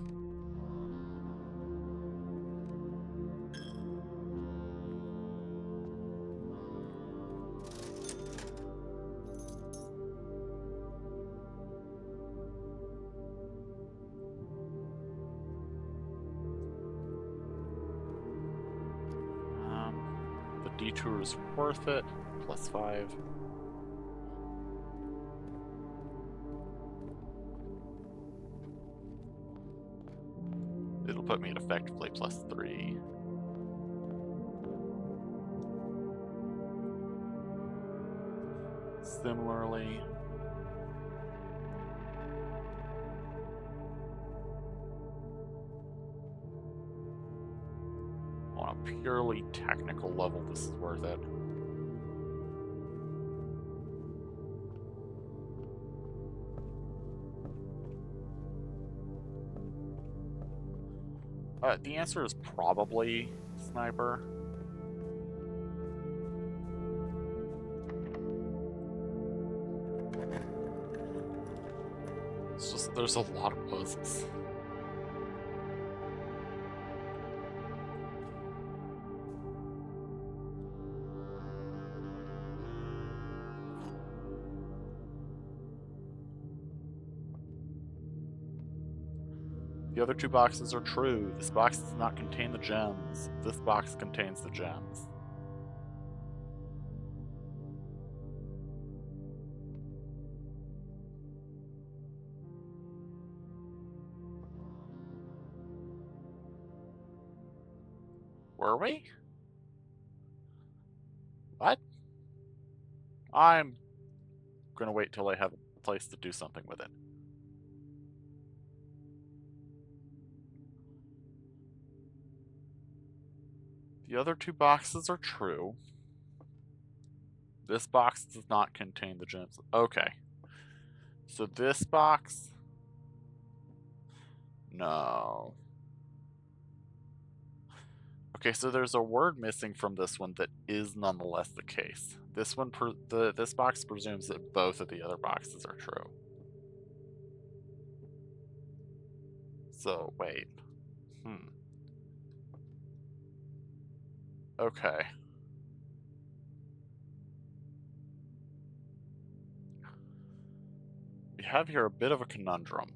The detour is worth it. +5. It'll put me at effectively +3. Similarly, on a purely technical level, this is worth it. The answer is probably Sniper. It's just, there's a lot of puzzles. The other 2 boxes are true. This box does not contain the gems. This box contains the gems. Were we? What? I'm gonna wait till I have a place to do something with it. The other 2 boxes are true. This box does not contain the gems. Okay. So this box... No. Okay, so there's a word missing from this one that is nonetheless the case. This one, this box presumes that both of the other boxes are true. So, wait. Okay. We have here a bit of a conundrum.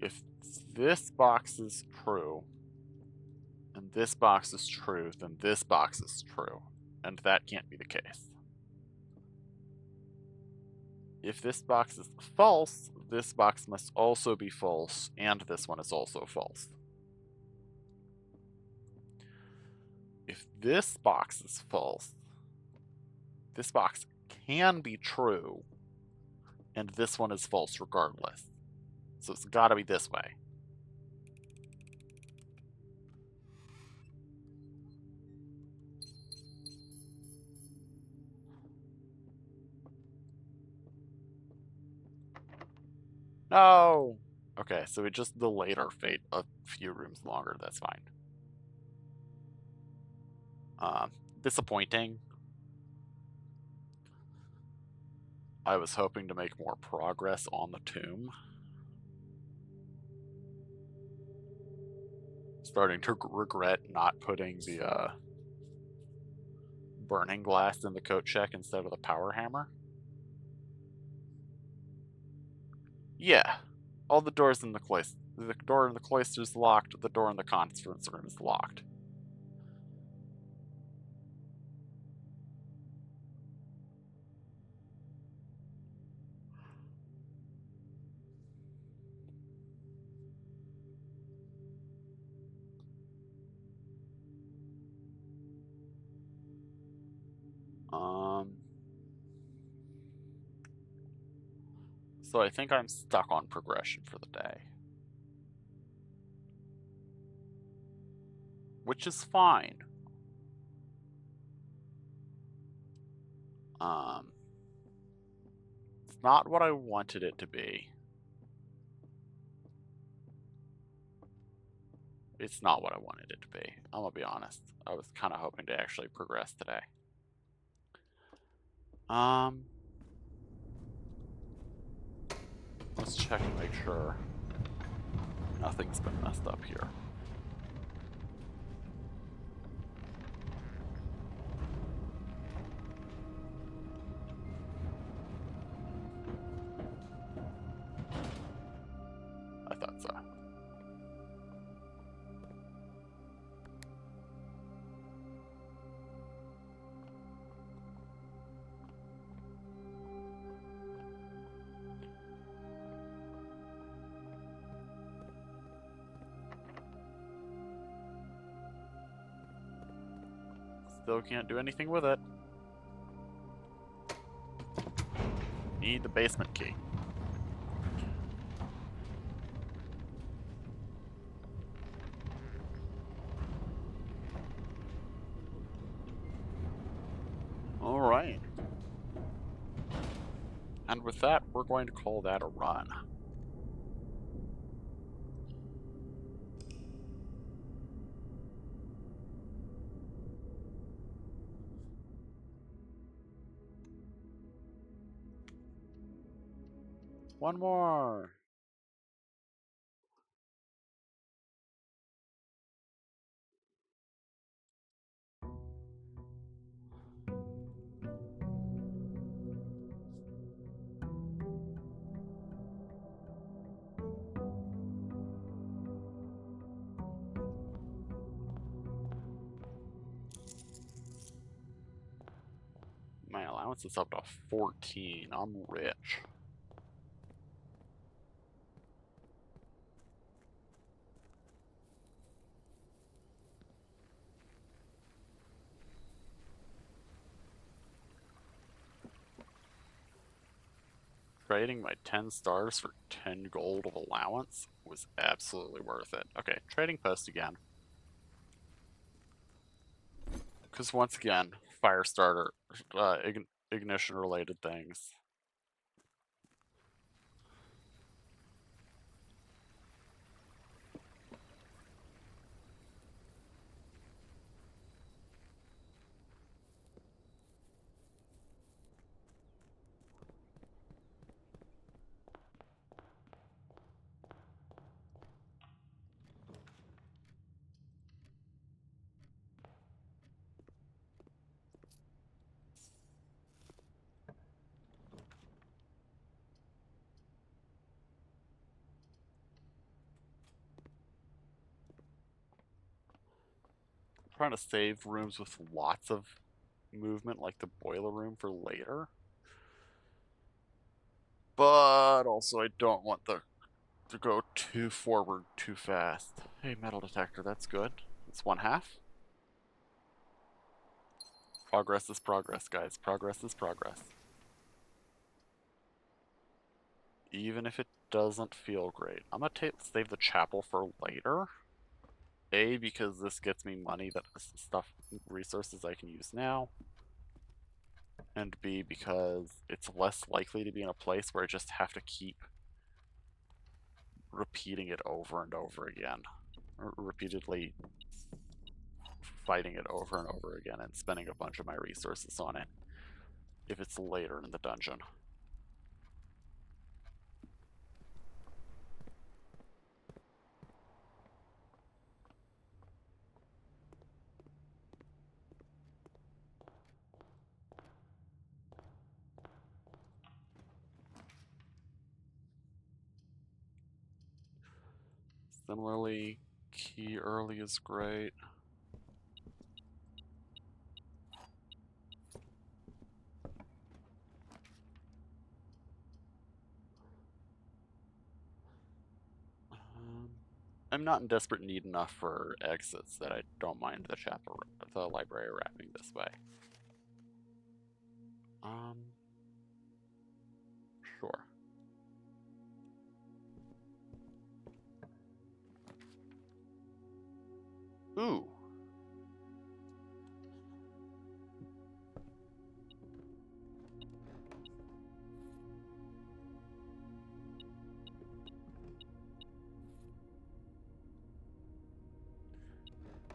If this box is true, and this box is true, then this box is true. And that can't be the case. If this box is false, this box must also be false, and this one is also false. If this box is false, this box can be true, and this one is false regardless. So it's gotta be this way. No! Okay, so we just delayed our fate a few rooms longer, that's fine. Disappointing. I was hoping to make more progress on the tomb. Starting to regret not putting the burning glass in the coat check instead of the power hammer. Yeah, all the doors in the cloister. The door in the cloister is locked. The door in the conference room is locked. So I think I'm stuck on progression for the day. Which is fine. It's not what I wanted it to be. It's not what I wanted it to be. I'm gonna be honest. I was kind of hoping to actually progress today. Let's check and make sure nothing's been messed up here. I thought so. Still can't do anything with it. Need the basement key. Alright. And with that, we're going to call that a run. One more. My allowance is up to 14. I'm rich. Trading my 10 stars for 10 gold of allowance was absolutely worth it. Okay, trading post again. Because once again, fire starter, ignition related things. trying to save rooms with lots of movement, like the boiler room, for later. But also, I don't want to go too forward too fast. Hey, metal detector, that's good. It's 1/2. Progress is progress, guys. Progress is progress. Even if it doesn't feel great. I'm gonna save the chapel for later. A, because this gets me money that resources I can use now. And B, because it's less likely to be in a place where I just have to keep repeating it over and over again. Or repeatedly fighting it over and over again and spending a bunch of my resources on it if it's later in the dungeon. Similarly, key early is great. I'm not in desperate need enough for exits that I don't mind the library wrapping this way. Sure. Ooh.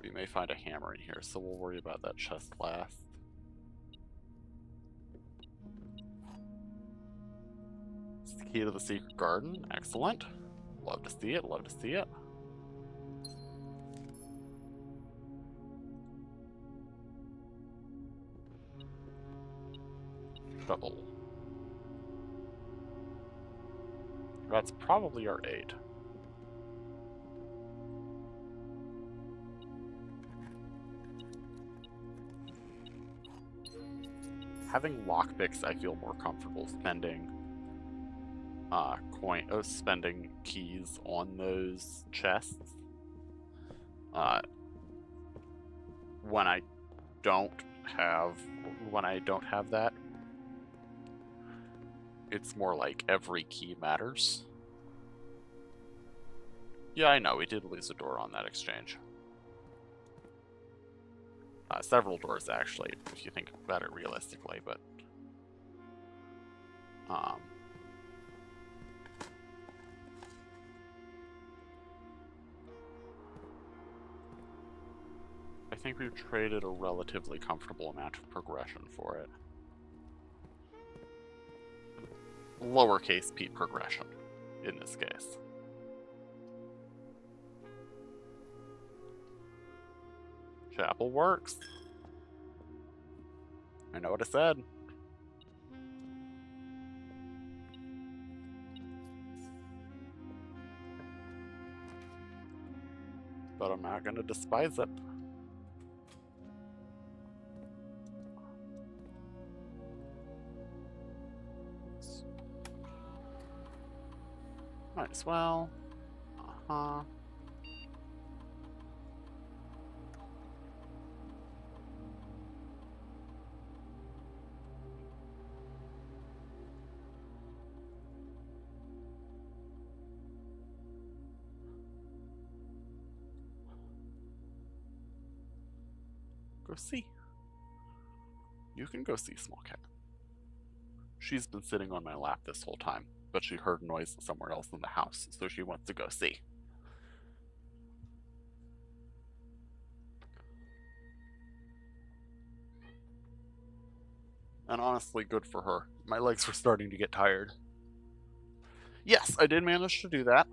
We may find a hammer in here, so we'll worry about that chest last. It's the key to the secret garden. Excellent. Love to see it, love to see it. Trouble. That's probably our 8. Having lockpicks, I feel more comfortable spending spending keys on those chests. When I don't have that, it's more like every key matters. Yeah, I know, we did lose a door on that exchange. Several doors, actually, if you think about it realistically, but... I think we've traded a relatively comfortable amount of progression for it. Lowercase p progression, in this case. Chapel works. I know what I said. But I'm not gonna despise it. Might as well. Uh-huh. Go see. You can go see Small Cat. She's been sitting on my lap this whole time, but she heard noise somewhere else in the house, so she wants to go see. And honestly, good for her. My legs were starting to get tired. Yes, I did manage to do that.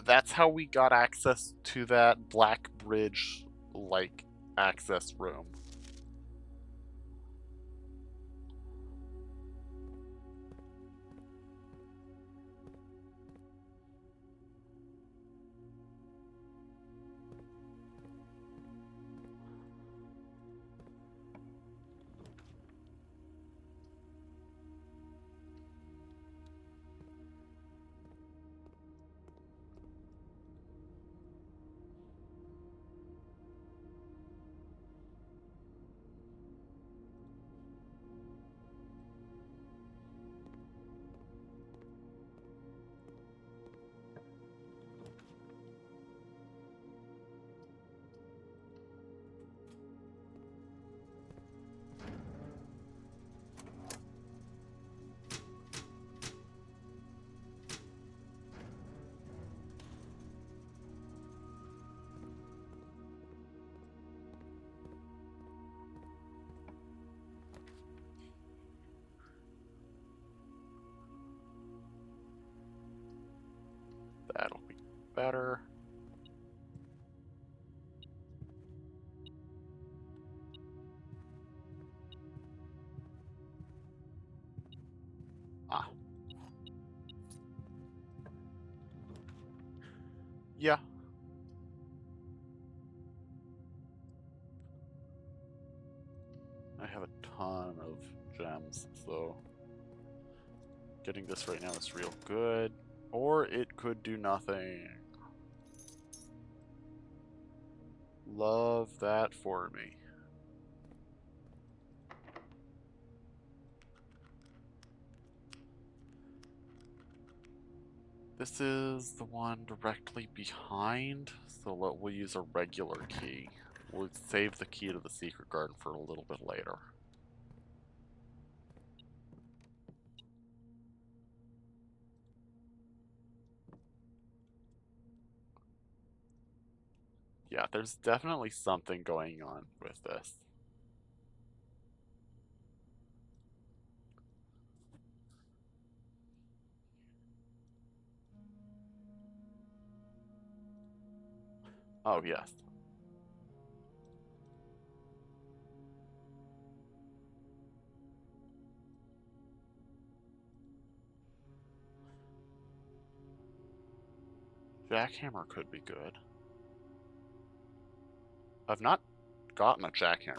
That's how we got access to that black bridge-like access room. better. Ah. Yeah. I have a ton of gems, so getting this right now is real good. Or it could do nothing. Love that for me. This is the one directly behind, so we'll use a regular key. We'll save the key to the secret garden for a little bit later. Yeah, there's definitely something going on with this. Oh, yes. Jackhammer could be good. I've not gotten a jackhammer,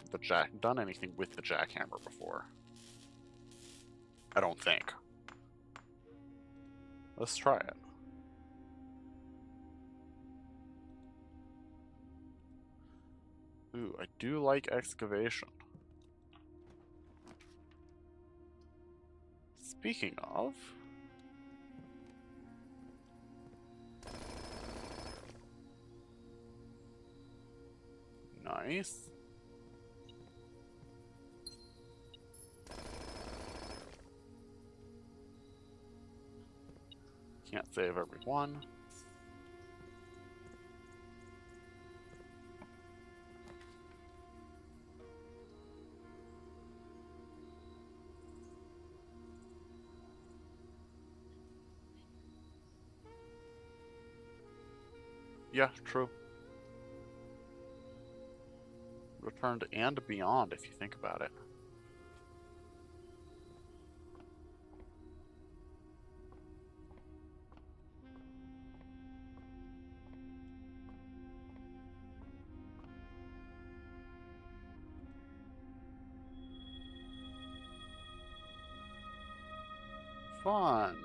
done anything with the jackhammer before. I don't think. Let's try it. Ooh, I do like excavation. Speaking of... Nice. Can't save every one. Yeah, true. Returned and beyond, if you think about it. Fun.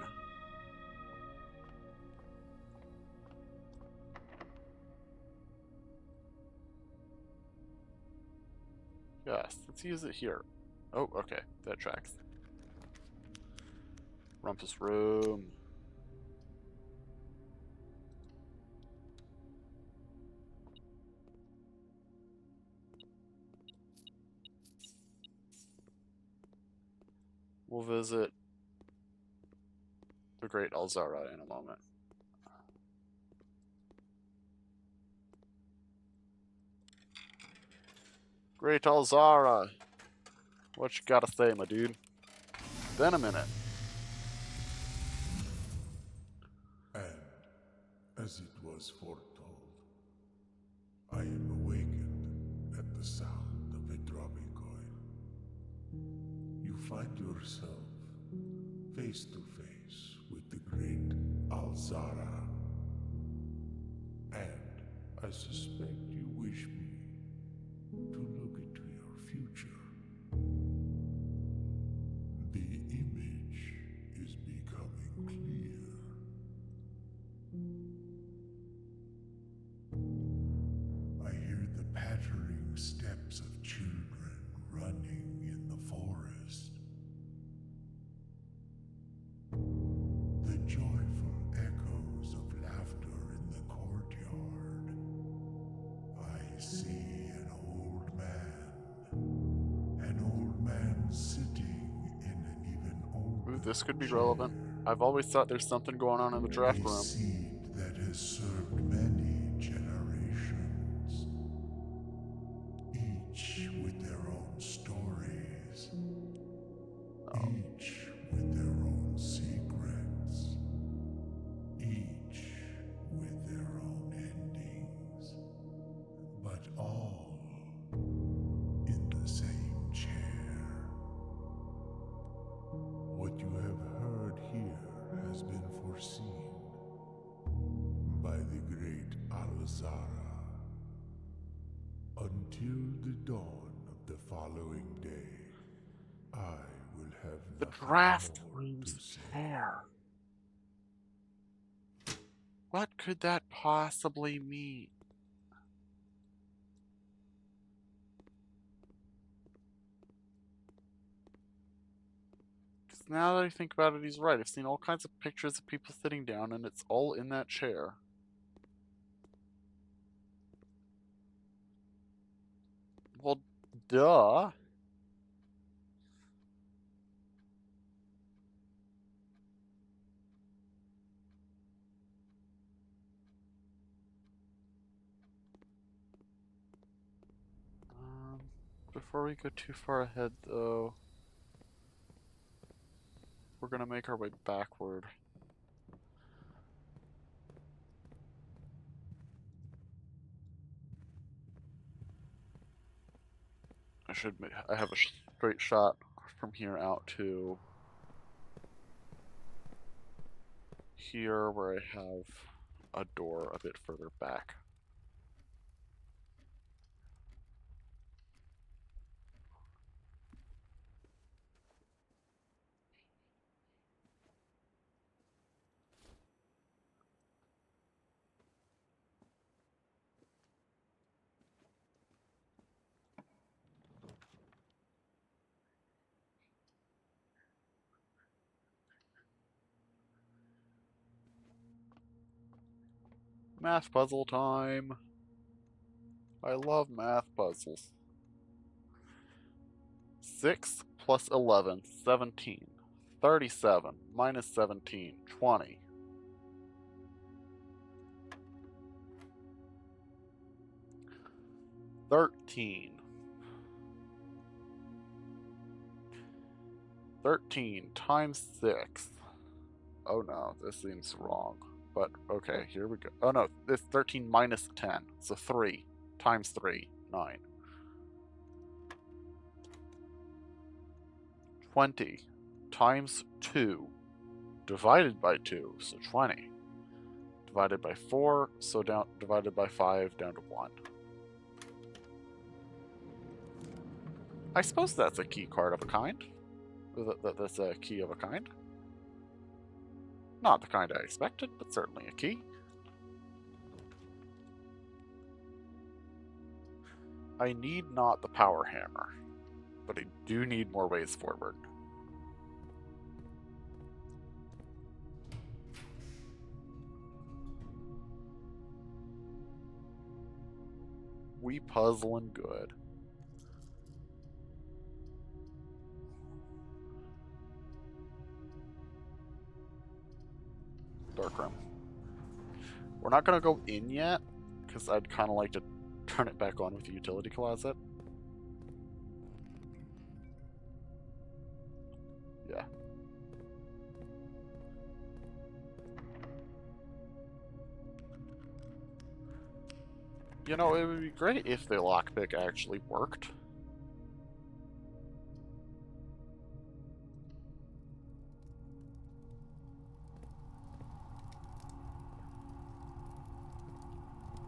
Yes, let's use it here. Oh, okay, that tracks. Rumpus room. We'll visit the Great Alzara in a moment. Great Alzara! What you gotta say, my dude? Been a minute. And, as it was foretold, I am awakened at the sound of a dropping coin. You find yourself face to face with the great Alzara. And I suspect you wish me to look into your future. The image is becoming clear. I hear the pattering steps of children running in the forest. The joyful echoes of laughter in the courtyard. I see an old man sitting in an even older Ooh, this could be relevant. I've always thought there's something going on in the draft A room. seed that has served many generations, each with their own stories, each with their own secrets, each with their Azara. Until the dawn of the following day, I will have The nothing draft more room's to say. there. What could that possibly mean? Because now that I think about it, he's right. I've seen all kinds of pictures of people sitting down, and it's all in that chair. Well, duh. Before we go too far ahead, though, we're gonna make our way backward. I have a straight shot from here out to here, where I have a door a bit further back. Math puzzle time! I love math puzzles. 6 plus 11, 17. 37 minus 17, 20. 13. 13 times 6. Oh no, this seems wrong. But okay, here we go. Oh no, it's 13 minus 10. So 3 times 3, 9. 20 times 2 divided by 2, so 20. Divided by 4, so divided by 5, down to 1. I suppose that's a key card of a kind. That's a key of a kind. Not the kind I expected, but certainly a key. I need not the power hammer, but I do need more ways forward. We puzzling good. Dark room. We're not gonna go in yet, because I'd kind of like to turn it back on with the utility closet. Yeah. You know, it would be great if the lockpick actually worked.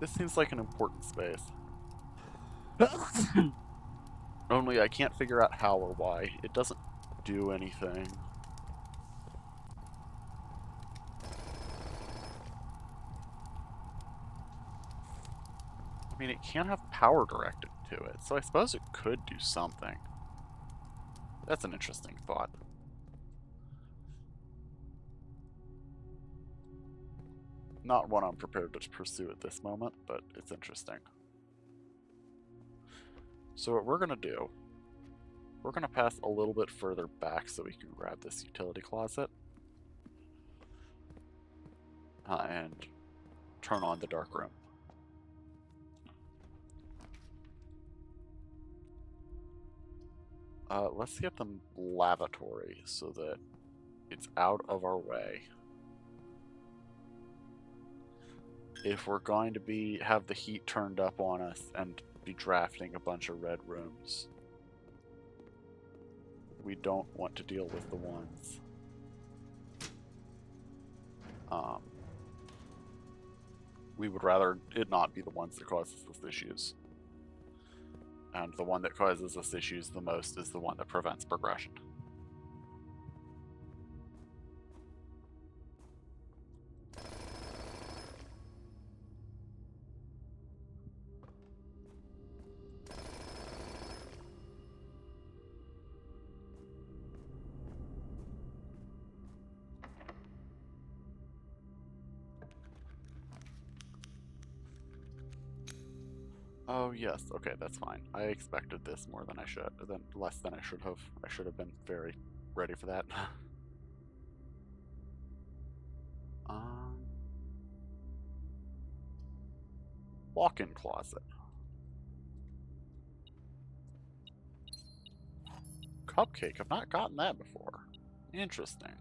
This seems like an important space. Only I can't figure out how or why. It doesn't do anything. I mean, it can't have power directed to it, so I suppose it could do something. That's an interesting thought. Not one I'm prepared to pursue at this moment, but it's interesting. So what we're going to do, we're going to pass a little bit further back so we can grab this utility closet. And turn on the dark room. Let's get the lavatory so that it's out of our way. If we're going to have the heat turned up on us and be drafting a bunch of red rooms, we don't want to deal with the ones We would rather it not be the ones that causes us issues. And the one that causes us issues the most is the one that prevents progression. Oh yes, okay, that's fine. I expected this more than I should, less than I should have. I should have been very ready for that. Walk-in closet. Cupcake. I've not gotten that before. Interesting.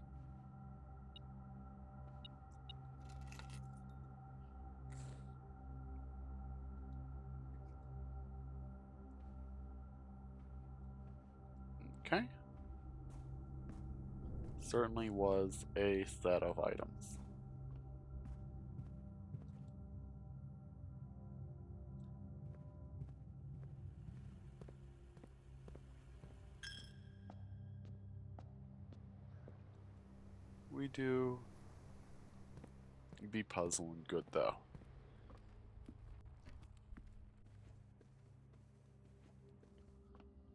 Okay. Certainly was a set of items. We do be puzzling good though.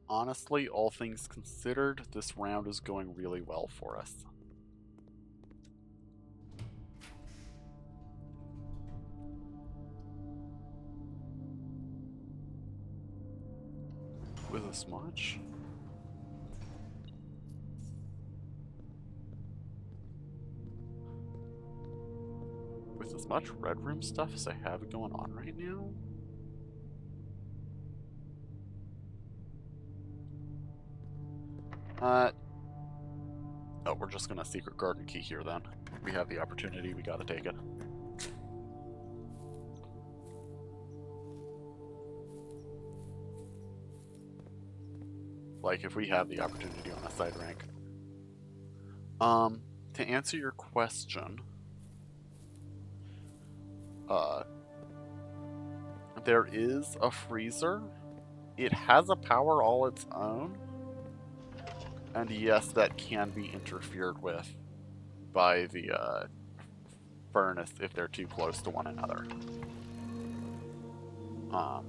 Honestly, all things considered, this round is going really well for us. With this much? With as much Red Room stuff as I have going on right now? Oh, we're just gonna secret garden key here then. We have the opportunity, we gotta take it. Like, if we have the opportunity on a side rank. To answer your question, there is a freezer. It has a power all its own. And yes, that can be interfered with by the furnace if they're too close to one another. I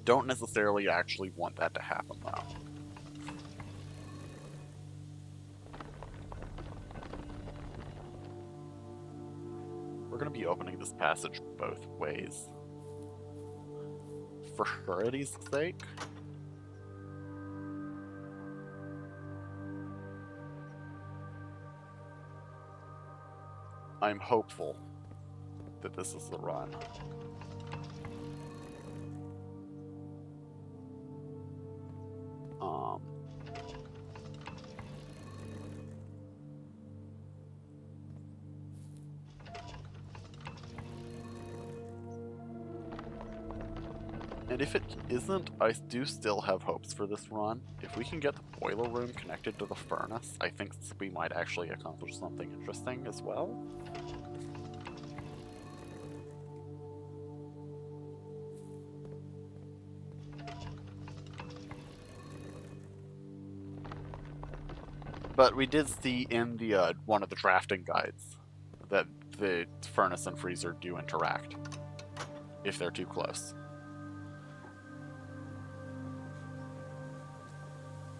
don't necessarily actually want that to happen though. We're going to be opening this passage both ways. For surity's sake. I'm hopeful that this is the run. And if it isn't, I do still have hopes for this run. If we can get the boiler room connected to the furnace, I think we might actually accomplish something interesting as well. But we did see in the one of the drafting guides that the furnace and freezer do interact if they're too close.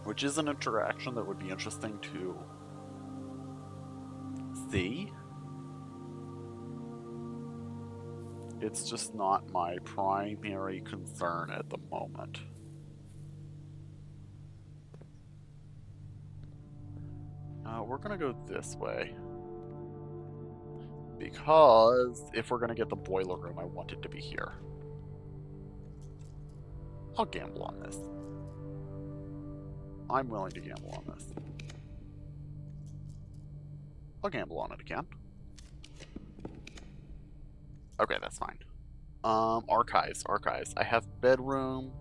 Which is an interaction that would be interesting to see. It's just not my primary concern at the moment. We're gonna go this way. Because if we're gonna get the boiler room, I want it to be here. I'll gamble on this. I'm willing to gamble on this. I'll gamble on it again. Okay, that's fine. Archives. I have bedroom.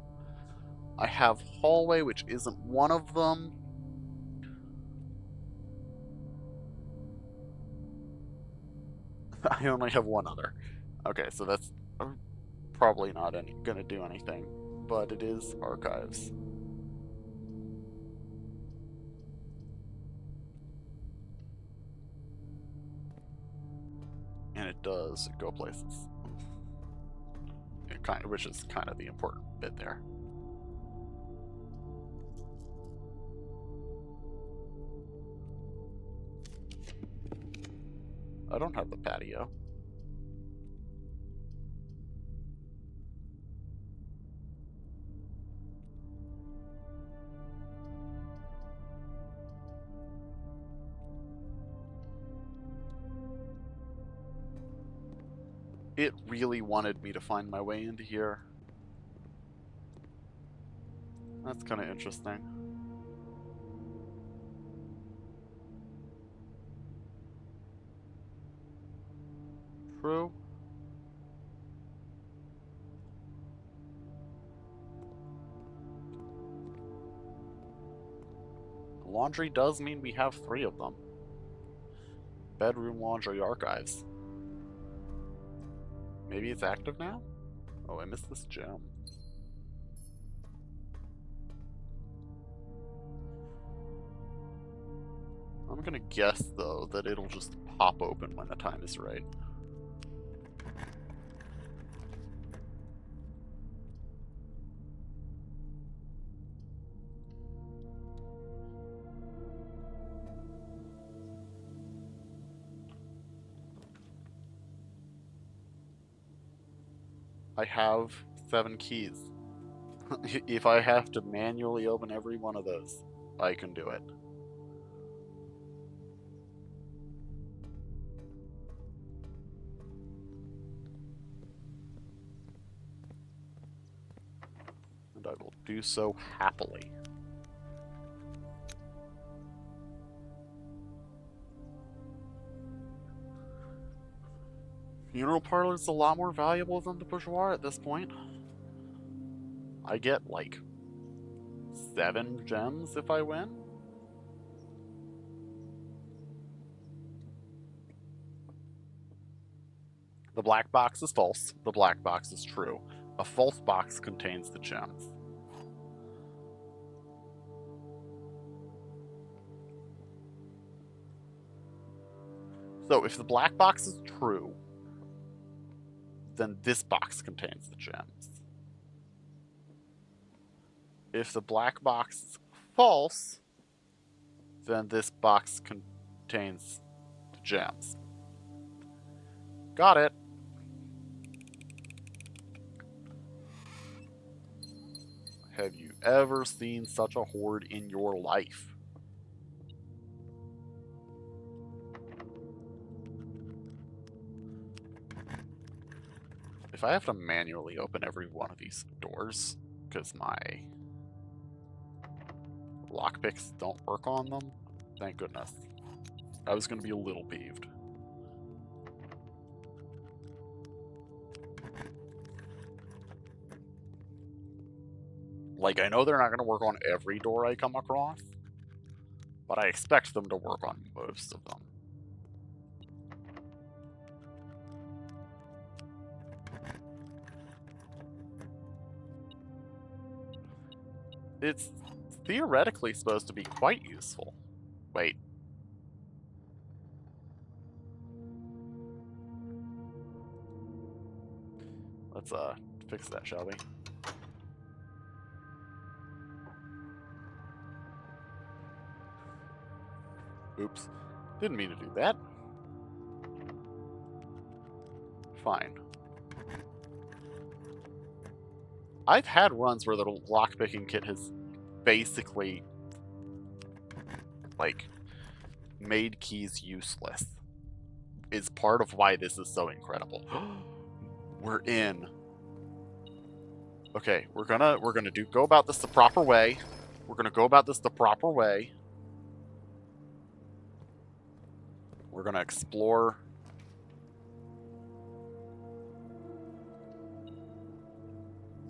I have hallway, which isn't one of them. I only have one other. Okay, so that's probably not gonna do anything, but it is archives. And it does go places. Which is kind of the important bit there. I don't have the patio. It really wanted me to find my way into here. That's kind of interesting. True. Laundry does mean we have 3 of them. Bedroom, laundry, archives. Maybe it's active now? Oh, I missed this gem. I'm gonna guess, though, that it'll just pop open when the time is right. I have 7 keys. If I have to manually open every one of those, I can do it. And I will do so happily. Funeral parlor is a lot more valuable than the bourgeois at this point. I get like 7 gems if I win. The black box is false. The black box is true. A false box contains the gems. So if the black box is true, then this box contains the gems. If the black box is false, then this box contains the gems. Got it. Have you ever seen such a hoard in your life? If I have to manually open every one of these doors because my lockpicks don't work on them, thank goodness. I was going to be a little peeved. Like, I know they're not going to work on every door I come across, but I expect them to work on most of them. It's theoretically supposed to be quite useful. Wait. Let's fix that, shall we? Oops. Didn't mean to do that. Fine. I've had runs where the lockpicking kit has basically, like, made keys useless. Is part of why this is so incredible. We're in. Okay, we're gonna go about this the proper way. We're gonna go about this the proper way. We're gonna explore.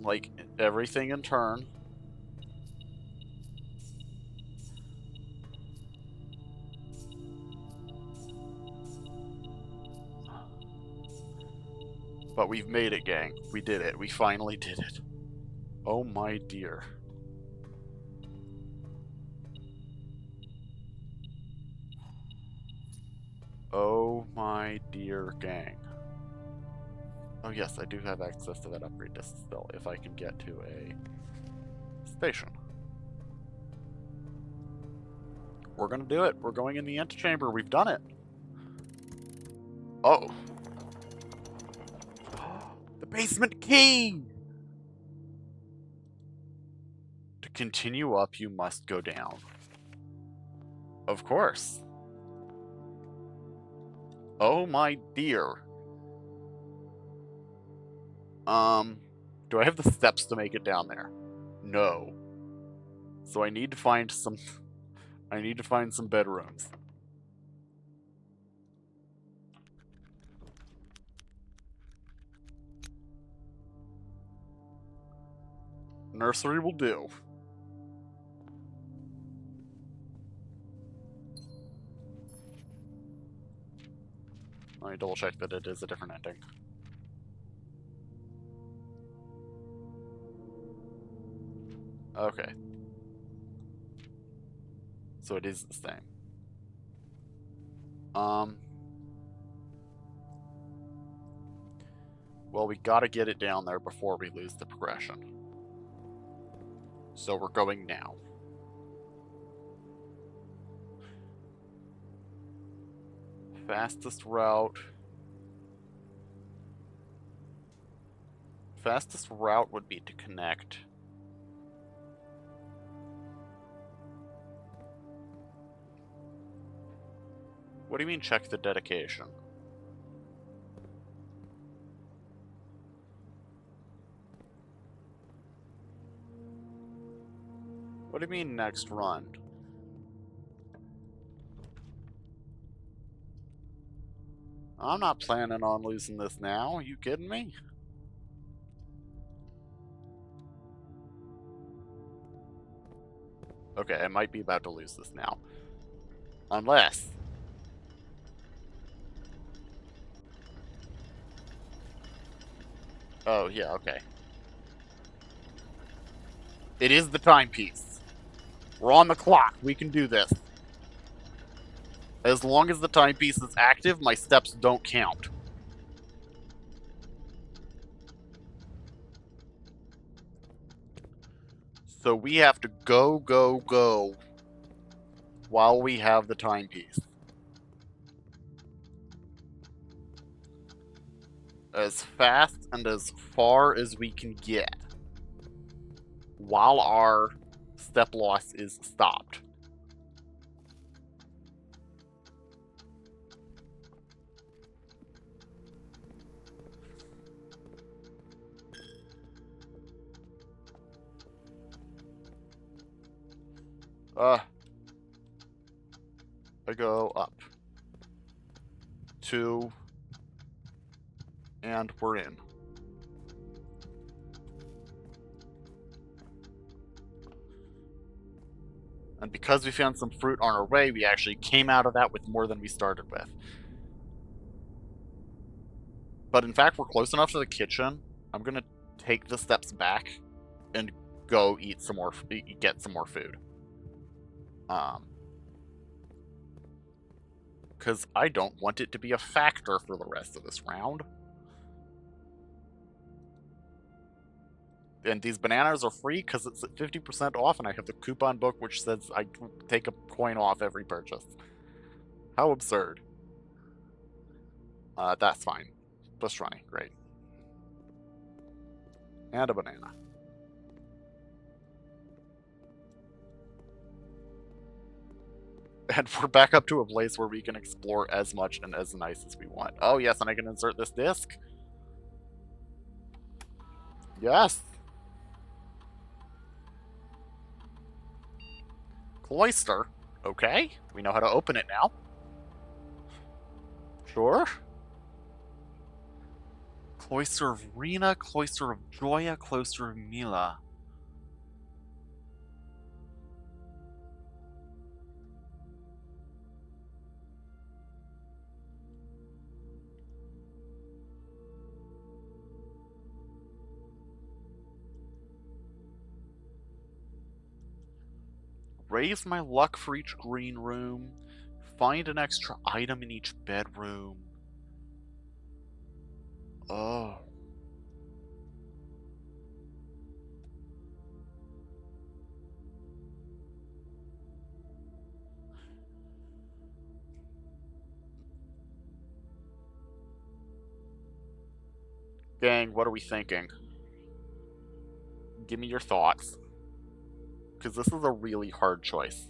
Like, everything in turn. But we've made it, gang. We did it. We finally did it. Oh my dear. Oh my dear gang. Oh yes, I do have access to that upgrade disc still, if I can get to a station. We're gonna do it. We're going in the antechamber. We've done it. Oh. The basement key! To continue up, you must go down. Of course. Oh my dear. Do I have the steps to make it down there? No. So I need to find some bedrooms. Nursery will do. Let me double check that it is a different ending. Okay. So it is the same. Well, we gotta get it down there before we lose the progression. So we're going now. Fastest route. Fastest route would be to connect. What do you mean check the dedication? What do you mean next run? I'm not planning on losing this now. Are you kidding me? Okay, I might be about to lose this now. Unless... Oh, yeah, okay. It is the timepiece. We're on the clock. We can do this. As long as the timepiece is active, my steps don't count. So we have to go, go, go while we have the timepiece. As fast and as far as we can get while our step loss is stopped. I go up. 2. And we're in. And because we found some fruit on our way, we actually came out of that with more than we started with. But in fact, we're close enough to the kitchen. I'm gonna take the steps back and go eat some more, get some more food. Because I don't want it to be a factor for the rest of this round. And these bananas are free because it's at 50% off, and I have the coupon book which says I take a coin off every purchase. How absurd. That's fine. Pastrami, great. And a banana. And we're back up to a place where we can explore as much and as nice as we want. Oh yes, and I can insert this disc. Yes! Cloister. Okay, we know how to open it now. Sure. Cloister of Rena, Cloister of Joya, Cloister of Mila. raise my luck for each green room, find an extra item in each bedroom. Oh. Gang, what are we thinking? Give me your thoughts. Because this is a really hard choice.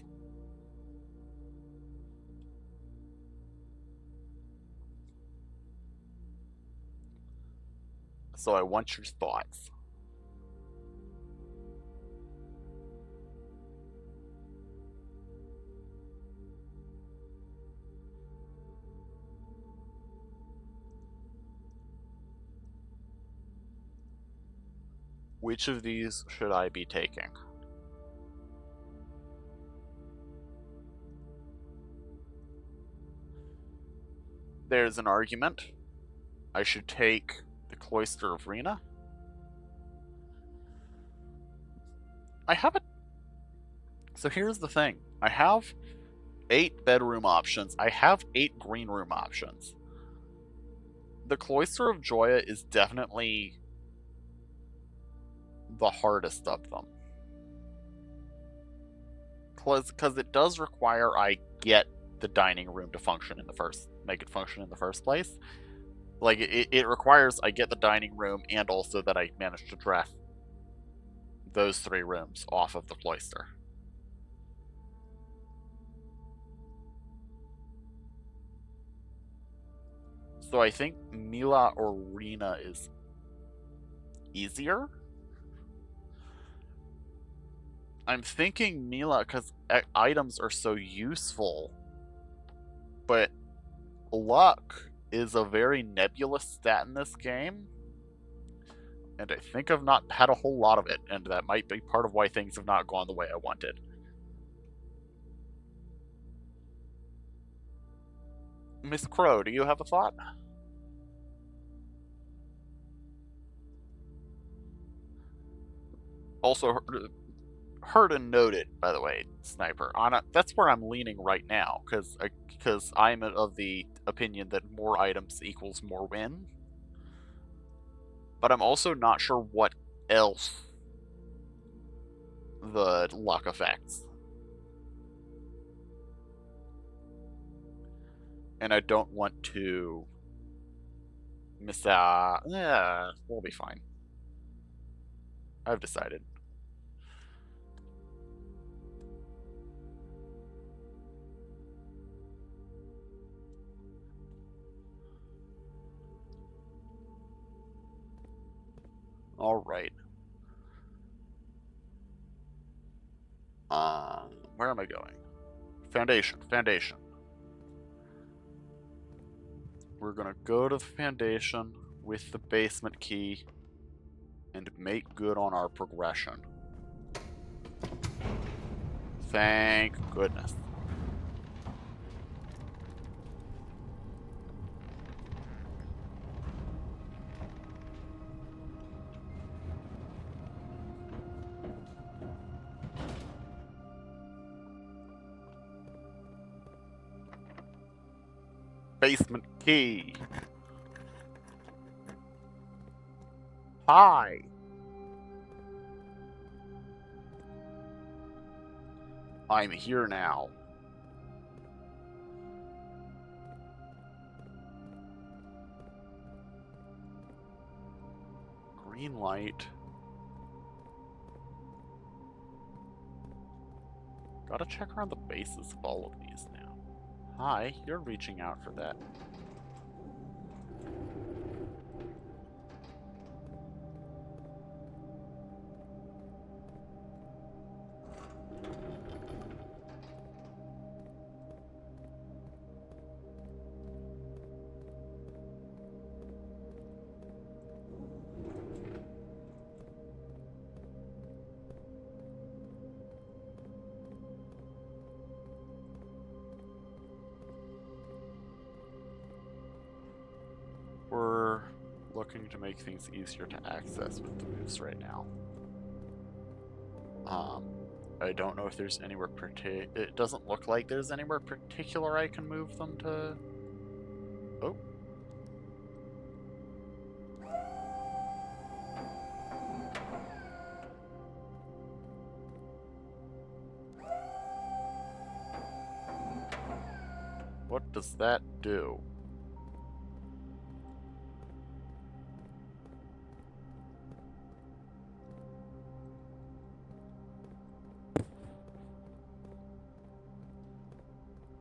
So I want your thoughts. Which of these should I be taking? There's an argument. I should take the Cloister of Rena. I have it. So here's the thing. I have 8 bedroom options. I have 8 green room options. The Cloister of Joya is definitely the hardest of them. Because it does require I get the dining room to function in the first, make it function in the first place. Like, it requires I get the dining room and also that I manage to draft those 3 rooms off of the Cloister. So I think Mila or Rena is easier. I'm thinking Mila because items are so useful, but luck is a very nebulous stat in this game, and I think I've not had a whole lot of it, and that might be part of why things have not gone the way I wanted. Miss Crow, do you have a thought? Also, heard and noted, by the way, Sniper. That's where I'm leaning right now, because I'm of the opinion that more items equals more win. But I'm also not sure what else the luck affects. And I don't want to miss out. Yeah, we'll be fine. I've decided. All right. Where am I going? Foundation. We're gonna go to the Foundation with the basement key and make good on our progression. Thank goodness. Basement key. Hi. I'm here now. Green light. Gotta check around the bases of all of these now. Hi, you're reaching out for that. We're looking to make things easier to access with the moves right now. I don't know if there's anywhere it doesn't look like there's anywhere particular I can move them to. Oh. What does that do?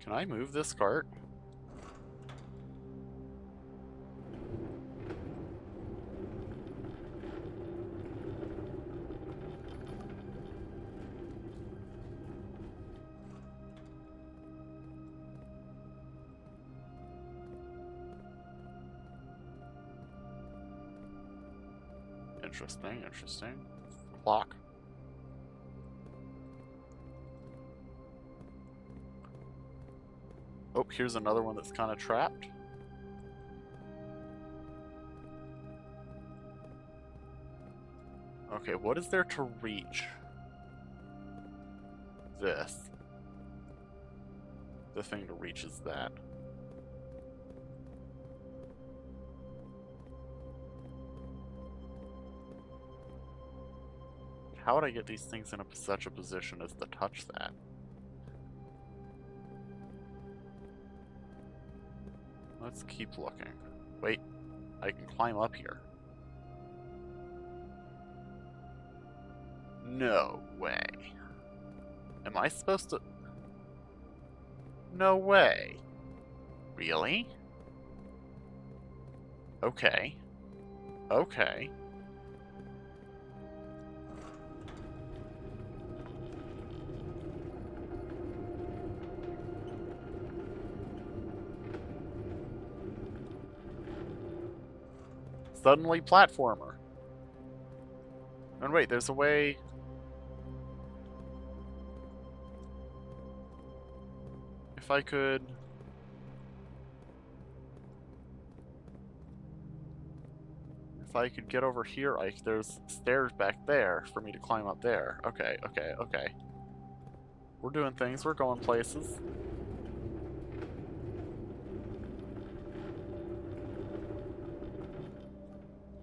Can I move this cart? Interesting, interesting. Clock. Oh, here's another one that's kind of trapped. Okay, what is there to reach this? The thing to reach is that. How would I get these things in such a position as to touch that? Let's keep looking. Wait, I can climb up here. No way. Am I supposed to... No way. Really? Okay. Okay. Suddenly platformer. And wait, there's a way... If I could... If I could get over here, there's stairs back there for me to climb up there. Okay, okay, okay. We're doing things, we're going places.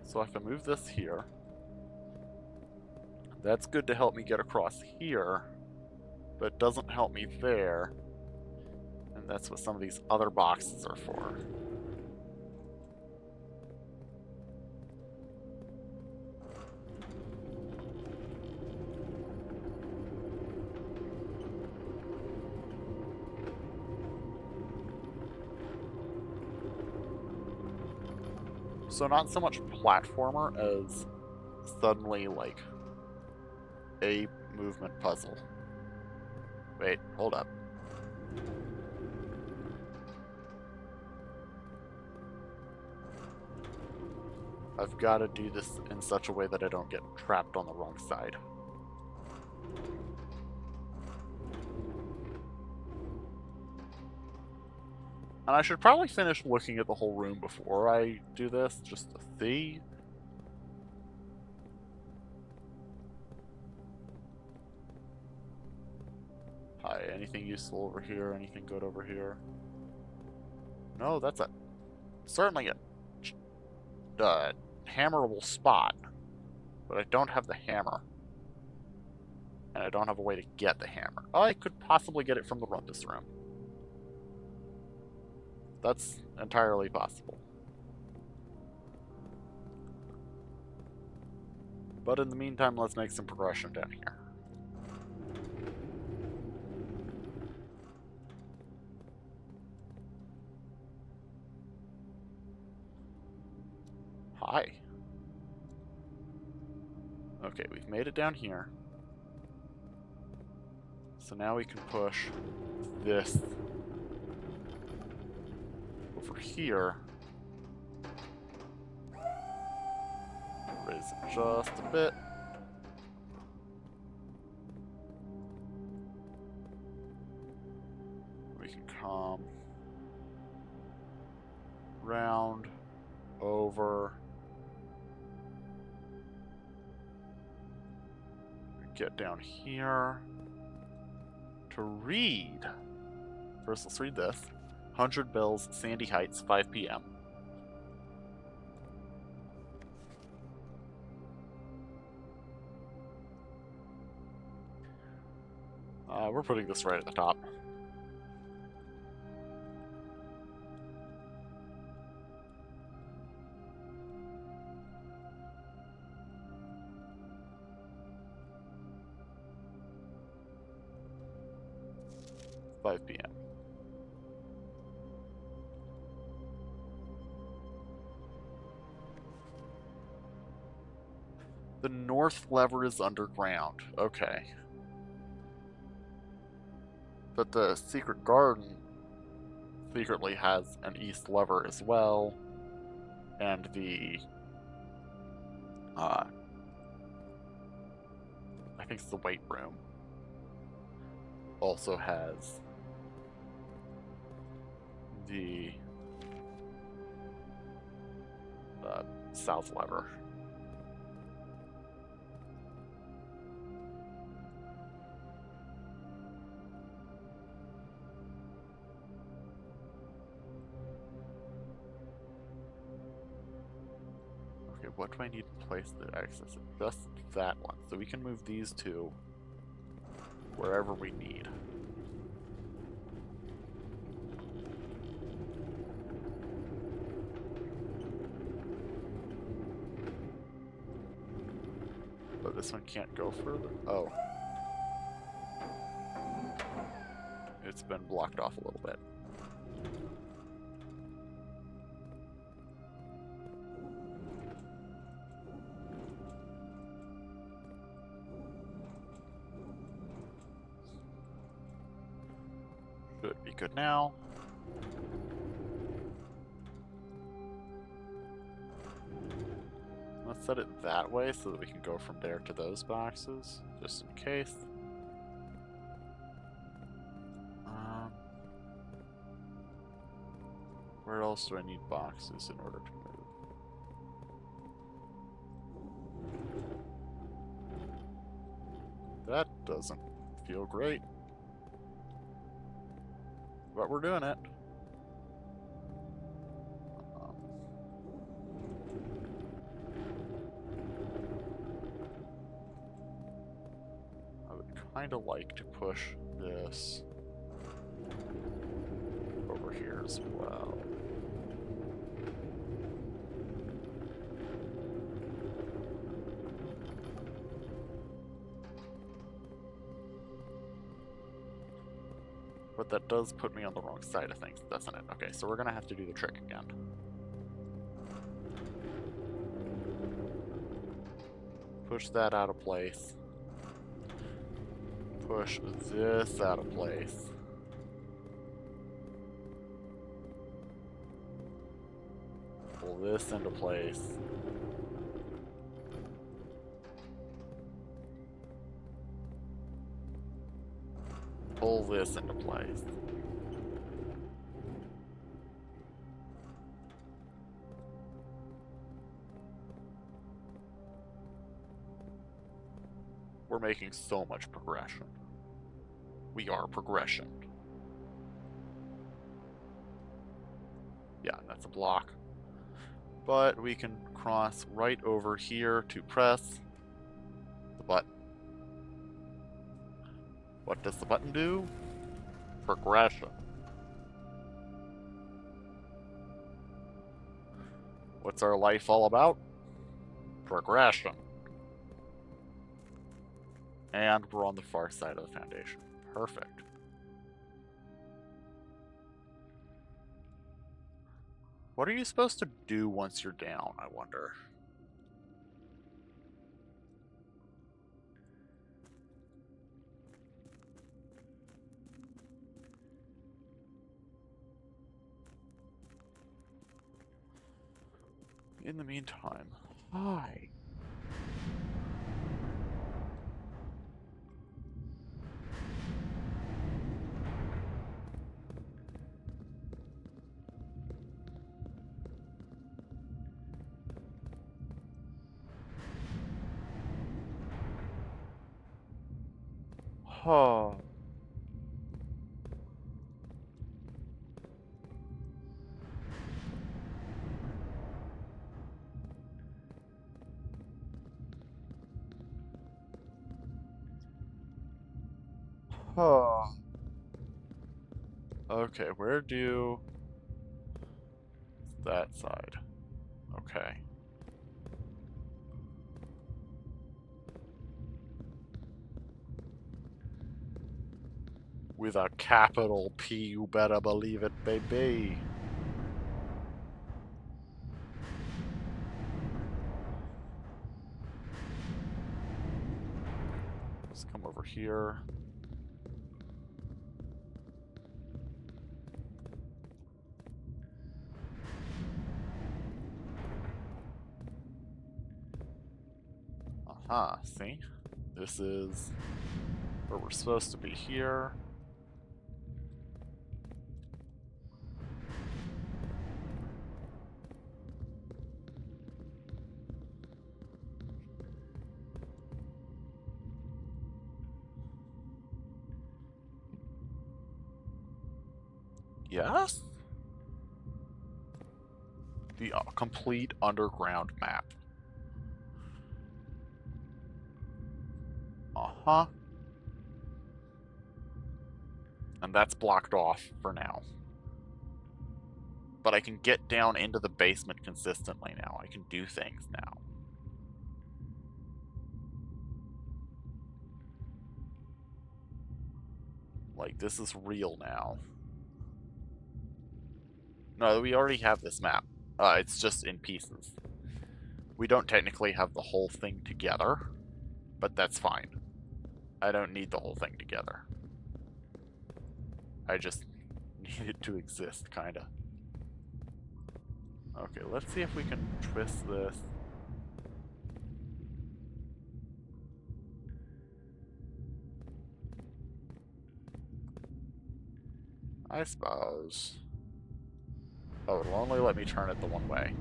So if I move this here, that's good to help me get across here, but it doesn't help me there. And that's what some of these other boxes are for. So not so much platformer as suddenly like a movement puzzle. Wait, hold up. I've got to do this in such a way that I don't get trapped on the wrong side. And I should probably finish looking at the whole room before I do this, just to see. Hi, anything useful over here? Anything good over here? No, that's certainly a hammerable spot. But I don't have the hammer. And I don't have a way to get the hammer. I could possibly get it from the rumpus room. That's entirely possible. But in the meantime, let's make some progression down here. Hi. Okay, we've made it down here. So now we can push this over here. Raise it just a bit. We can come round, over, get down here. to read. First, let's read this. 100 Bills, Sandy Heights, 5 p.m. We're putting this right at the top. p.m. The north lever is underground. Okay. But the secret garden secretly has an east lever as well. And the I think it's the weight room also has the south lever. Okay, what do I need to place to access it? Just that one. So we can move these two wherever we need. But this one can't go further. Oh. It's been blocked off a little bit. Should be good now. Let's set it that way so that we can go from there to those boxes, just in case. Where else do I need boxes in order to move? That doesn't feel great. But we're doing it. I would kind of like to push this over here as well. But that does put me on the wrong side of things, doesn't it? Okay, so we're gonna have to do the trick again. Push that out of place. Push this out of place. Pull this into place. Pull this into place. We're making so much progression. We are progression. Yeah, that's a block. But we can cross right over here to press the button. What does the button do? Progression. What's our life all about? Progression. And we're on the far side of the foundation. Perfect. What are you supposed to do once you're down, I wonder? In the meantime, hi. Oh. Oh. Okay, where do... that side. Okay. With a capital P, you better believe it, baby. Let's come over here. Aha, see? This is where we're supposed to be here. Yes? The complete underground map. Uh-huh. And that's blocked off for now. But I can get down into the basement consistently now. I can do things now. Like, this is real now. No, we already have this map. It's just in pieces. We don't technically have the whole thing together, but that's fine. I don't need the whole thing together. I just need it to exist, kinda. Okay, let's see if we can twist this. I suppose. Oh, it'll only let me turn it the one way.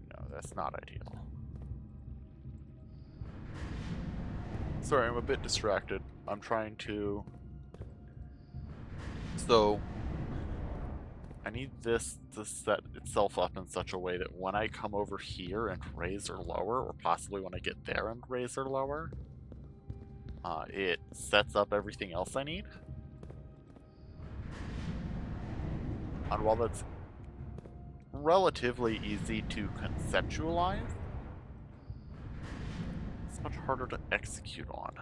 No, that's not ideal. Sorry, I'm a bit distracted. I'm trying to... So, I need this to set itself up in such a way that when I come over here and raise or lower, or possibly when I get there and raise or lower, it sets up everything else I need. And while that's relatively easy to conceptualize, it's much harder to execute on.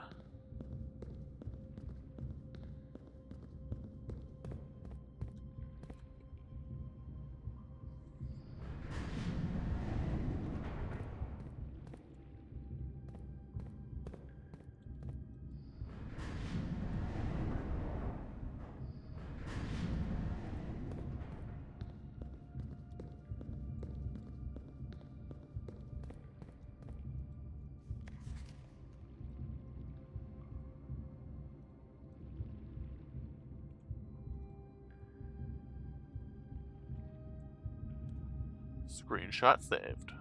Screenshot saved.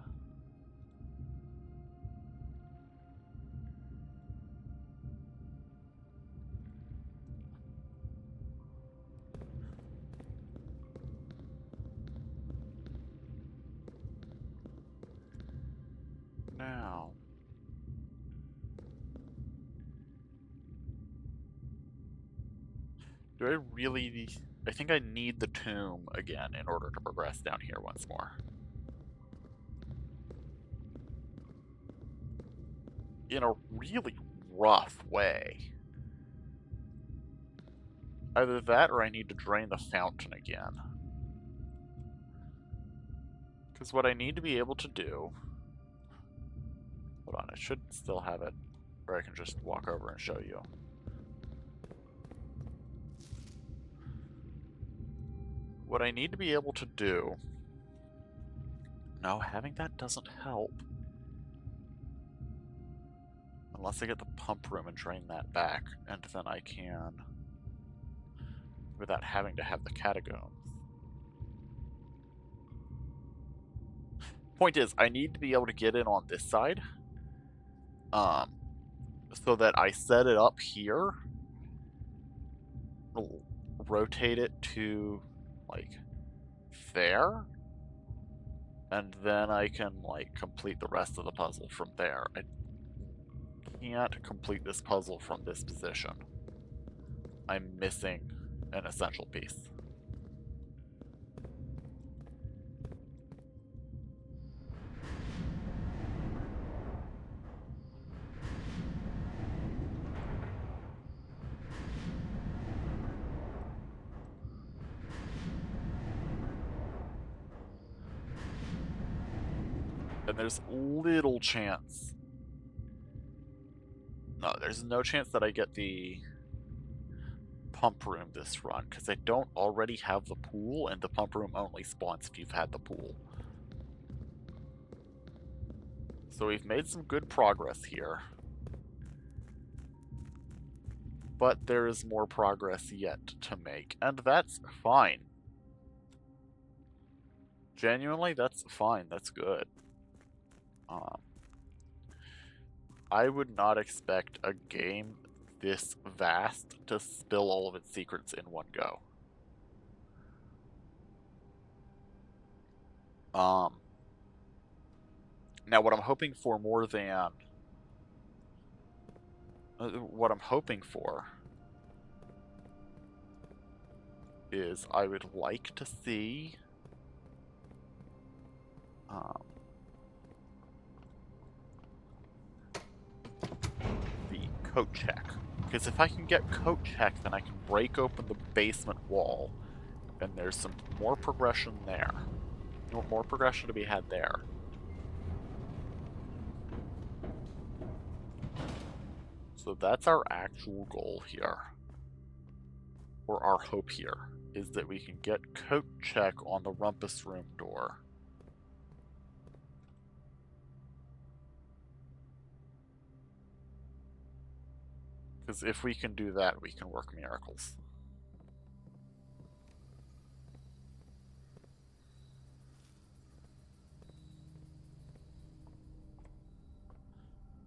Now. Do I really... I think I need the tomb again in order to progress down here once more. In a really rough way. Either that or I need to drain the fountain again. Because what I need to be able to do... Hold on, I should still have it. Or I can just walk over and show you. What I need to be able to do... No, having that doesn't help. Unless I get the pump room and drain that back, and then I can... without having to have the catacombs. Point is, I need to be able to get in on this side. So that I set it up here. Rotate it to, like, there. And then I can, like, complete the rest of the puzzle from there. I can't complete this puzzle from this position. I'm missing an essential piece. And there's little chance. No, there's no chance that I get the pump room this run, because I don't already have the pool, and the pump room only spawns if you've had the pool. So we've made some good progress here. But there is more progress yet to make, and that's fine. Genuinely, that's fine, that's good. I would not expect a game this vast to spill all of its secrets in one go. Now what I'm hoping for more than... what I'm hoping for is I would like to see... the coat check. Because if I can get coat check, then I can break open the basement wall. And there's some more progression there. More progression to be had there. So that's our actual goal here. Or our hope here. Is that we can get coat check on the rumpus room door. Because if we can do that, we can work miracles.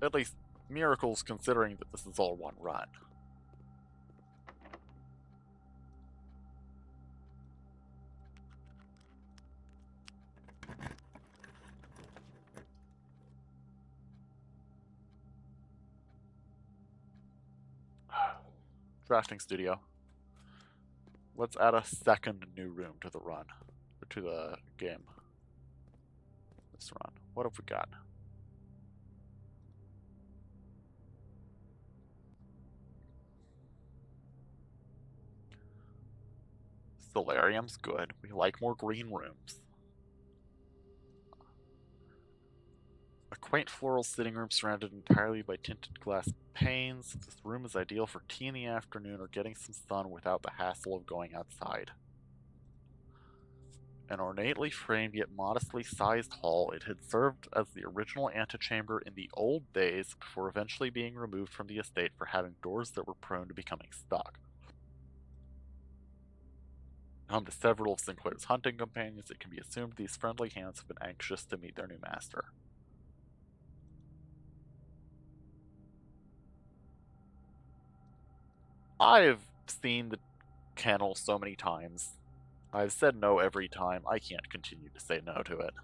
At least, miracles considering that this is all one run. Drafting studio. Let's add a second new room to the run. Or to the game. This run. What have we got? Solarium's good. We like more green rooms. A quaint floral sitting room surrounded entirely by tinted glass panes. This room is ideal for tea in the afternoon or getting some sun without the hassle of going outside. An ornately framed yet modestly sized hall, it had served as the original antechamber in the old days before eventually being removed from the estate for having doors that were prone to becoming stuck. Home to several of Sinclair's hunting companions, it can be assumed these friendly hands have been anxious to meet their new master. I've seen the kennel so many times. I've said no every time. I can't continue to say no to it.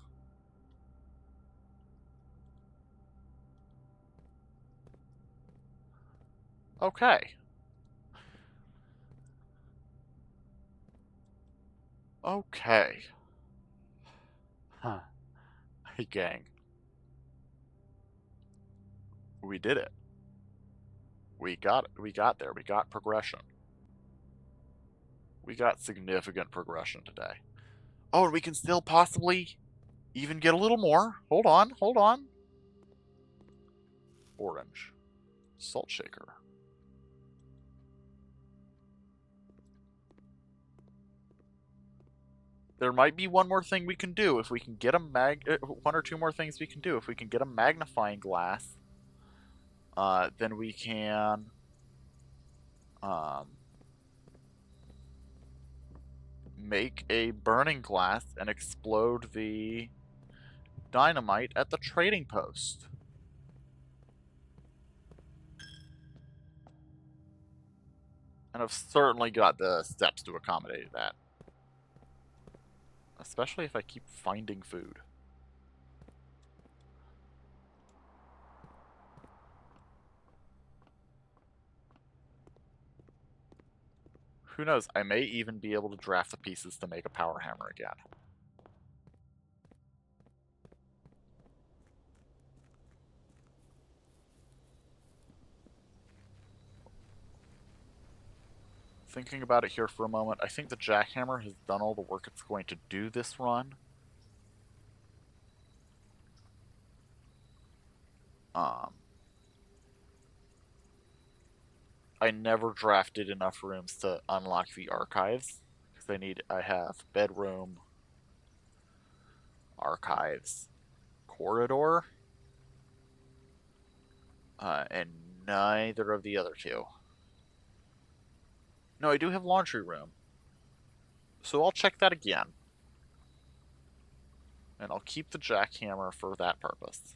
Okay. Okay. Huh. Hey, gang. We did it. We got there. We got progression. We got significant progression today. Oh, and we can still possibly even get a little more. Hold on, hold on. Orange. Salt shaker. There might be one more thing we can do if we can get a one or two more things we can do. If we can get a magnifying glass, then we can make a burning glass and explode the dynamite at the trading post. And I've certainly got the steps to accommodate that. Especially if I keep finding food. Who knows, I may even be able to draft the pieces to make a power hammer again. Thinking about it here for a moment, I think the jackhammer has done all the work it's going to do this run. I never drafted enough rooms to unlock the archives, because I have bedroom, archives, corridor, and neither of the other two. No, I do have laundry room. So I'll check that again. And I'll keep the jackhammer for that purpose.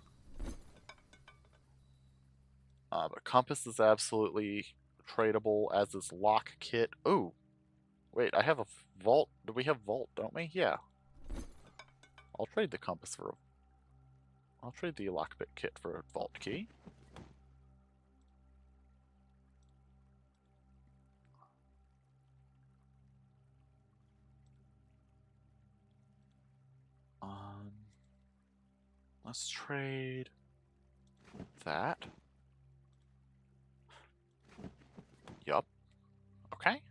But compass is absolutely tradable, as is lock kit. Oh, wait, I have a vault. Do we have vault, don't we? Yeah. I'll trade the compass for... I'll trade the lockpick kit for a vault key. Let's trade that. Yup. Okay.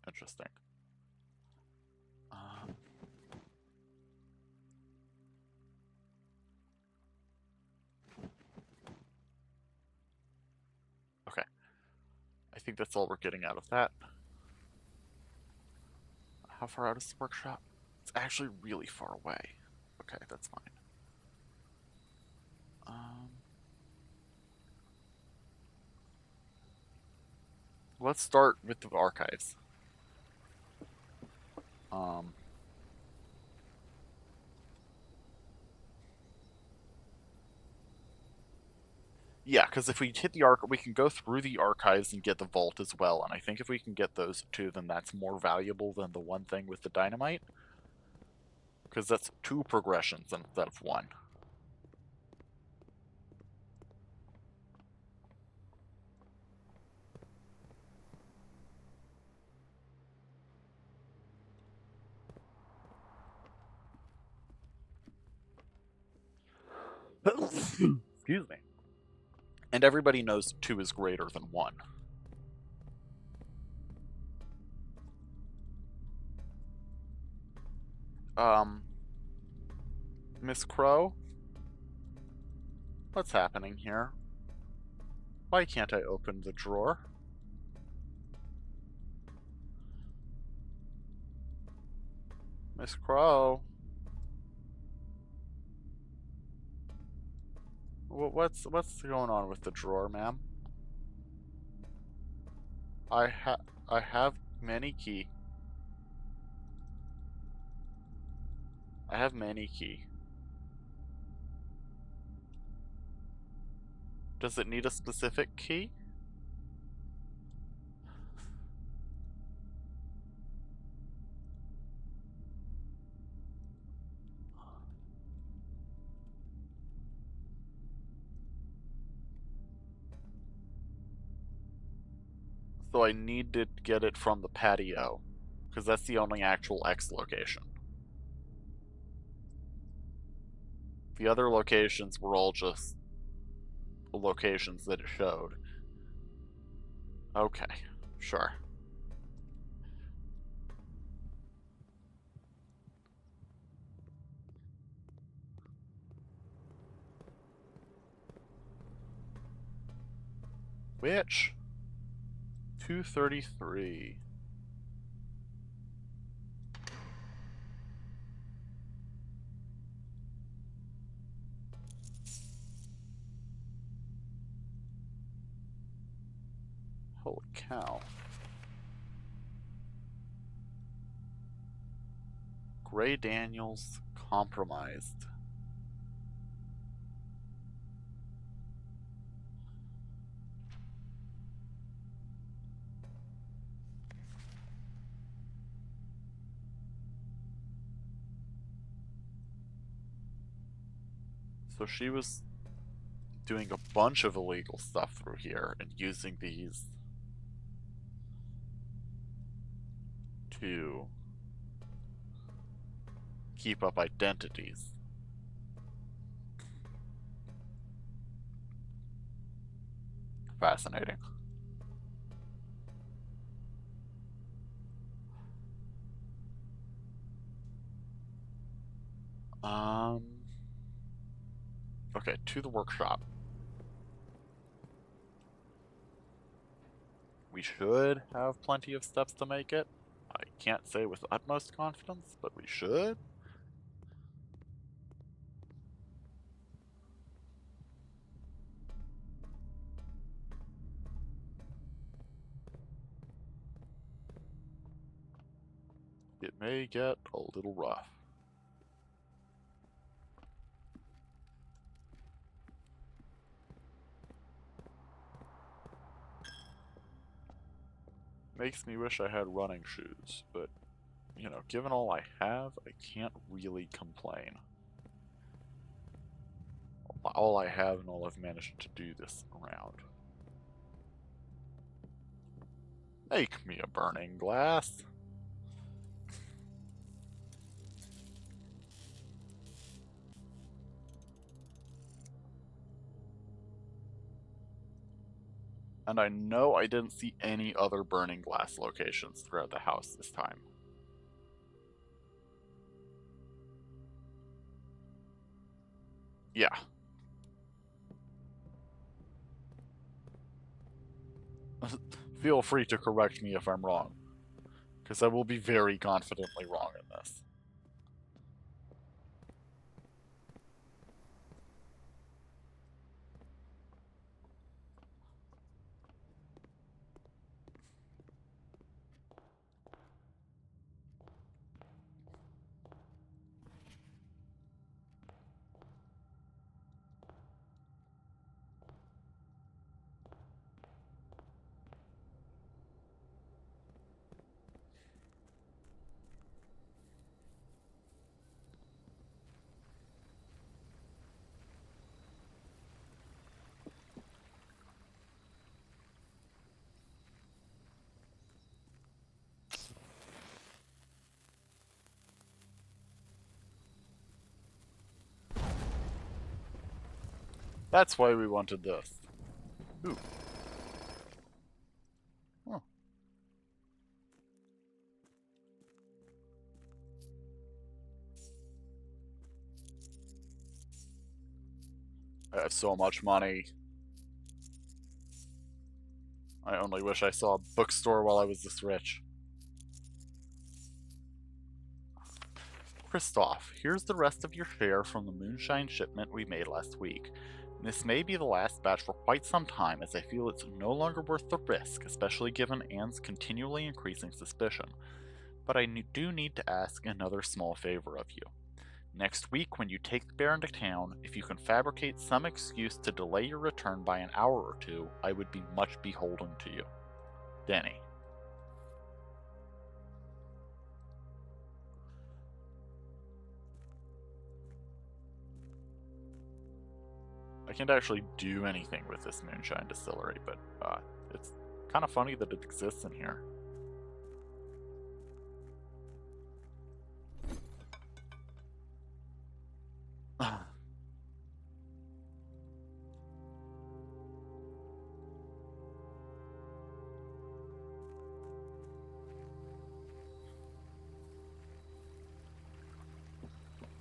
Interesting. Okay. I think that's all we're getting out of that. How far out is the workshop? It's actually really far away. Okay, that's fine. Let's start with the archives. Yeah, because if we hit the we can go through the archives and get the vault as well. And I think if we can get those two, then that's more valuable than the one thing with the dynamite. Because that's 2 progressions instead of 1. Excuse me. And everybody knows 2 is greater than 1. Miss Crow? What's happening here? Why can't I open the drawer? Miss Crow? What's going on with the drawer, ma'am? I have many key. I have many key. Does it need a specific key? So I need to get it from the patio, because that's the only actual X location. The other locations were all just locations that it showed. Okay, sure. Which? 233. Holy cow. Gray Daniels compromised. So she was doing a bunch of illegal stuff through here and using these to keep up identities. Fascinating. Okay, to the workshop. We should have plenty of steps to make it. I can't say with utmost confidence, but we should. It may get a little rough. Makes me wish I had running shoes, but, you know, given all I have, I can't really complain. All I have and all I've managed to do this round. Make me a burning glass. And I know I didn't see any other burning glass locations throughout the house this time. Yeah. Feel free to correct me if I'm wrong, because I will be very confidently wrong in this. That's why we wanted this. Ooh. Huh. I have so much money. I only wish I saw a bookstore while I was this rich. Kristoff, here's the rest of your share from the moonshine shipment we made last week. This may be the last batch for quite some time, as I feel it's no longer worth the risk, especially given Anne's continually increasing suspicion. But I do need to ask another small favor of you. Next week, when you take the Baron to town, if you can fabricate some excuse to delay your return by an hour or two, I would be much beholden to you. Denny. I can't actually do anything with this moonshine distillery, but it's kind of funny that it exists in here.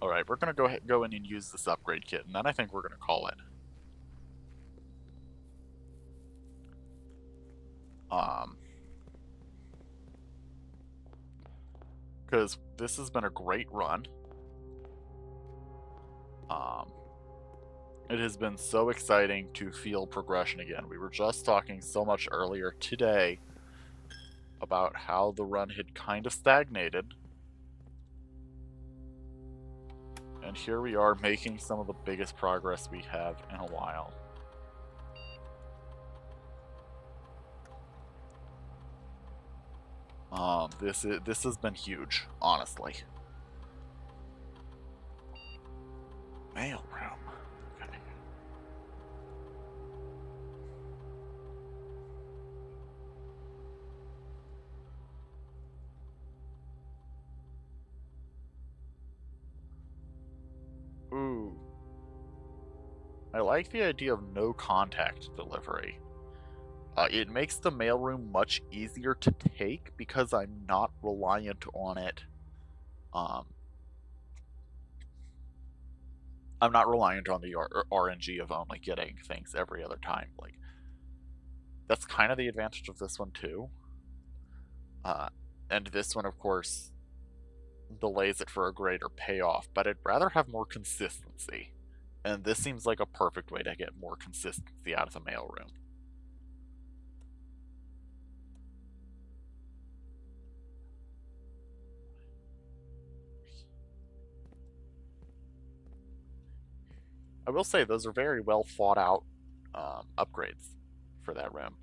Alright, we're gonna go in and use this upgrade kit, and then I think we're gonna call it. Because this has been a great run. It has been so exciting to feel progression again. We were just talking so much earlier today about how the run had kind of stagnated. And here we are making some of the biggest progress we have in a while. This has been huge, honestly. Mail room. Okay. Ooh. I like the idea of no contact delivery. It makes the mailroom much easier to take because I'm not reliant on it. I'm not reliant on the RNG of only getting things every other time. Like, that's kind of the advantage of this one too. And this one, of course, delays it for a greater payoff, but I'd rather have more consistency. And this seems like a perfect way to get more consistency out of the mailroom. I will say those are very well thought out upgrades for that room.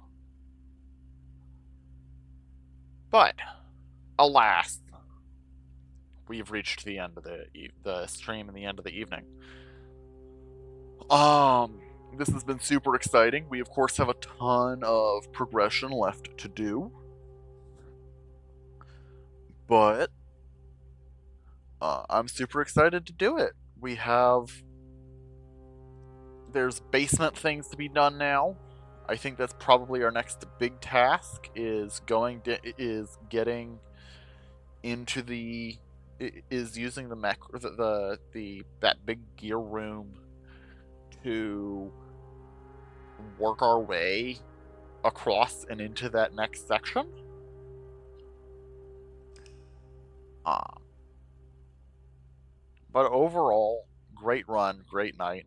But, alas, we've reached the end of the stream and the end of the evening. This has been super exciting. We, of course, have a ton of progression left to do. But, I'm super excited to do it. There's basement things to be done now. I think that's probably our next big task is getting into using that big gear room to work our way across and into that next section. But overall, great run, great night.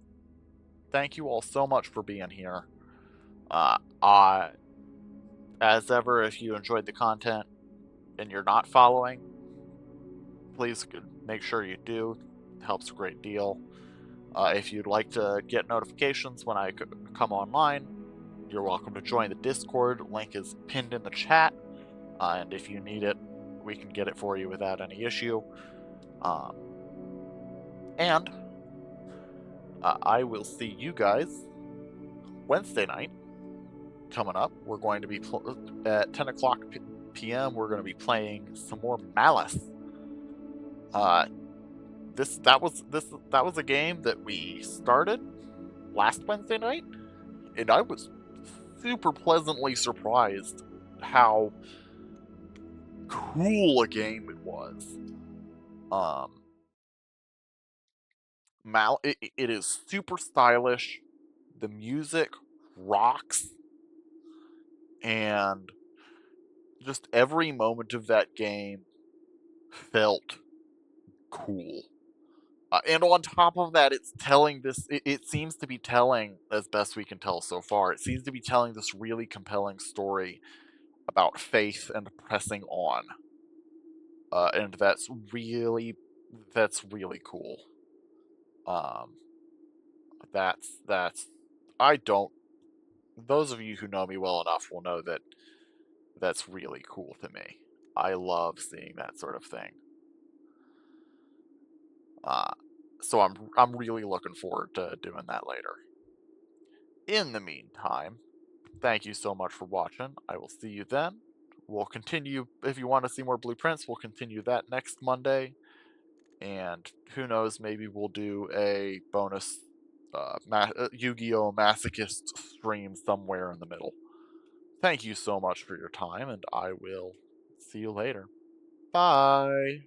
Thank you all so much for being here. As ever, if you enjoyed the content and you're not following, please make sure you do. It helps a great deal. If you'd like to get notifications when I come online, you're welcome to join the Discord. Link is pinned in the chat. And if you need it, we can get it for you without any issue. And I will see you guys Wednesday night coming up. We're going to be at 10 o'clock p.m. We're going to be playing some more Malice. That was a game that we started last Wednesday night, and I was super pleasantly surprised how cool a game it was. It is super stylish. The music rocks, and just every moment of that game felt cool. And on top of that, it seems to be telling, as best we can tell so far, it seems to be telling this really compelling story about faith and pressing on. And that's really cool. Those of you who know me well enough will know that that's really cool to me. I love seeing that sort of thing. So I'm really looking forward to doing that later. In the meantime, thank you so much for watching. I will see you then. We'll continue, if you want to see more blueprints, we'll continue that next Monday. And who knows, maybe we'll do a bonus Yu-Gi-Oh! Masochist stream somewhere in the middle. Thank you so much for your time, and I will see you later. Bye!